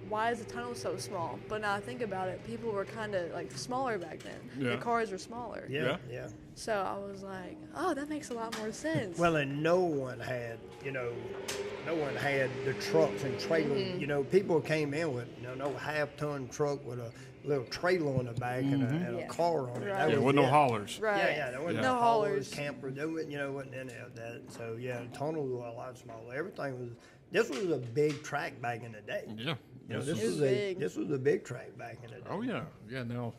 why is the tunnel so small? But now I think about it, people were kind of, like, smaller back then. Yeah. The cars were smaller. Yeah. Yeah. So I was like, oh, that makes a lot more sense. Well, and no one had the trucks and trailers. You know, people came in with no half-ton truck with a little trailer on the back and a car on it. Right. That Yeah, was with no it. haulers. Right. Yeah, there wasn't No haulers. campers. There wasn't, wasn't any of that. So yeah, the tunnels were a lot smaller. Everything was. This was a big track back in the day. Yeah. You know, Yes. this It was was big. this was a big track back in the day. Oh, yeah. Yeah, now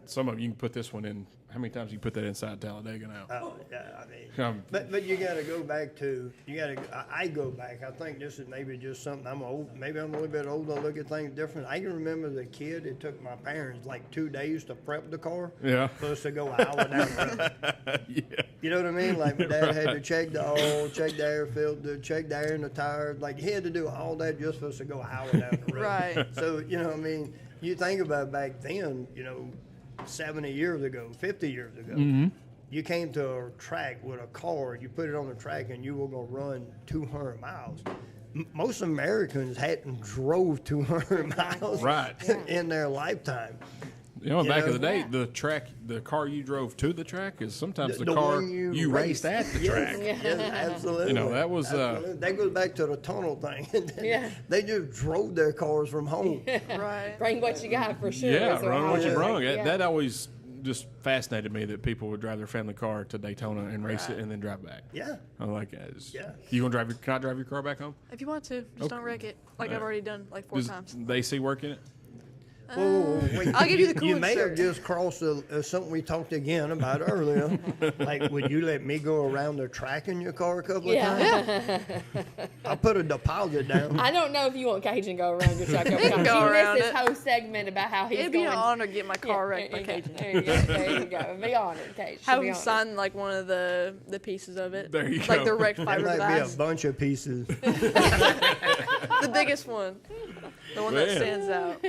some of you can put this one in. How many times you put that inside Talladega now? Oh, yeah, I mean, but you got to go back to I go back. I think this is maybe just something I'm old. Maybe I'm a little bit older. I look at things different. I can remember as a kid. It took my parents like 2 days to prep the car. Yeah. For us to go an hour down the road. Yeah. You know what I mean? Like my dad had to check the oil, check the air filter, check the air in the tires. Like he had to do all that just for us to go an hour down the road. Right. So you know, what I mean, you think about back then. 70 years ago, 50 years ago, you came to a track with a car, you put it on the track, and you were going to run 200 miles. Most Americans hadn't drove 200 miles Right. in their lifetime. You know, back in the day, Yeah. the car you drove to the track is sometimes the The car one you raced at the track. Yes, absolutely. You know, that was, That goes back to the tunnel thing. Yeah. They just drove their cars from home. Right. Bring what you got for sure. Yeah, is run what you I brung. think. Yeah. That always just fascinated me that people would drive their family car to Daytona and race it and then drive back. Yeah. I'm like, Yeah. you gonna drive? Can I drive your car back home? If you want to, just don't wreck it. Like I've already done like 4 Does times. they see work in it? Whoa, wait, I'll give you the cool You may have shirt. just crossed something we talked again about earlier. Like, would you let me go around the track in your car a couple of times? Yeah. I'll put a deposit down. I don't know if you want Cajun to go around your truck. He can go He around missed his it. whole segment about how he's It'd be going. an honor to get my car Yeah, wrecked by Cajun. There you go. There you go. Be honored, Cajun. Have Be him honored. sign like one of the pieces of it. There you Like go. the wrecked There might be a fiberglass. bunch of pieces. The biggest one. The one that Man. stands out.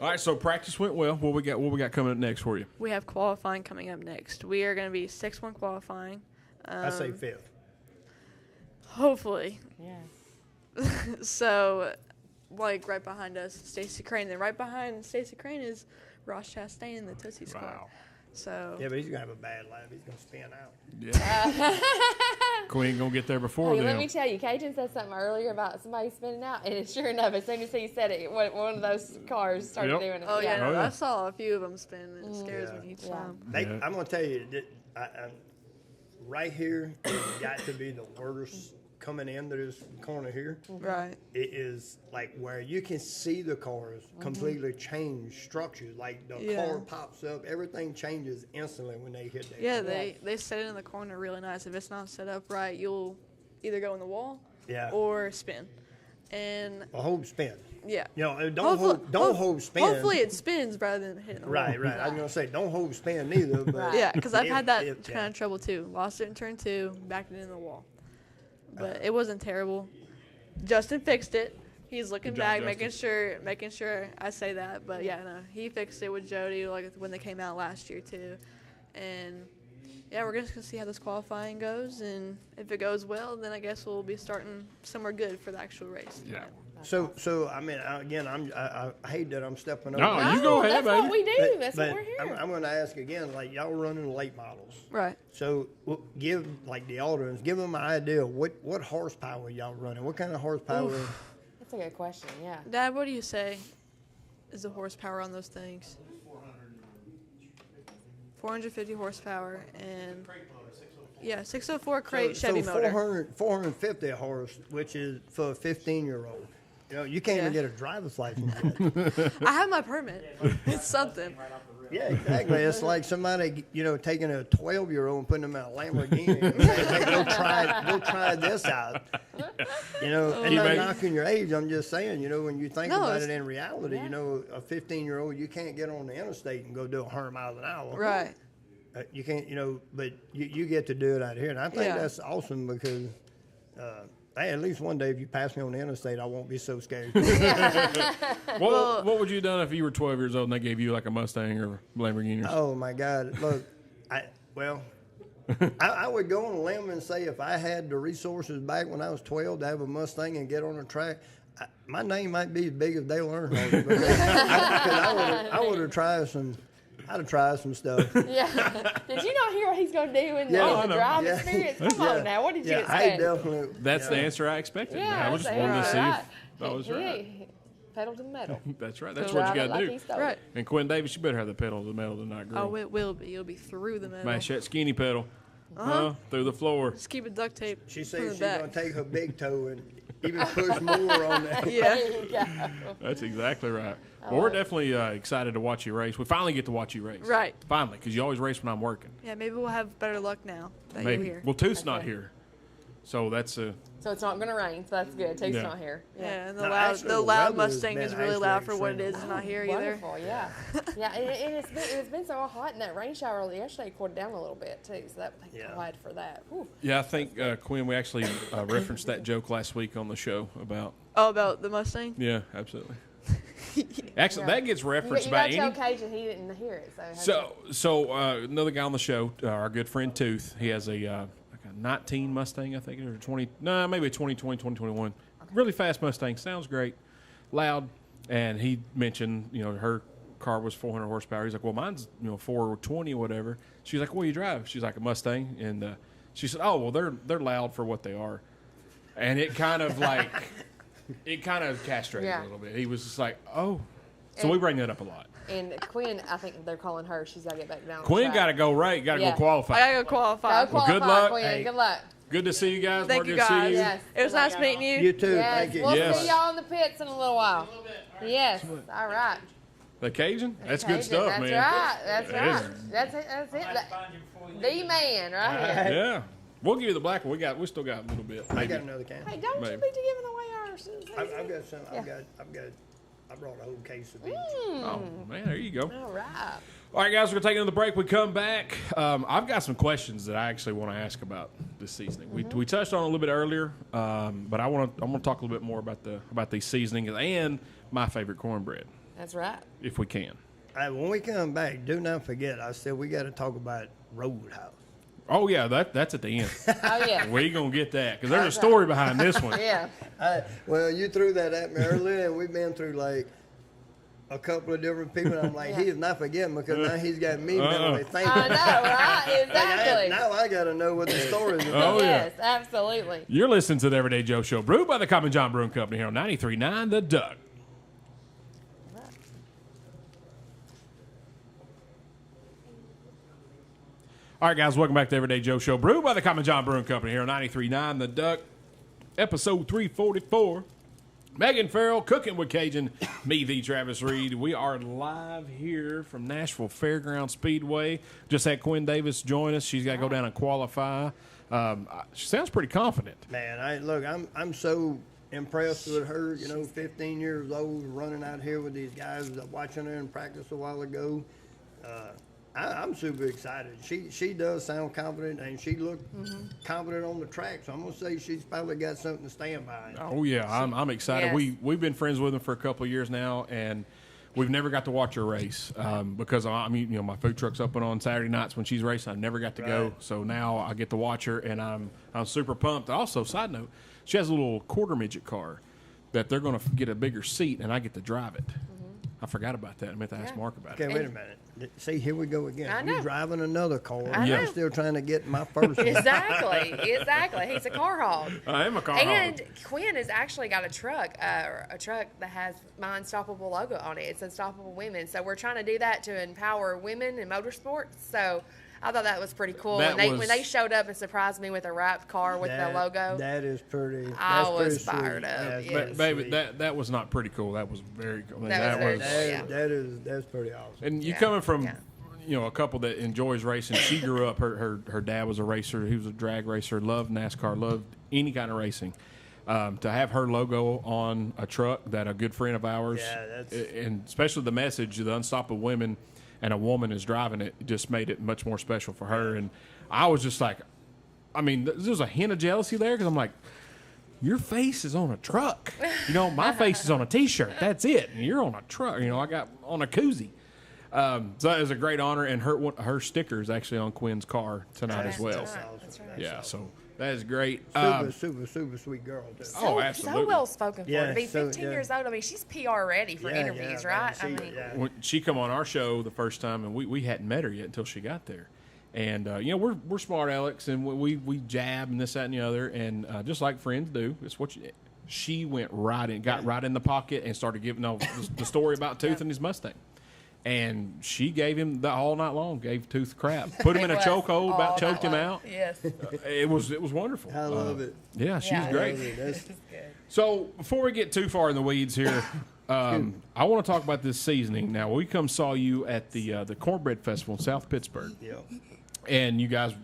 All right, so practice went well. What we got coming up next for you? We have qualifying coming up next. We are going to be 6-1 qualifying. I say fifth. Hopefully. Yeah. So, like right behind us, Stacey Crane. Then right behind Stacey Crane is Ross Chastain in the Tootsie Squad. Wow. So Yeah, but he's going to have a bad lap. He's going to spin out. Yeah. Queen gonna get there before Hey, let them. me tell you, Cajun said something earlier about somebody spinning out, and sure enough, as soon as he said it, one of those cars started Yep. doing it. Oh yeah, Oh, no, yeah. I saw a few of them spin. It scares Yeah. me each Yeah. time. Yeah. I'm going to tell you, that right here, it's got to be the worst coming into this corner here. Right. It is like where you can see the cars completely change structures. Like the Yeah. car pops up, everything changes instantly when they hit that. Yeah, they set it in the corner really nice. If it's not set up right, you'll either go in the wall Yeah. or spin. And A hold spin. yeah. You know, don't hold spin. Hopefully it spins rather than hitting the wall. Right. I was gonna say don't hold spin neither. But Yeah, because I've if- had that if- kind of trouble too. Lost it in turn 2, backed it in the wall. But it wasn't terrible. Justin fixed it. He's looking Good job, back, Justin. making sure I say that. But yeah, no, he fixed it with Jody like when they came out last year too. And yeah, we're just gonna see how this qualifying goes, and if it goes well, then I guess we'll be starting somewhere good for the actual race. Yeah. So I mean, again, I hate that I'm stepping over. No, you go ahead, That's what baby. we do. But- That's but what we're here. I'm going to ask again, like y'all running late models. Right. So give like the audience, give them an idea what horsepower y'all running. What kind of horsepower? That's a good question. Yeah. Dad, what do you say is the horsepower on those things? 450 horsepower and yeah, 604 crate Chevy so motor. 450 horse, which is for a 15-year-old. You know, you can't even Yeah. get a driver's license yet. I have my permit. It's something. Yeah, exactly. It's like somebody, you know, taking a 12-year-old and putting them in a Lamborghini and saying, hey, go try this out. You know, and You not may- knocking your age. I'm just saying, you know, when you think No, about it's- it in reality, you know, a 15-year-old, you can't get on the interstate and go do 100 miles an hour. Right. You can't, you know, but you get to do it out here. And I think Yeah. that's awesome because, hey, at least one day if you pass me on the interstate, I won't be so scared. What would you have done if you were 12 years old and they gave you like a Mustang or Lamborghini? Oh my God! Look, I would go on a limb and say if I had the resources back when I was 12 to have a Mustang and get on a track, my name might be as big as Dale Earnhardt because I would have tried some. I'd have tried some stuff. Yeah. Did you not hear what he's going to do in Yeah. the, Oh, I the know. drive Yeah. experience? Come Yeah. on now. What did you I expect? definitely. That's the yeah. answer I expected. Yeah. I was just so wanted to see right. if I was right. He pedal to the metal. That's right. That's He'll what ride you it got to like do. he stole Right. it. And Quinn Davis, you better have the pedal to the metal tonight, girl. Oh, it will be. It'll be through the middle. Mash that skinny pedal through the floor. Just keep it duct tape. She from says the she's back. gonna take her big toe and even push more on that. Yeah. There you go. That's exactly right. Well, we're definitely excited to watch you race. We finally get to watch you race. Right. Finally, because you always race when I'm working. Yeah, maybe we'll have better luck now that Maybe. you're here. Well, Tooth's not Okay. here. So that's So it's not going to rain, so that's good. Tate's Yeah. not here. Yeah, and the No, loud, actually, the the loud weather's Mustang been is really actually loud for what it extreme. is. It's not here either. Wonderful, yeah. Yeah, it's been so hot in that rain shower yesterday. It cooled down a little bit, too, so that thank Yeah. God for that. Whew. Yeah, I think Quinn, we actually referenced that joke last week on the show about. Oh, about the Mustang? Yeah, absolutely. Actually, Yeah. that gets referenced You by got to tell any. Cajun he didn't hear it. So another guy on the show, our good friend Tooth, he has a like a 19 Mustang, I think, or 20, no, maybe a 2020, 2021. Really fast Mustang, sounds great, loud, and he mentioned, her car was 400 horsepower. He's like, well, mine's 420 or whatever. She's like, what do you drive? She's like, a Mustang. And she said, oh, well, they're loud for what they are. And it kind of castrated a little bit. He was just like, oh. So we bring that up a lot. And Quinn, I think they're calling her. She's got to get back down. Quinn got to go right. Got to go qualify. I got to go qualify. Go qualify, good luck. Quinn. Hey. Good luck. Good to see you guys. Thank you, Good to see guys. you. Yes. It was nice meeting you. You too. Yes. Thank you. We'll Yes. see y'all in the pits in a little while. Yes. All right. The Cajun? That's good Cajun, stuff, that's man. Right. That's It right. is. That's it. That's it. The man, right here. Yeah. We'll give you the black one. We still got a little bit. I Maybe. got another can. Hey, don't Maybe. you be giving away ours. I've got some. Yeah. I brought a whole case of these. Oh, man, there you go. All right. All right, guys, we're going to take another break. We come back. I've got some questions that I actually want to ask about this seasoning. We touched on it a little bit earlier, but I want to talk a little bit more about these seasonings and my favorite cornbread, That's right. if we can. When we come back, do not forget, I said we got to talk about Roadhouse. Oh, yeah, that's at the end. Oh, yeah. We're going to get that because there's a story behind this one. Yeah. Well, you threw that at me earlier, and we've been through like a couple of different people. And I'm like, he is not forgetting because now he's got me mentally thinking. I know, right? Exactly. Now I got to know what the story is about. Oh, yeah. Yes, absolutely. You're listening to the Everyday Joe Show, brewed by the Common John Brewing Company here on 93.9 The Duck. All right, guys, welcome back to the Everyday Joe Show, brewed by the Common John Brewing Company here on 93.9 The Duck, episode 344. Megan Farrell, Cooking with Cajun, me, the Travis Reed. We are live here from Nashville Fairground Speedway. Just had Quinn Davis join us. She's got to go down and qualify. She sounds pretty confident. Man, I'm so impressed with her. 15 years old, running out here with these guys. Watching her in practice a while ago. I'm super excited. She does sound confident, and she looked confident on the track. So I'm gonna say she's probably got something to stand behind. Oh yeah, I'm excited. Yes. We've been friends with them for a couple of years now, and we've never got to watch her race because my food truck's up on Saturday nights when she's racing. I never got to go, so now I get to watch her, and I'm super pumped. Also, side note, she has a little quarter midget car that they're gonna get a bigger seat, and I get to drive it. I forgot about that. I meant to ask Mark about Okay, it. wait a minute. See, here we go again. I know. You're driving another car. I know. I'm still trying to get my first one. Exactly. He's a car hog. I am a car And hog. Quinn has actually got a truck that has my Unstoppable logo on it. It's Unstoppable Women. So we're trying to do that to empower women in motorsports. So I thought that was pretty cool. That When was- they showed up and surprised me with a wrapped car with the logo. That is pretty. I that's was pretty sweet. fired up, That's yes. pretty Baby, sweet. that was not pretty cool. That was very cool. That was very cool. That's pretty awesome. And you Yeah. coming from, Yeah. a couple that enjoys racing. She grew up. Her dad was a racer. He was a drag racer. Loved NASCAR. Loved any kind of racing. To have her logo on a truck that a good friend of ours, and especially the message, the Unstoppable Women, and a woman is driving it, just made it much more special for her. And I was just like, there's a hint of jealousy there because I'm like, your face is on a truck. My face is on a T-shirt. That's it. And you're on a truck. I got on a koozie. So that was a great honor. And her sticker is actually on Quinn's car tonight as well. That's right. That's right. Yeah, so that is great. Super sweet girl too. Oh, absolutely. So well spoken for her. Yeah, To be so, 15 yeah. years old, she's PR ready for interviews, right? When she come on our show the first time, and we hadn't met her yet until she got there. And, we're smart Alex, and we jab and this, that, and the other. And just like friends do, it's what she went right in, got right in the pocket and started giving the story about Tooth and his Mustang. And she gave him all night long, gave Tooth crap, put him in a chokehold, about choked him out. Yes. It was wonderful. I love it. Yeah, she's Yeah. great. That's, Good. So before we get too far in the weeds here, I want to talk about this seasoning. Now we saw you at the Cornbread Festival in South Pittsburgh, yeah. and you guys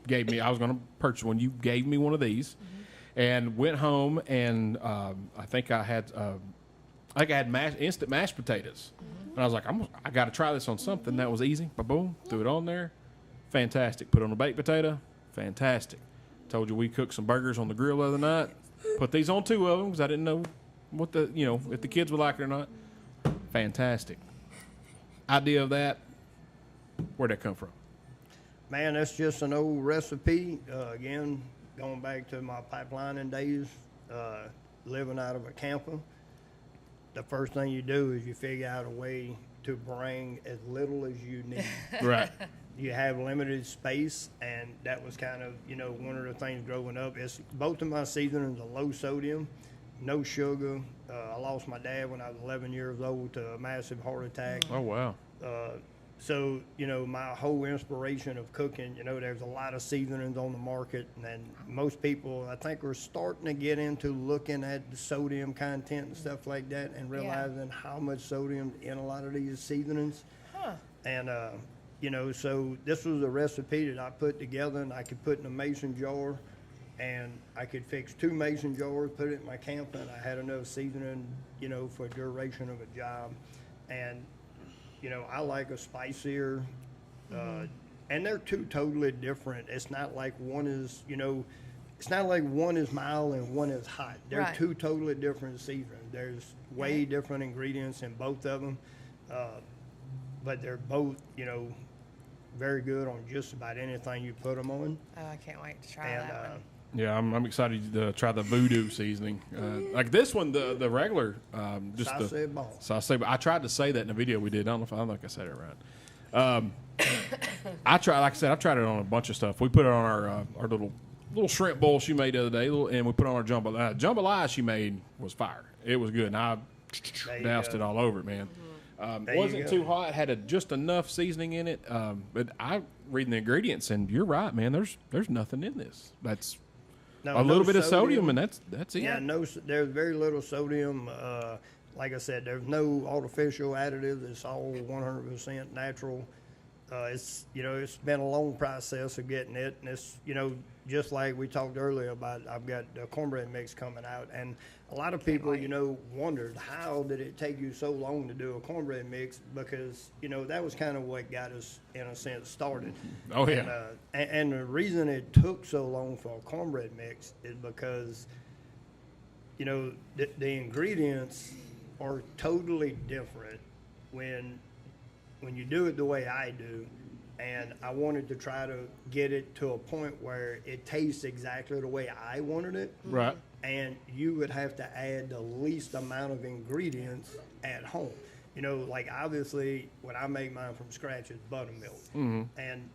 gave me. I was going to purchase one. You gave me one of these, and went home, and I think I had instant mashed potatoes, and I was like, I got to try this on something that was easy. Boom, threw it on there, fantastic. Put it on a baked potato, fantastic. Told you we cooked some burgers on the grill the other night. Put these on 2 of them because I didn't know what if the kids would like it or not. Fantastic. Idea of that, where'd that come from? Man, that's just an old recipe. Again, going back to my pipelining days, living out of a camper. the first thing you do is you figure out a way to bring as little as you need. Right. You have limited space, and that was kind of, one of the things growing up. Is both of my seasonings are low sodium, no sugar. I lost my dad when I was 11 years old to a massive heart attack. Oh, wow. So, my whole inspiration of cooking, there's a lot of seasonings on the market, and most people, I think, are starting to get into looking at the sodium content and stuff like that and realizing how much sodium in a lot of these seasonings. Huh. And, so this was a recipe that I put together, and I could put in a mason jar, and I could fix 2 mason jars, put it in my camper, and I had enough seasoning, for a duration of a job. And I like a spicier, and they're 2 totally different. It's not like one is, it's not like one is mild and one is hot. They're Right. 2 totally different seasonings. There's way different ingredients in both of them, but they're both, very good on just about anything you put them on. Oh, I can't wait to try And that one. Yeah, I'm excited to try the voodoo seasoning. Like this one, the regular, just sauce the ball. sauce. But I tried to say that in the video we did. I don't know if I said it right. I tried, like I said, I've tried it on a bunch of stuff. We put it on our little shrimp bowl she made the other day, and we put it on our jambalaya she made was fire. It was good, and I There you doused go. it all over it, man. There you Wasn't go. too hot. Had just enough seasoning in it. But I reading the ingredients, and you're right, man. There's nothing in this. That's No, a little no bit of sodium, and that's it. Yeah, there's very little sodium. Like I said, there's no artificial additives. It's all 100% natural. It's it's been a long process of getting it, and it's just like we talked earlier about. I've got the cornbread mix coming out, and a lot of people wondered how did it take you so long to do a cornbread mix, because that was kind of what got us in a sense started. Oh, yeah. And the reason it took so long for a cornbread mix is because the ingredients are totally different when you do it the way I do, and I wanted to try to get it to a point where it tastes exactly the way I wanted it. Right. And you would have to add the least amount of ingredients at home. Like obviously when I make mine from scratch, it's buttermilk. And,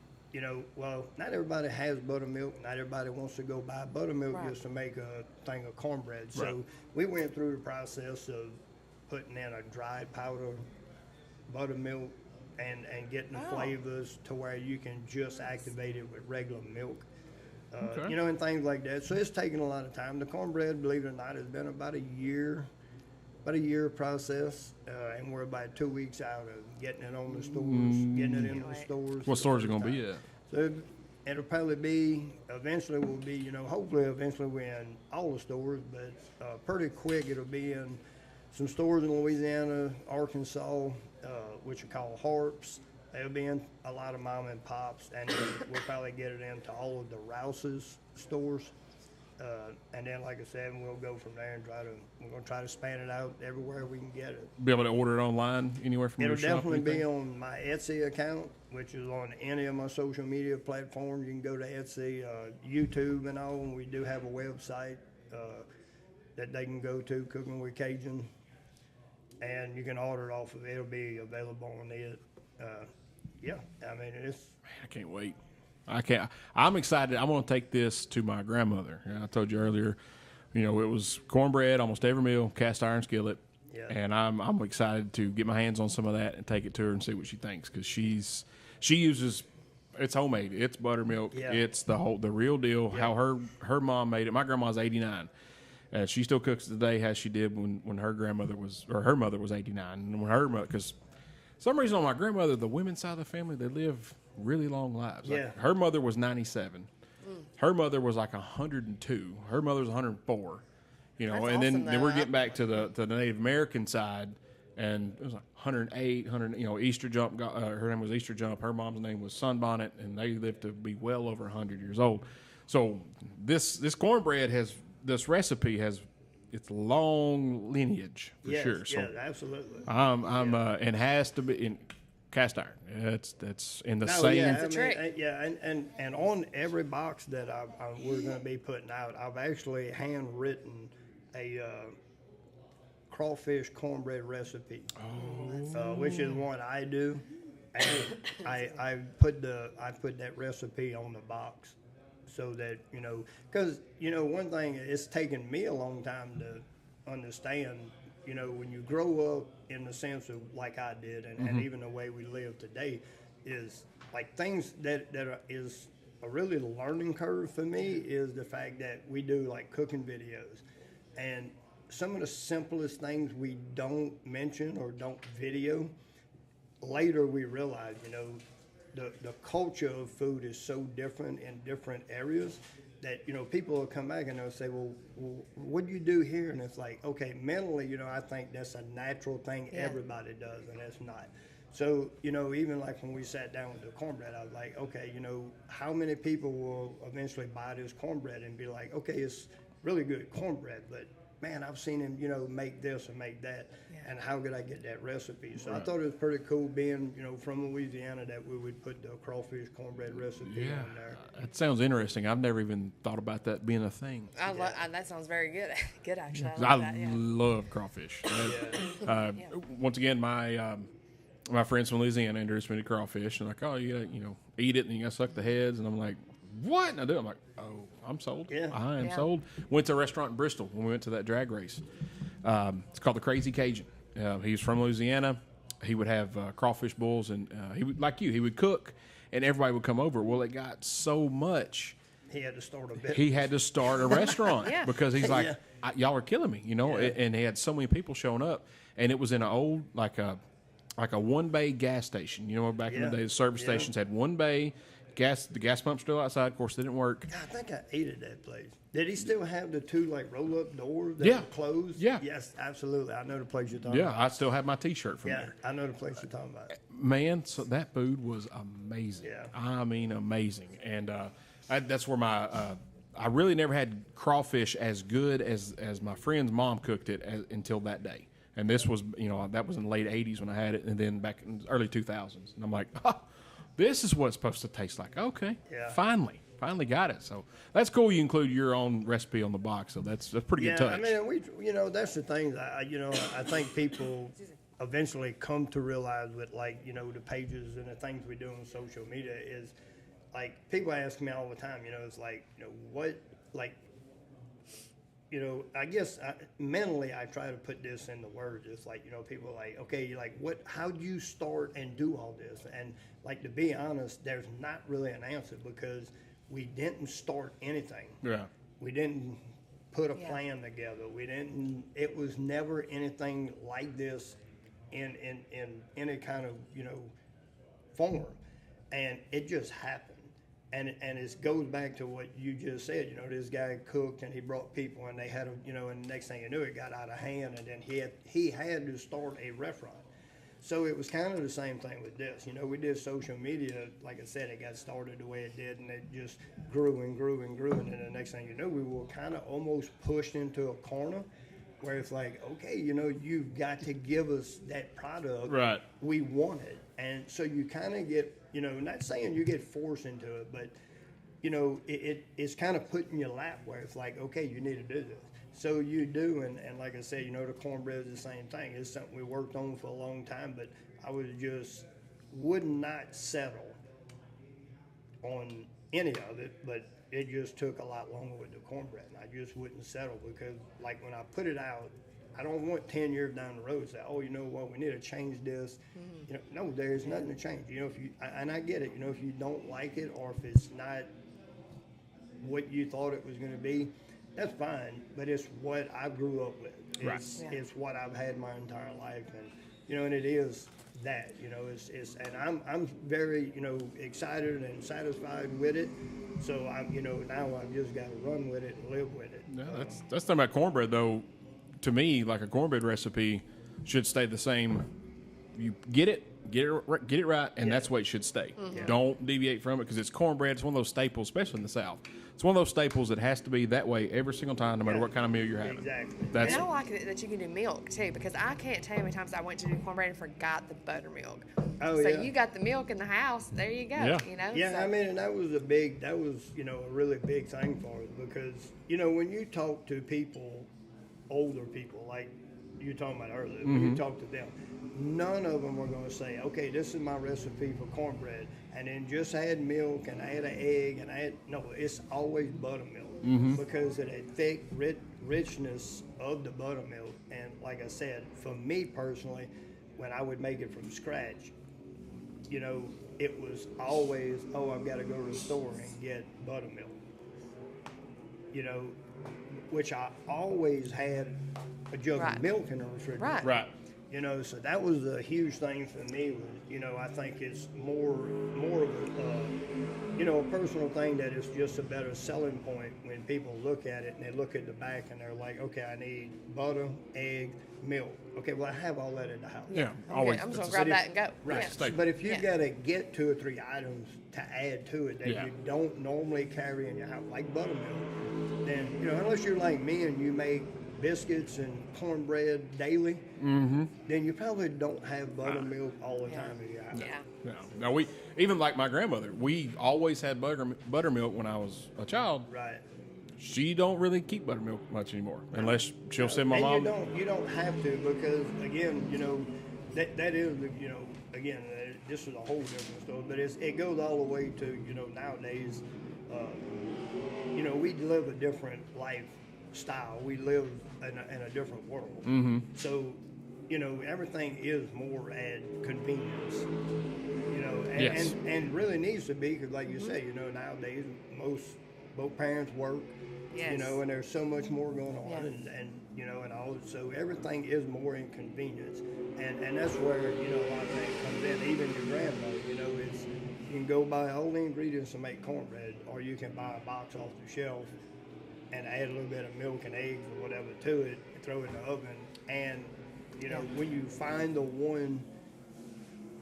well, not everybody has buttermilk. Not everybody wants to go buy buttermilk just to make a thing of cornbread. So we went through the process of putting in a dried powder buttermilk and getting the flavors to where you can just activate it with regular milk. Okay. And things like that. So it's taken a lot of time. The cornbread, believe it or not, has been about a year process, and we're about 2 weeks out of getting it on the stores, getting it into the stores. What stores are going to be at? So it'll probably be, eventually we'll be, hopefully eventually we're in all the stores, but pretty quick it'll be in some stores in Louisiana, Arkansas, which are called Harps. They'll be in a lot of mom and pops, and then we'll probably get it into all of the Rouse's stores. And then, like I said, we'll go from there and we're going to try to span it out everywhere we can get it. Be able to order it online anywhere from It'll your shop? definitely be anything? on my Etsy account, which is on any of my social media platforms. You can go to Etsy, YouTube and all, and we do have a website that they can go to, Cooking with Cajun, and you can order it off of it. It'll be available on it. Yeah, I mean, I can't wait. I'm excited. I want to take this to my grandmother. I told you earlier, it was cornbread, almost every meal, cast iron skillet. Yeah. And I'm excited to get my hands on some of that and take it to her and see what she thinks, because she uses, it's homemade. It's buttermilk. Yeah. It's the real deal. Yeah. How her mom made it. My grandma's 89. She still cooks today as she did when her grandmother was, or her mother was 89. And when her mother, because some reason on my grandmother, the women's side of the family, they live really long lives. Like, Yeah. her mother was 97. Her mother was like 102. Her mother was 104. That's and then, awesome, then we're though. getting back to the Native American side, and it was like 108, 100. Easter Jump. Her name was Easter Jump. Her mom's name was Sunbonnet, and they lived to be well over 100 years old. So this cornbread this recipe has its long lineage for yes, sure. So yeah, absolutely. and has to be in cast iron. That's in the No, same. yeah, That's a trick. And on every box that we're going to be putting out, I've actually handwritten a crawfish cornbread recipe, which is one I do. And I put that recipe on the box so that, because, one thing, it's taken me a long time to understand, when you grow up in the sense of like I did, and even the way we live today, is like things is a really learning curve for me is the fact that we do like cooking videos, and some of the simplest things we don't mention or don't video. Later we realize, the culture of food is so different in different areas that, people will come back and they'll say, well, what do you do here? And it's like, okay, mentally, I think that's a natural thing everybody does, and that's not. So, even like when we sat down with the cornbread, I was like, okay, how many people will eventually buy this cornbread and be like, okay, it's really good cornbread, but man, I've seen him, make this and make that, and how could I get that recipe? So I thought it was pretty cool being, from Louisiana, that we would put the crawfish cornbread recipe on there. That sounds interesting. I've never even thought about that being a thing. That sounds very good. Good, actually. I love crawfish. Once again, my friends from Louisiana introduced me to crawfish, and like, oh, you gotta, eat it, and you gotta suck the heads, and I'm like, what? And I do. I'm like, oh, I'm sold. Yeah. I am sold. Went to a restaurant in Bristol when we went to that drag race. It's called the Crazy Cajun. He's from Louisiana. He would have crawfish bowls, and he would, like you, he would cook, and everybody would come over. Well, it got so much. He had to start a business. He had to start a restaurant because he's like, Yeah. y'all are killing me, And he had so many people showing up, and it was in an old like a one bay gas station. Back in the day, the service stations had one bay. The gas pump's still outside. Of course, they didn't work. I think I ate at that place. Did he still have the two like roll up doors that were closed? Yeah. Yes, absolutely. I know the place you're talking about. Yeah, I still have my T-shirt from there. I know the place you're talking about. Man, so that food was amazing. Yeah. I mean, amazing. And that's where I really never had crawfish as good as my friend's mom cooked it until that day. And this was, that was in the late 80s when I had it, and then back in the early 2000s. And I'm like, this is what it's supposed to taste like. Okay, finally got it. So that's cool. You include your own recipe on the box, so that's a pretty good touch. I mean, that's the thing. I think people eventually come to realize with the pages and the things we do on social media is like people ask me all the time. It's like what like. I guess mentally I try to put this into words. It's like, people are like, okay, how do you start and do all this? And like, to be honest, there's not really an answer because we didn't start anything. Yeah. We didn't put a plan together. It was never anything like this in any kind of, form. And it just happened. And it goes back to what you just said. This guy cooked and he brought people, and they had and the next thing you knew, it got out of hand, and then he had to start a restaurant. So it was kind of the same thing with this. We did social media, like I said, it got started the way it did, and it just grew and grew and grew, and then the next thing you know, we were kind of almost pushed into a corner where it's like, okay, you've got to give us that product we wanted. And so you kind of get, not saying you get forced into it, but, it's kind of put in your lap where it's like, okay, you need to do this. So you do, and like I said, the cornbread is the same thing. It's something we worked on for a long time, but I would not settle on any of it, but it just took a lot longer with the cornbread, and I just wouldn't settle because, like, when I put it out, I don't want 10 years down the road to say, oh, you know what, we need to change this. No, there's nothing to change. And I get it, if you don't like it or if it's not what you thought it was going to be, that's fine, but it's what I grew up with. It's what I've had my entire life, and, and it is that, and I'm very, excited and satisfied with it. So now I've just got to run with it and live with it. Yeah, that's the thing about cornbread, though. To me, like a cornbread recipe should stay the same. You get it right, and that's the way it should stay. Mm-hmm. Don't deviate from it because it's cornbread. It's one of those staples, especially in the South. It's one of those staples that has to be that way every single time, no matter what kind of meal you're having. Exactly. And I like it that you can do milk too, because I can't tell you how many times I went to do cornbread and forgot the buttermilk. Oh, so you got the milk in the house. There you go. Yeah. Yeah, so. I mean, and that was a really big thing for us because, when you talk to people, older people, like you were talking about earlier, when you talk to them, none of them are going to say, okay, this is my recipe for cornbread, and then just add milk and add an egg and add, no, it's always buttermilk because of the thick richness of the buttermilk. And like I said, for me personally, when I would make it from scratch, you know, it was always, oh, I've got to go to the store and get buttermilk. You know, which I always had a jug of milk in the refrigerator. Right. You know, so that was a huge thing for me. Was, you know, I think it's more of a, you know, a personal thing that is just a better selling point when people look at it and they look at the back and they're like, okay, I need butter, egg, milk. Okay, well, I have all that in the house. Yeah, Okay, always. I'm just gonna grab that and go. Right. Yeah. Steak. But if you Yeah. got to get 2 or 3 items to add to it that you don't normally carry in your house, like buttermilk, then, you know, unless you're like me and you make biscuits and cornbread daily, then you probably don't have buttermilk all the time in your house. Yeah. No, we even like my grandmother. We always had buttermilk when I was a child. Right. She don't really keep buttermilk much anymore, unless she'll send my And mom. you don't have to, because again, you know, that is, you know, again, this is a whole different story, but it goes all the way to, you know, nowadays, you know, we live a different lifestyle. We live in a different world. So, you know, everything is more at convenience. You know, and, Yes. and really needs to be, because like you say, you know, nowadays both parents work. You Yes. know, and there's so much more going on, Yeah. and you know, and all. So everything is more inconvenience, and that's where, you know, a lot of things comes in. Even your grandmother, you know, is you can go buy all the ingredients to make cornbread, or you can buy a box off the shelf and add a little bit of milk and eggs or whatever to it, and throw it in the oven, and you know, when you find the one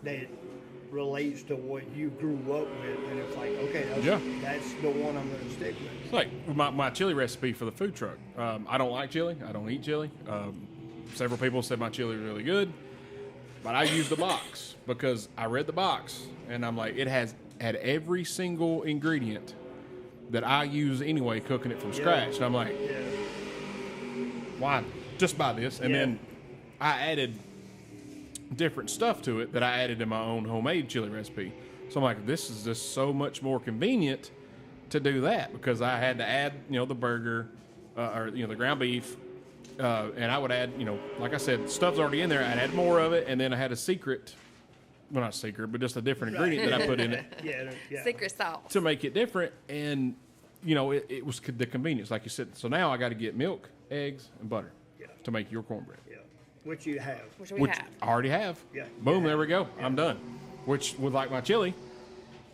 that relates to what you grew up with, and it's like, okay, that's the one I'm going to stick with. It's like my chili recipe for the food truck. I don't like chili. I don't eat chili. Several people said my chili is really good, but I use the box because I read the box and I'm like, it had every single ingredient that I use anyway, cooking it from scratch. And I'm like, why? Just buy this. And then I added different stuff to it that I added in my own homemade chili recipe. So I'm like, this is just so much more convenient to do that, because I had to add, you know, the burger or, you know, the ground beef. And I would add, you know, like I said, stuff's already in there. I'd add more of it. And then I had a secret, well, not secret, but just a different ingredient that I put in it Secret sauce. to make it different. And, you know, it was the convenience, like you said. So now I got to get milk, eggs, and butter to make your cornbread. Yeah, which you have. Which we Which have. I already have. Yeah. Boom, there we go. I'm done. Which, with like my chili,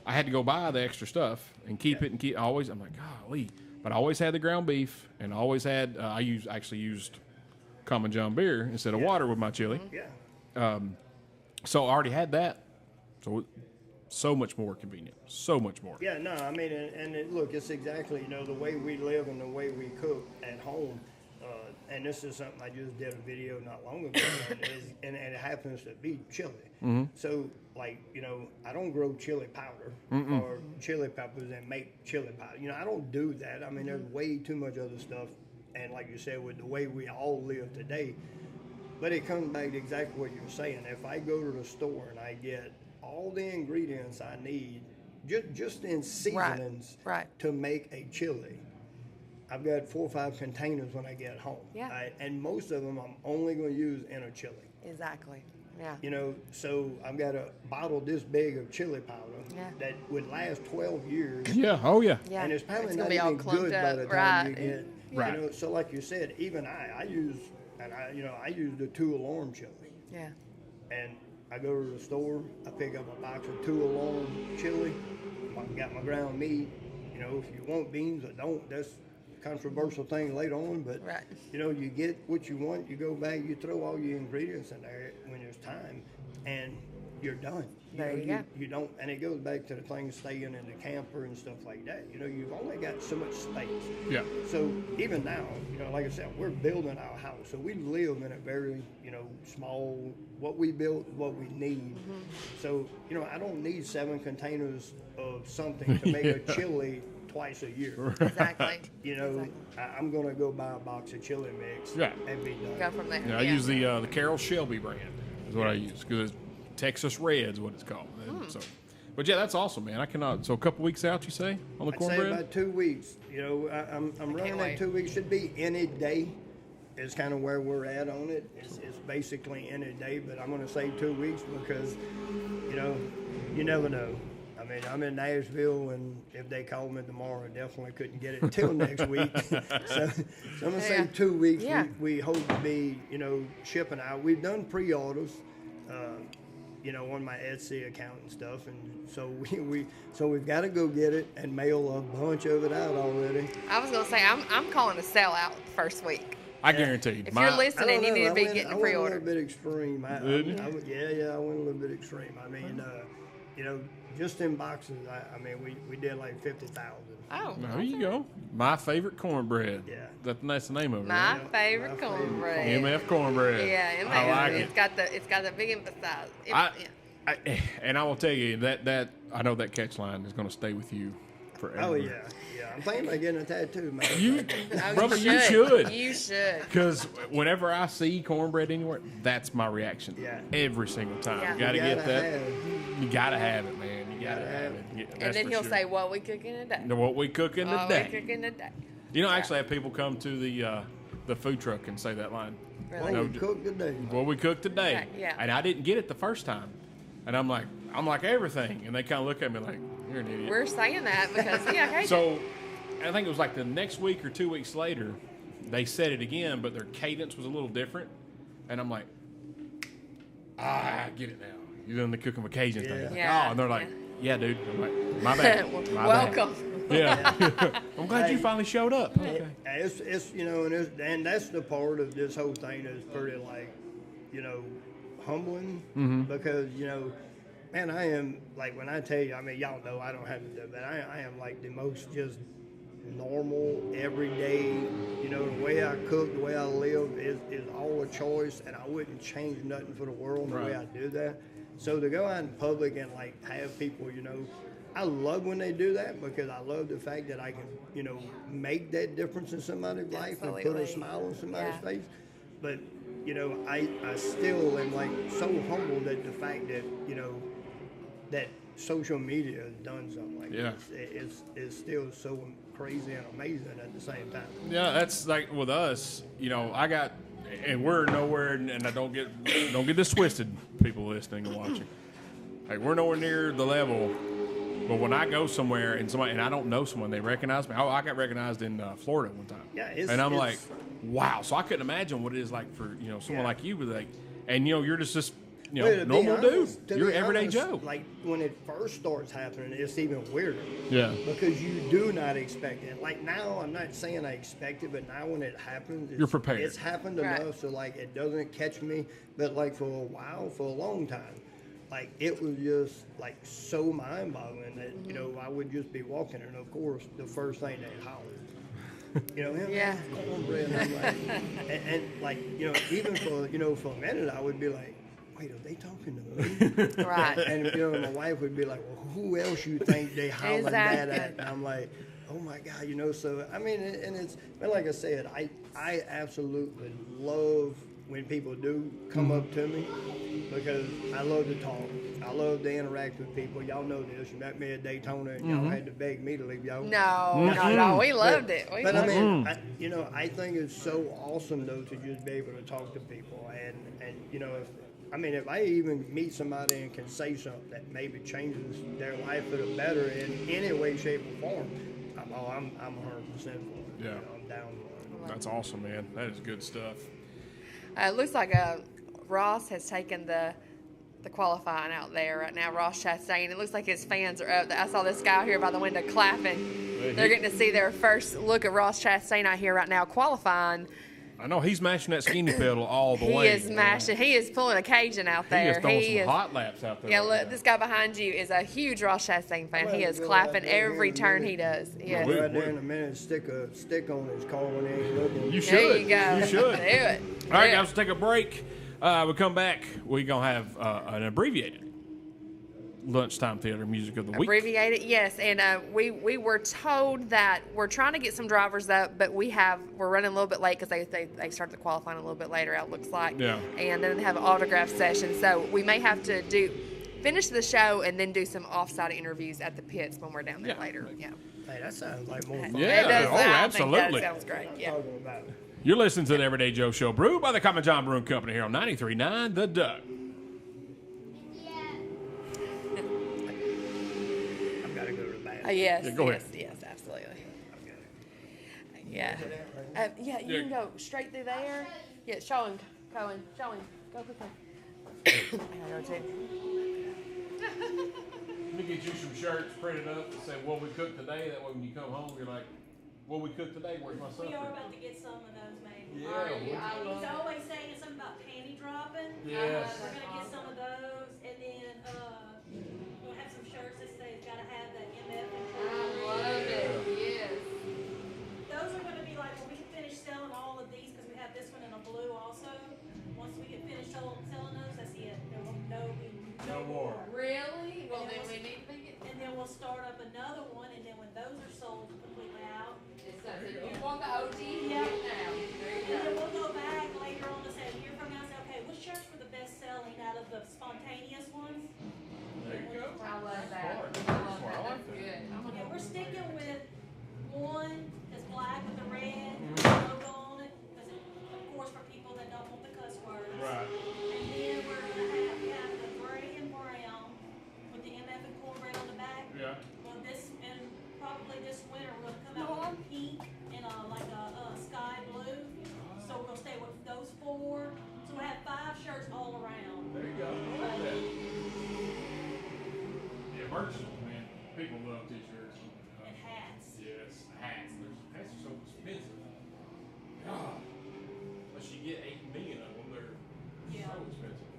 I had to go buy the extra stuff and keep it and keep always. I'm like, golly. But I always had the ground beef, and I always had, actually used common John beer instead of water with my chili. Yeah. So I already had that. So much more convenient. So much more. Yeah, no, I mean, look, it's exactly, you know, the way we live and the way we cook at home. And this is something I just did a video not long ago, and it happens to be chili. So, like, you know, I don't grow chili powder or chili peppers and make chili powder. You know, I don't do that. I mean, there's way too much other stuff. And like you said, with the way we all live today, but it comes back to exactly what you're saying. If I go to the store and I get all the ingredients I need, just in seasonings to make a chili, I've got 4 or 5 containers when I get home. Yeah. Right? And most of them I'm only going to use in a chili. Exactly. Yeah. You know, so I've got a bottle this big of chili powder that would last 12 years. Yeah. Oh, yeah. Yeah. And it's probably It's not gonna be all even clumped good by up, the time right. you get. Right. You know, so like you said, even I use the 2 alarm chili. Yeah. And I go to the store, I pick up a box of 2 alarm chili. I got my ground meat. You know, if you want beans or don't, that's a controversial thing later on. But you know, you get what you want. You go back, you throw all your ingredients in there when there's time, and you're done. There you go. You don't, and it goes back to the thing staying in the camper and stuff like that. You know, you've only got so much space. Yeah. So even now, you know, like I said, we're building our house. So we live in a very, you know, small, what we built, what we need. So, you know, I don't need 7 containers of something to make a chili twice a year. Exactly. You know, I'm going to go buy a box of chili mix Yeah. and be done. Go from there. Yeah, I use the Carroll Shelby brand is what I use because Texas Red's what it's called. And so, but yeah, that's awesome, man. I cannot. So a couple weeks out, you say on the I'd say cornbread? about 2 weeks. You know, I'm running wait. at 2 weeks. Should be any day. Is kind of where we're at on it. It's basically any day, but I'm going to say 2 weeks because, you know, you never know. I mean, I'm in Nashville, and if they call me tomorrow, I definitely couldn't get it till next week. so I'm going to say 2 weeks. Yeah. We hope to be, you know, shipping out. We've done pre-orders, you know, on my Etsy account and stuff, and so we've got to go get it and mail a bunch of it out already. I was gonna say I'm calling a sellout the first week. I guarantee. If you're listening, you need to be I getting a went a pre-order. little bit extreme. I went a little bit extreme. I mean, you know, just in boxes. I mean, we did like 50,000. Oh, There you go. My favorite cornbread. Yeah. That's the name of it. my right? favorite My favorite cornbread. MF cornbread. Yeah, I like it's got the big emphasis. And I will tell you that I know that catch line is going to stay with you forever. Oh yeah. I'm thinking about getting a tattoo, man. You, Oh, brother, you should. You should. Because whenever I see cornbread anywhere, that's my reaction. Yeah. Every single time. Yeah. You gotta You get gotta that. have- You gotta have it, man. You gotta gotta have have it. Yeah, And that's then for he'll sure. say, "What we cooking today? What we cooking What today. we cooking today?" You know, I actually have people come to the food truck and say that line. Really? What No, we cooked today. What we cooked today. Okay, yeah. And I didn't get it the first time. And I'm like everything. And they kind of look at me like, you're an idiot. We're saying that because okay. So I think it was like the next week or 2 weeks later, they said it again, but their cadence was a little different. And I'm like, I get it now. You're doing the cooking with Cajun thing. Like, Yeah. oh, and they're like, yeah, dude. I'm like, my bad. My Welcome. Bad. Yeah. I'm glad you finally showed up. Okay. It's you know, and that's the part of this whole thing that's pretty like, you know, humbling because you know, man, I am like when I tell you, I mean, y'all know I don't have to do it, but I am like the most just normal, everyday, you know, the way I cook, the way I live is all a choice, and I wouldn't change nothing for the world the way I do that. So to go out in public and like have people, you know, I love when they do that because I love the fact that I can, you know, make that difference in somebody's life and put a Absolutely. smile on somebody's Yeah. face. But, you know, I still am like so humbled at the fact that, you know, that social media has done something like Yeah. this. It's still so crazy and amazing at the same time. Yeah, that's like with us, you know, and we're nowhere, and I don't get this twisted, people listening and watching. Like, we're nowhere near the level, but when I go somewhere and I don't know someone, they recognize me. I got recognized in Florida one time. Yeah, and I'm like, wow. So I couldn't imagine what it is like for, you know, someone Yeah. like you, with like, and you know, you're just you know, Well, to be normal honest- dude. to You're be everyday honest, Joe. Like when it first starts happening, it's even weirder. Yeah. Because you do not expect it. Like now, I'm not saying I expect it, but now when it happens, You're prepared. It's happened Right. enough so like it doesn't catch me. But like for a while, for a long time, like it was just like so mind-boggling that you know I would just be walking, and of course the first thing they hollered. You know, Yeah. cornbread. And I'm like, and like, you know, even for a minute, I would be like, wait, are they talking to me? Right. And, you know, my wife would be like, well, who else you think they hollering that at? Exactly. And I'm like, oh my God, you know, so, I mean, and it's, but like I said, I absolutely love when people do come up to me because I love to talk. I love to interact with people. Y'all know this. You met me at Daytona and y'all had to beg me to leave y'all. No, not at all. We loved it. We But I loved it. mean, you know, I think it's so awesome though to just be able to talk to people, and you know, if I even meet somebody and can say something that maybe changes their life for the better in any way, shape, or form, I'm 100% for it. Yeah. You know, I'm down for it. That's awesome, man. That is good stuff. It looks like Ross has taken the qualifying out there right now. Ross Chastain. It looks like his fans are up. I saw this guy out here by the window clapping. They're getting to see their first look at Ross Chastain out here right now qualifying. I know he's mashing that skinny pedal all the He way. is mashing. He is pulling a Cajun out He there. is throwing some hot laps out there. Yeah, right look, now. this guy behind you is a huge Ross Chastain fan. He is Well, clapping right there, every here's turn me. he does. Yes. Go out there in a minute, stick a stick on his car when he ain't looking. You should. There you go. You should. Do it. All right, Do it. guys, we'll take a break. We come back. We're going to have an abbreviated lunchtime theater music of the week. Abbreviated, yes. And we were told that we're trying to get some drivers up, but we're running a little bit late because they started the qualifying a little bit later, it looks like. Yeah. And then they have an autograph session. So we may have to finish the show and then do some off-site interviews at the pits when we're down there later. Yeah. Hey, that sounds like more fun. Yeah. It does. Oh, I absolutely. think that sounds great. Yeah. Talking about. You're listening to the Everyday Joe Show, brewed by the Common John Brewing Company here on 93.9 The Duck. Yeah. I've got to go to the bathroom. Yes. Yeah, go ahead. Yes, absolutely. Yeah. Yeah, you can go straight through there. Yeah, show him, Cohen. Show him. Go quickly. I gotta go too. Let me get you some shirts printed up that say what we cooked today. That way when you come home, you're like, what we cooked today, where's my We are supper? about to get some of those made. Yeah. He's always saying something about panty dropping. Yes. We're gonna get some of those, and then we'll have some shirts that say it's gotta have the MF. Yes. Those are gonna be like when we finish selling all of these, because we have this one in a blue also. Once we get finished selling those, that's it. There will no more. Really? Well, then we need to be And then we'll start up another one, and then when those are sold completely out, You want the OG? Yeah. Now. and then we'll go back later on to say a year from now, say, okay, which shirts were the best selling out of the spontaneous ones? There you go. I love that. That's why I like that. Good. Yeah, we're sticking with one that's black with the red logo on it, because of course for people that don't want the cuss words. Right. And then we're gonna have the gray and brown with the MF and cornbread on the back. Yeah. Well, probably this winter we're gonna come out with pink and like a sky blue. So we're gonna stay with those four. So we'll have 5 shirts all around. There you go. I like that. Yeah, merch, man. People love t-shirts. And hats. Yes, hats. Hats are so expensive. God. Unless you get 8 million of them, they're Yeah. so expensive.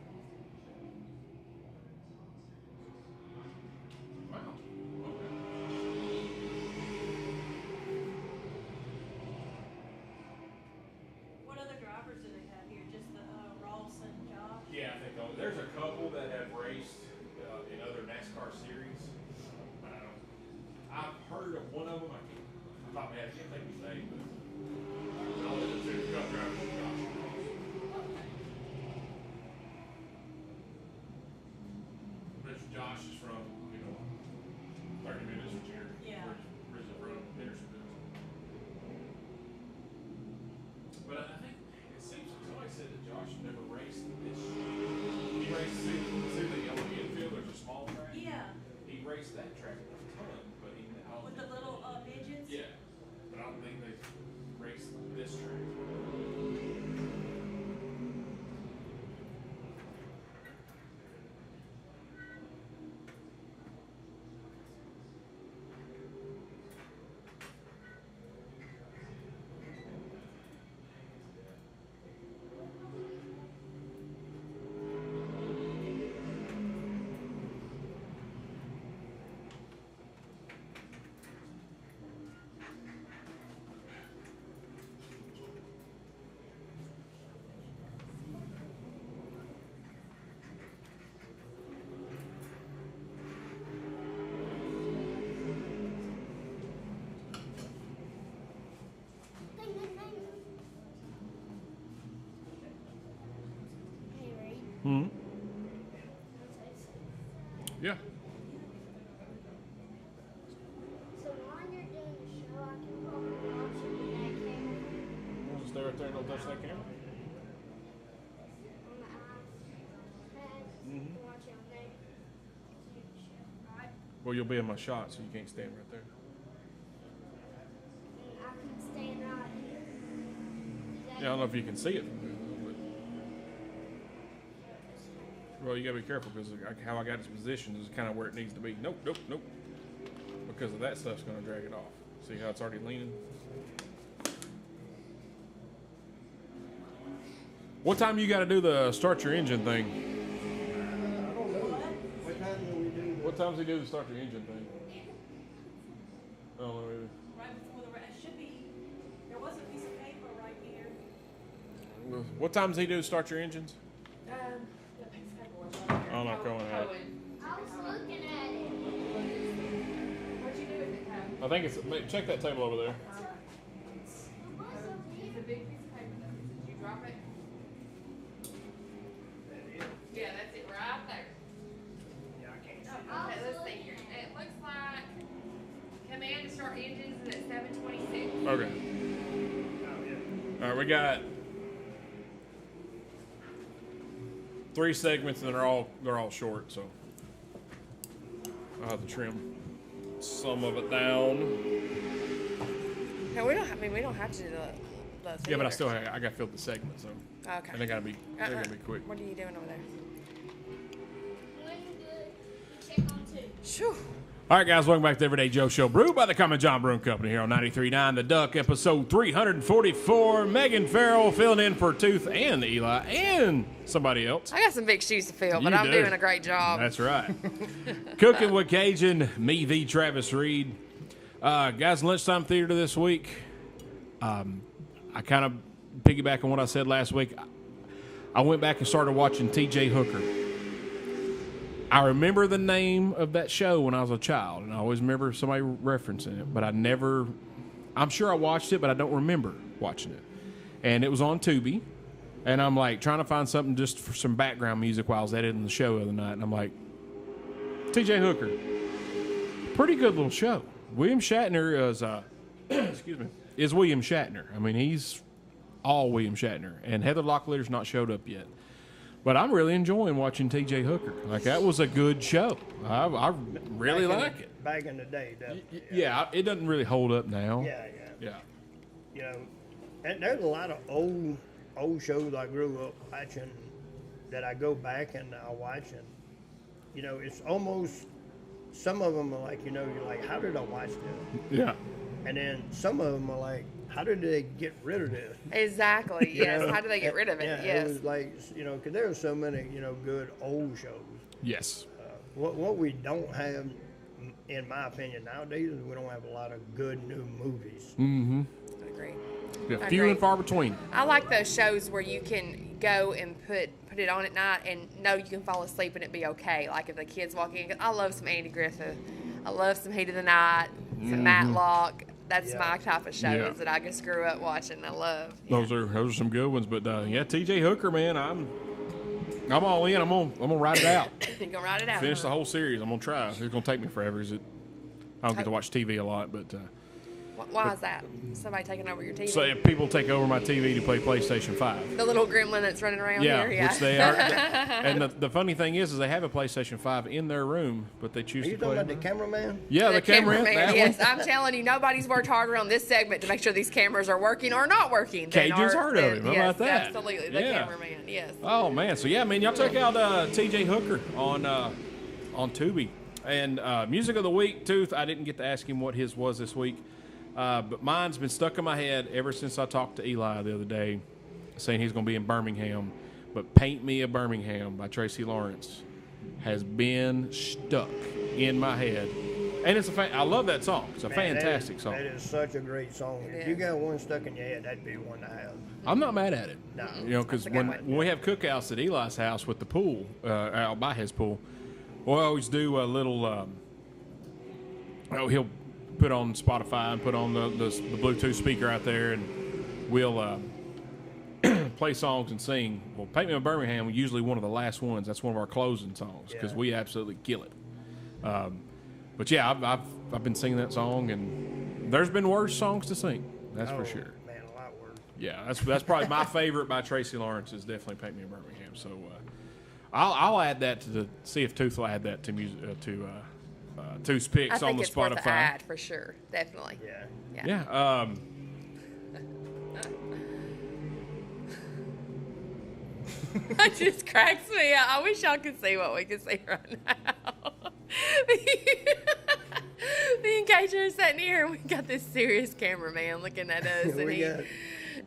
Wow. Okay. What other drivers do they have here? Just the Ross and Josh? Yeah, I think there's a couple that have raced in other NASCAR series. I've heard of one of them. I can't think his name, but I'll listen to the truck driver. Josh is from, 30 minutes from here. Yeah. Originally from Hendersonville. But I think it seems somebody said that Josh never raced this. He raced see the yellow infield. There's a small track. Yeah. He raced that track a ton, but With the little midgets? yeah, but I don't think they raced this track. Ding, ding, ding. Hey, Ray. Hmm. Yeah. So while you're doing the show, I can probably watch it with that camera We'll just stay right there and don't touch that camera. on the iPad. Watch it on there. Right? Well, you'll be in my shot, so you can't stand right there. And I can stand right here. Is that Yeah, I don't know if you can see it from there, though, but. Well, you gotta be careful because how I got its position is kind of where it needs to be. Nope. Because of that stuff's gonna drag it off. See how it's already leaning? What time you gotta do the start your engine thing? I don't know. What time do we do What time's he do the start your engine thing? I don't know either. Right before it should be, there was a piece of paper right here. What time's he do to start your engings? The piece of paper was right there. I'm not going out. I was looking I think it's. Check that table over there. It's a big piece of paper though. Did you drop it? Yeah, that's it right there. Yeah, I can't see. Okay, let's see here. It looks like command to start engines is at 7:26. Okay. All right, we got 3 segments, and they're all short, so I'll have to trim some of it down. No, we don't. We don't have to do the. Yeah, but I got to fill the segment, so Okay. and they gotta be quick. What are you doing over there? When good, check on 2. Shoo. All right, guys, welcome back to the Everyday Joe Show, brewed by the Common John Brewing Company here on 93.9 The Duck, episode 344. Megan Farrell filling in for Tooth and Eli and somebody else. I got some big shoes to fill, but You I'm do. doing a great job. That's right. Cooking with Cajun, me, the Travis Reed. Guys, lunchtime theater this week. I kind of piggyback on what I said last week. I went back and started watching T.J. Hooker. I remember the name of that show when I was a child, and I always remember somebody referencing it, but I'm sure I watched it, but I don't remember watching it. And it was on Tubi, and I'm like trying to find something just for some background music while I was editing the show the other night, and I'm like, T.J. Hooker, pretty good little show. William Shatner is, excuse me, is William Shatner. I mean, he's all William Shatner, and Heather Locklear's not showed up yet. But I'm really enjoying watching T.J. Hooker. Like, that was a good show. I really like it. Back in the day, definitely. Yeah, it doesn't really hold up now. Yeah. Yeah. You know, and there's a lot of old shows I grew up watching that I go back and I watch, and you know, it's almost, some of them are like, you know, you're like, how did I watch this? Yeah. And then some of them are like, how did they get rid of this? Exactly. You Yes. know? How do they get rid of it? Yeah, Yes. it was like, you know, because there are so many, you know, good old shows. Yes. What we don't have, in my opinion, nowadays is we don't have a lot of good new movies. Mm-hmm. I agree. Yeah, few and far between. I like those shows where you can go and put it on at night and know you can fall asleep and it be okay. Like if the kids walk in, 'cause I love some Andy Griffith. I love some Heat of the Night, some Matlock. That's Yeah. my type of shows Yeah. that I just grew up watching. I love. Those are some good ones. But yeah, T.J. Hooker, man, I'm all in. I'm gonna ride it out. You gonna write it out? Finish huh? the whole series. I'm gonna try. It's gonna take me forever. I don't get to watch TV a lot, but Why is that? Somebody taking over your TV? so if people take over my TV to play PlayStation 5. The little gremlin that's running around Yeah, here. Yeah. which they are. And the funny thing is they have a PlayStation 5 in their room, but they choose Are you to play. talking about the cameraman? Yeah, the camera. That Yes, one. I'm telling you, nobody's worked harder on this segment to make sure these cameras are working or not working. than Cajun's heard of him. How yes, about that? Absolutely, the Yeah. cameraman. Yes. Oh man, so yeah, man, y'all check out T.J. Hooker on Tubi. And music of the week, Tooth. I didn't get to ask him what his was this week, but mine's been stuck in my head ever since I talked to Eli the other day, saying he's going to be in Birmingham. But "Paint Me a Birmingham" by Tracy Lawrence has been stuck in my head, and it's I love that song. It's a fantastic song. That is such a great song. If you got one stuck in your head, that'd be one to have. I'm not mad at it. No. You know, because That's a good when we have cookouts at Eli's house with the pool, out by his pool, we'll always do a little, he'll put on Spotify and put on the Bluetooth speaker out there, and we'll play songs and sing. Well, "Paint Me a Birmingham" was usually one of the last ones. That's one of our closing songs because Yeah. we absolutely kill it. But yeah, I've been singing that song, and there's been worse songs to sing. That's for sure. Man, a lot worse. Yeah, that's probably my favorite by Tracy Lawrence is definitely "Paint Me in Birmingham." So I'll add that to see if Tooth will add that to music Tooth's picks I think on the it's Spotify. worth an ad for sure. Definitely. Yeah. Yeah. It just cracks me up. I wish y'all could see what we can see right now. Me and Cajun are sitting here, and we got this serious cameraman looking at us. and We he, got,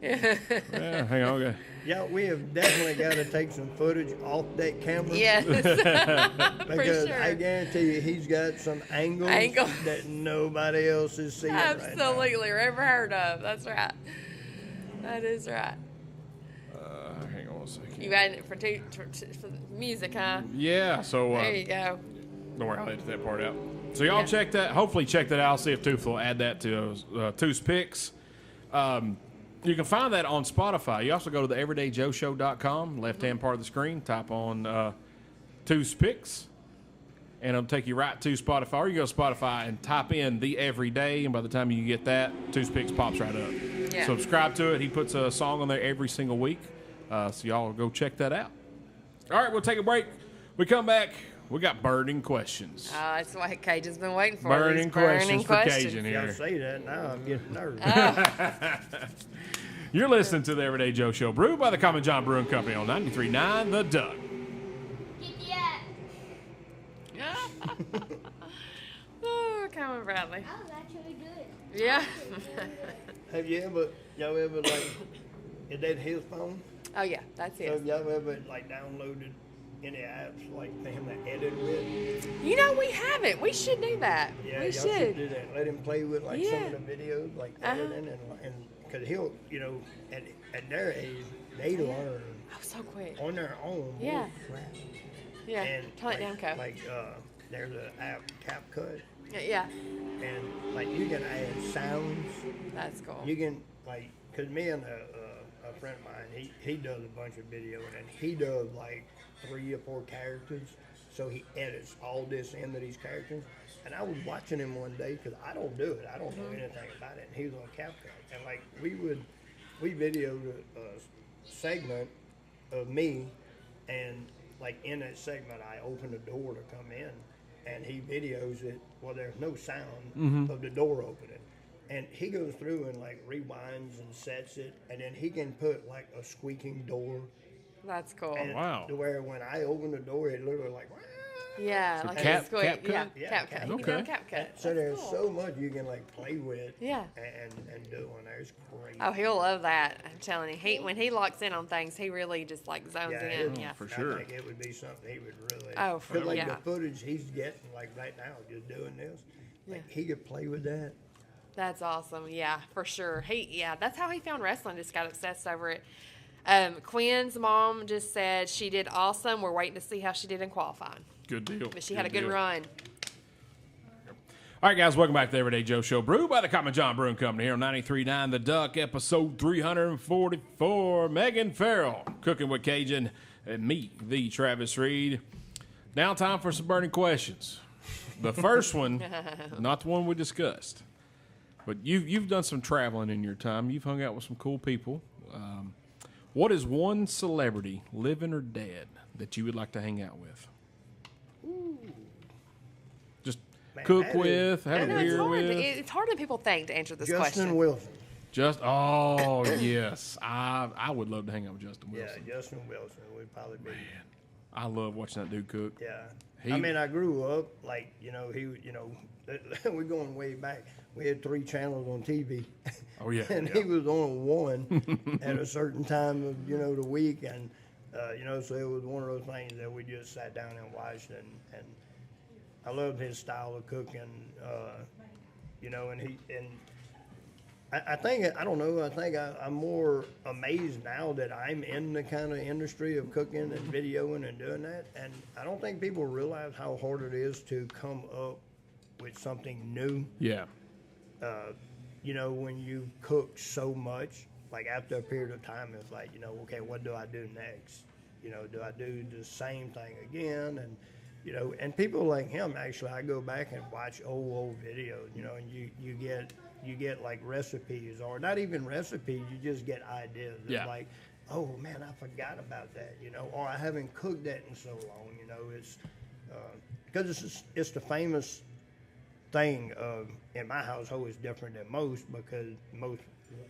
Yeah, hang on. Okay. yeah, we have definitely got to take some footage off that camera. yes, Because for sure. I guarantee you, he's got some angles that nobody else is seeing right now. Absolutely, never heard of. That's right. That is right. Hang on a second. You added it for the music, huh? Yeah. So There you go. don't worry, I'll edit that part out. So y'all Yeah. check that. Hopefully check that out. See if Tooth will add that to Tooth's Picks. You can find that on Spotify. You also go to the everydayjoeshow.com, left-hand part of the screen, type on Tooth's Picks, and it'll take you right to Spotify. Or you go to Spotify and type in The Everyday, and by the time you get that, Tooth's Picks pops right up. Yeah. Subscribe to it. He puts a song on there every single week, so y'all go check that out. All right, we'll take a break. We come back. We got burning questions. That's what Cajun's been waiting for. Burning these questions for Cajun Y'all here. say that now, I'm getting nervous. You're listening to the Everyday Joe Show, brewed by the Common John Brewing Company on 93.9 The Duck. Oh, come on, Bradley. I was actually good. Yeah. Have y'all ever is that his phone? Oh, yeah, that's So it. have y'all ever downloaded any apps for him to edit with? You know, we haven't. We should do that. Yeah, we y'all should should. do that. Let him play with some Yeah. of the videos, Uh-huh. editing and because he'll, at their age, they learn Oh, so quick. on their own. Yeah. Holy crap. Yeah. And Turn it down, Co. there's an app, CapCut, Yeah. and you can add sounds. That's cool. You can cause me and a friend of mine, he does a bunch of video and he does 3 or 4 characters, so he edits all this into these characters. And I was watching him one day because I don't do it, I don't know anything about it, and he was on CapCut, and we videoed a segment of me, and in that segment I opened the door to come in, and he videos it. Well, there's no sound of the door opening. And he goes through and rewinds and sets it, and then he can put a squeaking door. That's cool. And wow. To where when I open the door, it literally Yeah, So like cap- a squeak. CapCut? Yeah, Yeah, CapCut. CapCut. You can do a Okay. CapCut. So That's there's cool. so much you can play with. Yeah. And do on there. It's great. Oh, he'll love that. I'm telling you. When he locks in on things, he really just zones in. Yeah. For sure. I think it would be something he would really. Oh, for- 'cause, yeah. the footage he's getting right now, just doing this, Yeah. he could play with that. That's awesome. Yeah, for sure. That's how he found wrestling. Just got obsessed over it. Quinn's mom just said she did awesome. We're waiting to see how she did in qualifying. Good deal. But she had a good deal. run. All right, guys, welcome back to the Everyday Joe Show, brewed by the Common John Brewing Company here on 93.9 The Duck, episode 344. Megan Farrell, Cooking with Cajun, and me, the Travis Reed. Now time for some burning questions. The first one, not the one we discussed, but you've done some traveling in your time. You've hung out with some cool people. What is one celebrity, living or dead, that you would like to hang out with? Just Man, cook that with, is- have I a know, it's beer hard. with. It's harder than people think to answer this Justin question. Wilson. Yes. I would love to hang out with Justin Wilson. Yeah, Justin Wilson would probably be. I love watching that dude cook. Yeah. He- I grew up we're going way back. We had 3 channels on TV. Oh, yeah. And yeah. he was on one at a certain time of, the week. And, so it was one of those things that we just sat down and watched. And I loved his style of cooking, and I think I'm more amazed now that I'm in the kind of industry of cooking and videoing and doing that. And I don't think people realize how hard it is to come up with something new. Yeah. When you cook so much, after a period of time, it's okay, what do I do next? Do I do the same thing again? And, and people like him, actually, I go back and watch old videos, and you get recipes, or not even recipes, you just get ideas. It's Yeah. oh man, I forgot about that, or I haven't cooked that in so long, it's because it's the famous thing in my household is different than most, because most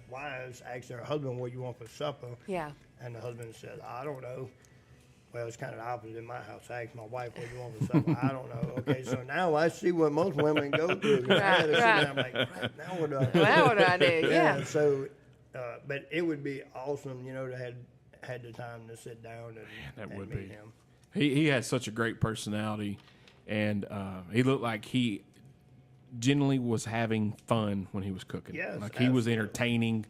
wives ask their husband what you want for supper, Yeah. and the husband says, I don't know. Well, it's kind of the opposite in my house. I ask my wife what you want for supper. I don't know. Okay, so now I see what most women go through. I had to sit there, I'm like, crap, now what do I do? Now what do I do? Yeah. So, but it would be awesome, to had the time to sit down That and would meet be. him. He had such a great personality, and he looked like he genuinely was having fun when he was cooking. Yes, Like he was absolutely. entertaining,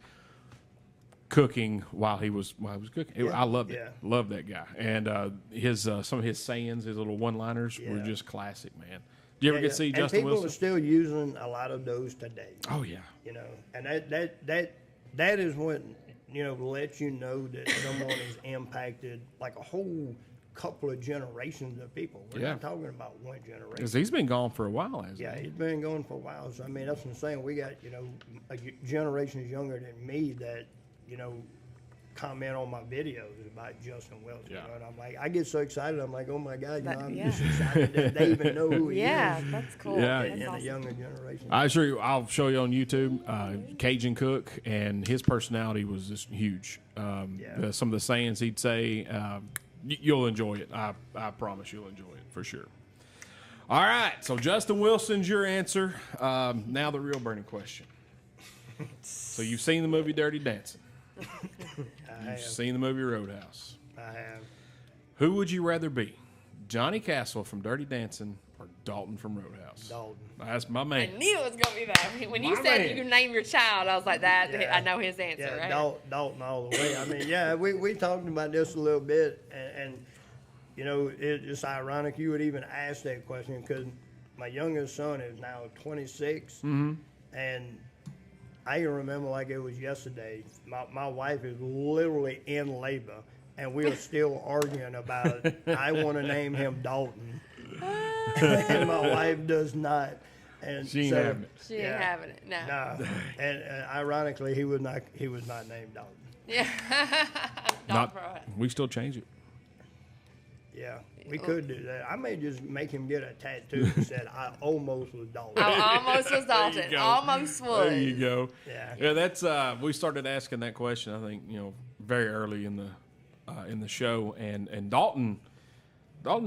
cooking while he was cooking. Yeah, I loved it. yeah. Loved that guy. And his some of his sayings, his little one-liners were Yeah. just classic, man. Do you ever get to see and Justin people Wilson? are still using a lot of those today. Oh yeah. You know, and that is what, you know, lets you know that someone is impacted like a whole couple of generations of people. We're Yeah. not talking about one generation. Because he's been gone for a while, hasn't Yeah, he? he's been going for a while. So I mean, that's what I'm saying. We got, you know, generations younger than me that, you know, comment on my videos about Justin Wilson. Yeah. You know, and I'm like, I get so excited. I'm like, oh my God, you know, I'm Yeah. just excited that they even know who he Yeah, is. that's cool. Yeah. That's In the awesome. younger generation. I'll show you on YouTube. Cajun cook, and his personality was just huge. Yeah. Some of the sayings he'd say, you'll enjoy it. I promise you'll enjoy it for sure. All right, so Justin Wilson's your answer. Now the real burning question. So you've seen the movie Dirty Dancing. I You've have. seen the movie Roadhouse. I have. Who would you rather be, Johnny Castle from Dirty Dancing or Dalton from Roadhouse? Dalton. That's my I man. knew it was gonna be that. When you My said man. you name your child, I was like, that. Yeah. I know his answer, Yeah, right? Dalton all the way. I mean, yeah, we talked about this a little bit, and you know, it's ironic you would even ask that question because my youngest son is now 26, and I can remember like it was yesterday. My wife is literally in labor, and we are still arguing about I want to name him Dalton, and my wife does not. And She ain't so, having it. She ain't yeah. having it. No. No, and ironically, he was not named Dalton. Yeah. Not, for us. we still change it. Yeah, we could do that. I may just make him get a tattoo that said "I almost was Dalton." I almost was Dalton. go. Almost was. There you go. Yeah. Yeah, that's we started asking that question. I think very early in the show, and Dalton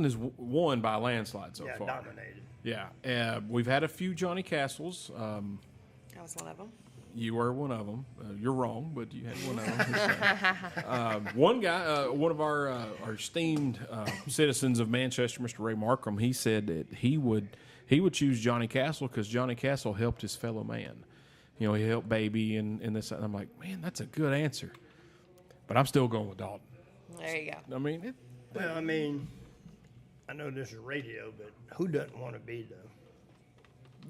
is won by a landslide so Yeah, far. dominated. Yeah, we've had a few Johnny Castles. That was one of them. You were one of them. You're wrong, but you had one of them. One guy, one of our esteemed citizens of Manchester, Mr. Ray Markham, he said that he would choose Johnny Castle because Johnny Castle helped his fellow man. He helped Baby and this. And I'm like, man, that's a good answer. But I'm still going with Dalton. There you go. I mean, Well, I mean, I know this is radio, but who doesn't want to be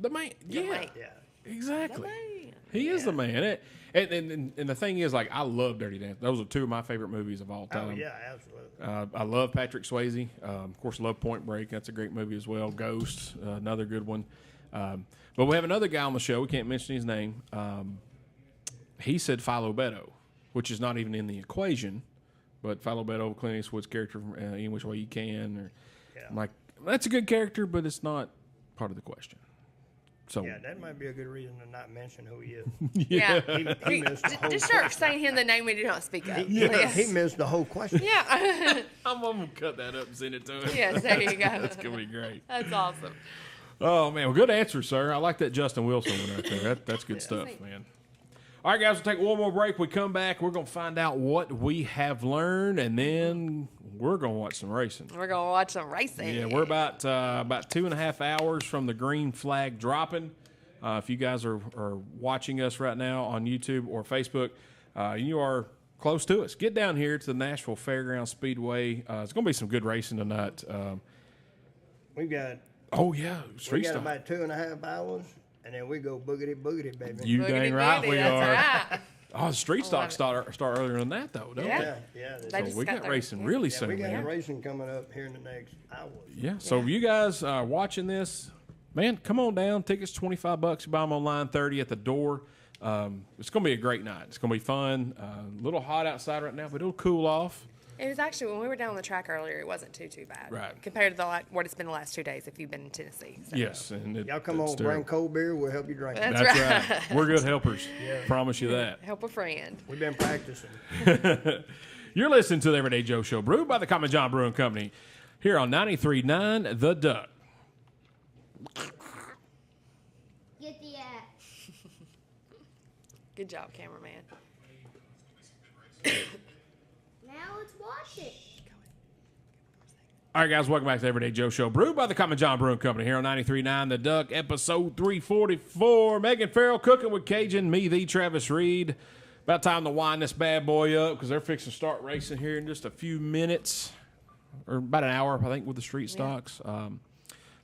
the man. Yeah, man. Yeah. exactly. Man. He is the man. And the thing is, like, I love Dirty Dancing. Those are two of my favorite movies of all time. Oh yeah, absolutely. I love Patrick Swayze. Of course, love Point Break. That's a great movie as well. Ghost, another good one. But we have another guy on the show. We can't mention his name. He said Philo Beto, which is not even in the equation. But Philo Beto, Clint Eastwood's character from Any Which Way You Can. I'm like, that's a good character, but it's not part of the question. So Yeah, that might be a good reason to not mention who he is. Yeah. He missed the whole Just start question. saying him the name we do not speak of. He missed the whole question. Yeah. I'm gonna cut that up and send it to him. Yes, there you go. That's gonna be great. That's awesome. Oh man, well, good answer, sir. I like that Justin Wilson one right there. That's good stuff, man. All right, guys, we'll take one more break. We come back, we're gonna find out what we have learned, and then we're gonna watch some racing. We're going to watch some racing. Yeah, we're about 2.5 hours from the green flag dropping. If you guys are watching us right now on YouTube or Facebook, you are close to us. Get down here to the Nashville Fairgrounds Speedway. It's going to be some good racing tonight. We got Street stock. about 2.5 hours, and then we go boogity boogity, baby. You Boogity dang right boogity, we that's are. right. Oh, the street love stock it. start earlier than that, though, don't Yeah. yeah. They they? just So we got got their- racing yeah. really Yeah, soon. we got man. racing coming up here in the next hour. Yeah. So if you guys are watching this, man, come on down. Tickets $25. You buy them online, 30 at the door. It's going to be a great night. It's going to be fun. A little hot outside right now, but it'll cool off. It was actually, when we were down the track earlier, it wasn't too bad. Right. Compared to what it's been the last 2 days if you've been in Tennessee. So. Yes. And Y'all come it's on, terrible. bring cold beer. We'll help you drink it. That's That's right. right. We're good helpers. Promise you that. Help a friend. We've been practicing. You're listening to the Everyday Joe Show, brewed by the Common John Brewing Company, here on 93.9 The Duck. Get the Good job, cameraman. Now let's watch it. All right, guys, welcome back to the Everyday Joe Show, brewed by the Common John Brewing Company, here on 93.9 The Duck, episode 344. Megan Farrell cooking with Cajun, me, the Travis Reed. About time to wind this bad boy up because they're fixing to start racing here in just a few minutes, or about an hour, I think, with the street stocks.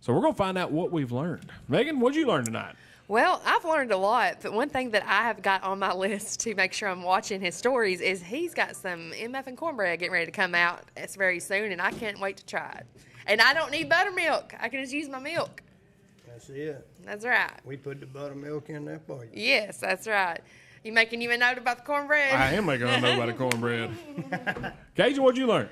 So So we're going to find out what we've learned. Megan, what'd you learn tonight? Well, I've learned a lot, but one thing that I have got on my list to make sure I'm watching his stories is he's got some MF and cornbread getting ready to come out. It's very soon, and I can't wait to try it. And I don't need buttermilk. I can just use my milk. That's it. That's right. We put the buttermilk in there for you. Yes, that's right. You making you a note about the cornbread? I am making a note about the cornbread. Cajun, what'd you learn?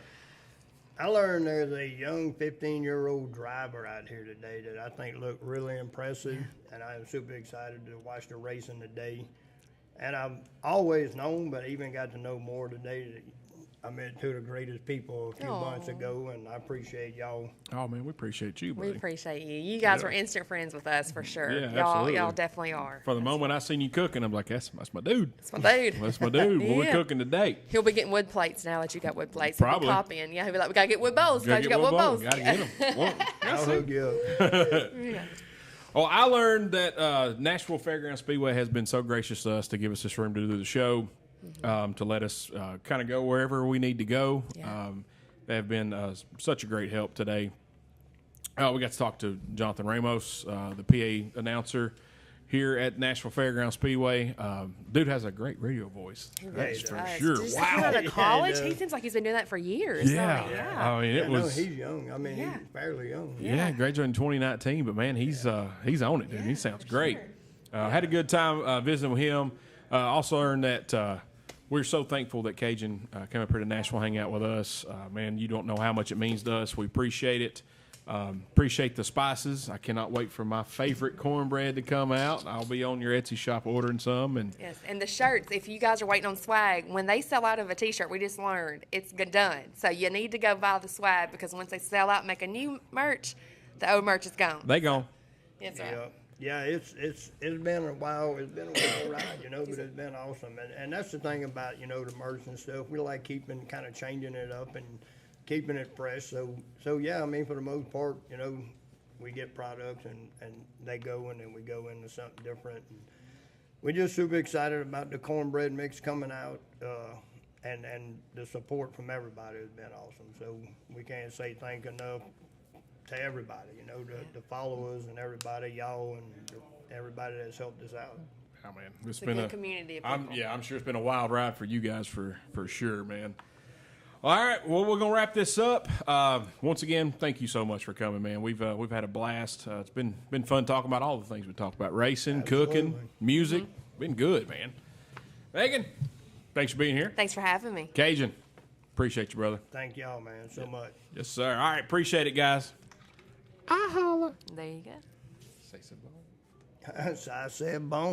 I learned there's a young 15-year-old driver out here today that I think looked really impressive, and I am super excited to watch the racing today. And I've always known, but even got to know more today, that I met two of the greatest people a few months ago, and I appreciate y'all. Oh, man, we appreciate you, buddy. We appreciate you. You guys Yeah. were instant friends with us for sure. Yeah, y'all, absolutely. y'all definitely are. For the moment I seen you cooking, I'm like, that's my dude. That's my dude. That's my dude. What we Yeah. cooking today? He'll be getting wood plates now that you got wood plates. Probably. He'll pop in. Yeah, he'll be like, we got to get wood bowls. Gotta Glad you get got wood bowls. Gotta get them. I'll hook you up. Oh, I learned that Nashville Fairground Speedway has been so gracious to us to give us this room to do the show, to let us kind of go wherever we need to go. Yeah. They have been such a great help today. We got to talk to Jonathan Ramos, the PA announcer here at Nashville Fairground Speedway. Dude has a great radio voice. That's for Does. sure. Just Wow. out of college, Yeah, he seems like he's been doing that for years. Yeah. doesn't he? Yeah. I mean, it I know was. he's young. I mean, Yeah. he's fairly young. Yeah, graduated in 2019, but man, he's on it, dude. He sounds great. Had a good time visiting with him. Also learned that we're so thankful that Cajun came up here to Nashville, hang out with us. Man, you don't know how much it means to us. We appreciate it. Appreciate the spices. I cannot wait for my favorite cornbread to come out. I'll be on your Etsy shop ordering some. And Yes, and the shirts, if you guys are waiting on swag, when they sell out of a T-shirt, we just learned, it's done. So you need to go buy the swag because once they sell out and make a new merch, the old merch is gone. they gone. Yes, Yeah, sir. yeah, it's been a while. It's been a wild ride, you know, but it's been awesome. And that's the thing about, you know, the merch and stuff. We like keeping kind of changing it up and keeping it fresh. So yeah, I mean, for the most part, you know, we get products and they go and then we go into something different. And we're just super excited about the cornbread mix coming out, and the support from everybody has been awesome. So we can't say thank enough to everybody, you know, the followers and everybody, y'all and everybody that's helped us out. Oh, man. It's a been good community of people. I'm sure it's been a wild ride for you guys for sure, man. All right, well, we're gonna wrap this up. Once again, thank you so much for coming, man. We've had a blast. It's been fun talking about all the things we talked about: racing, cooking, music. Been good, man. Megan, thanks for being here. Thanks for having me. Cajun, appreciate you, brother. Thank y'all, man, so much. Yes, sir. All right, appreciate it, guys. There you go. Say something. So I said bone.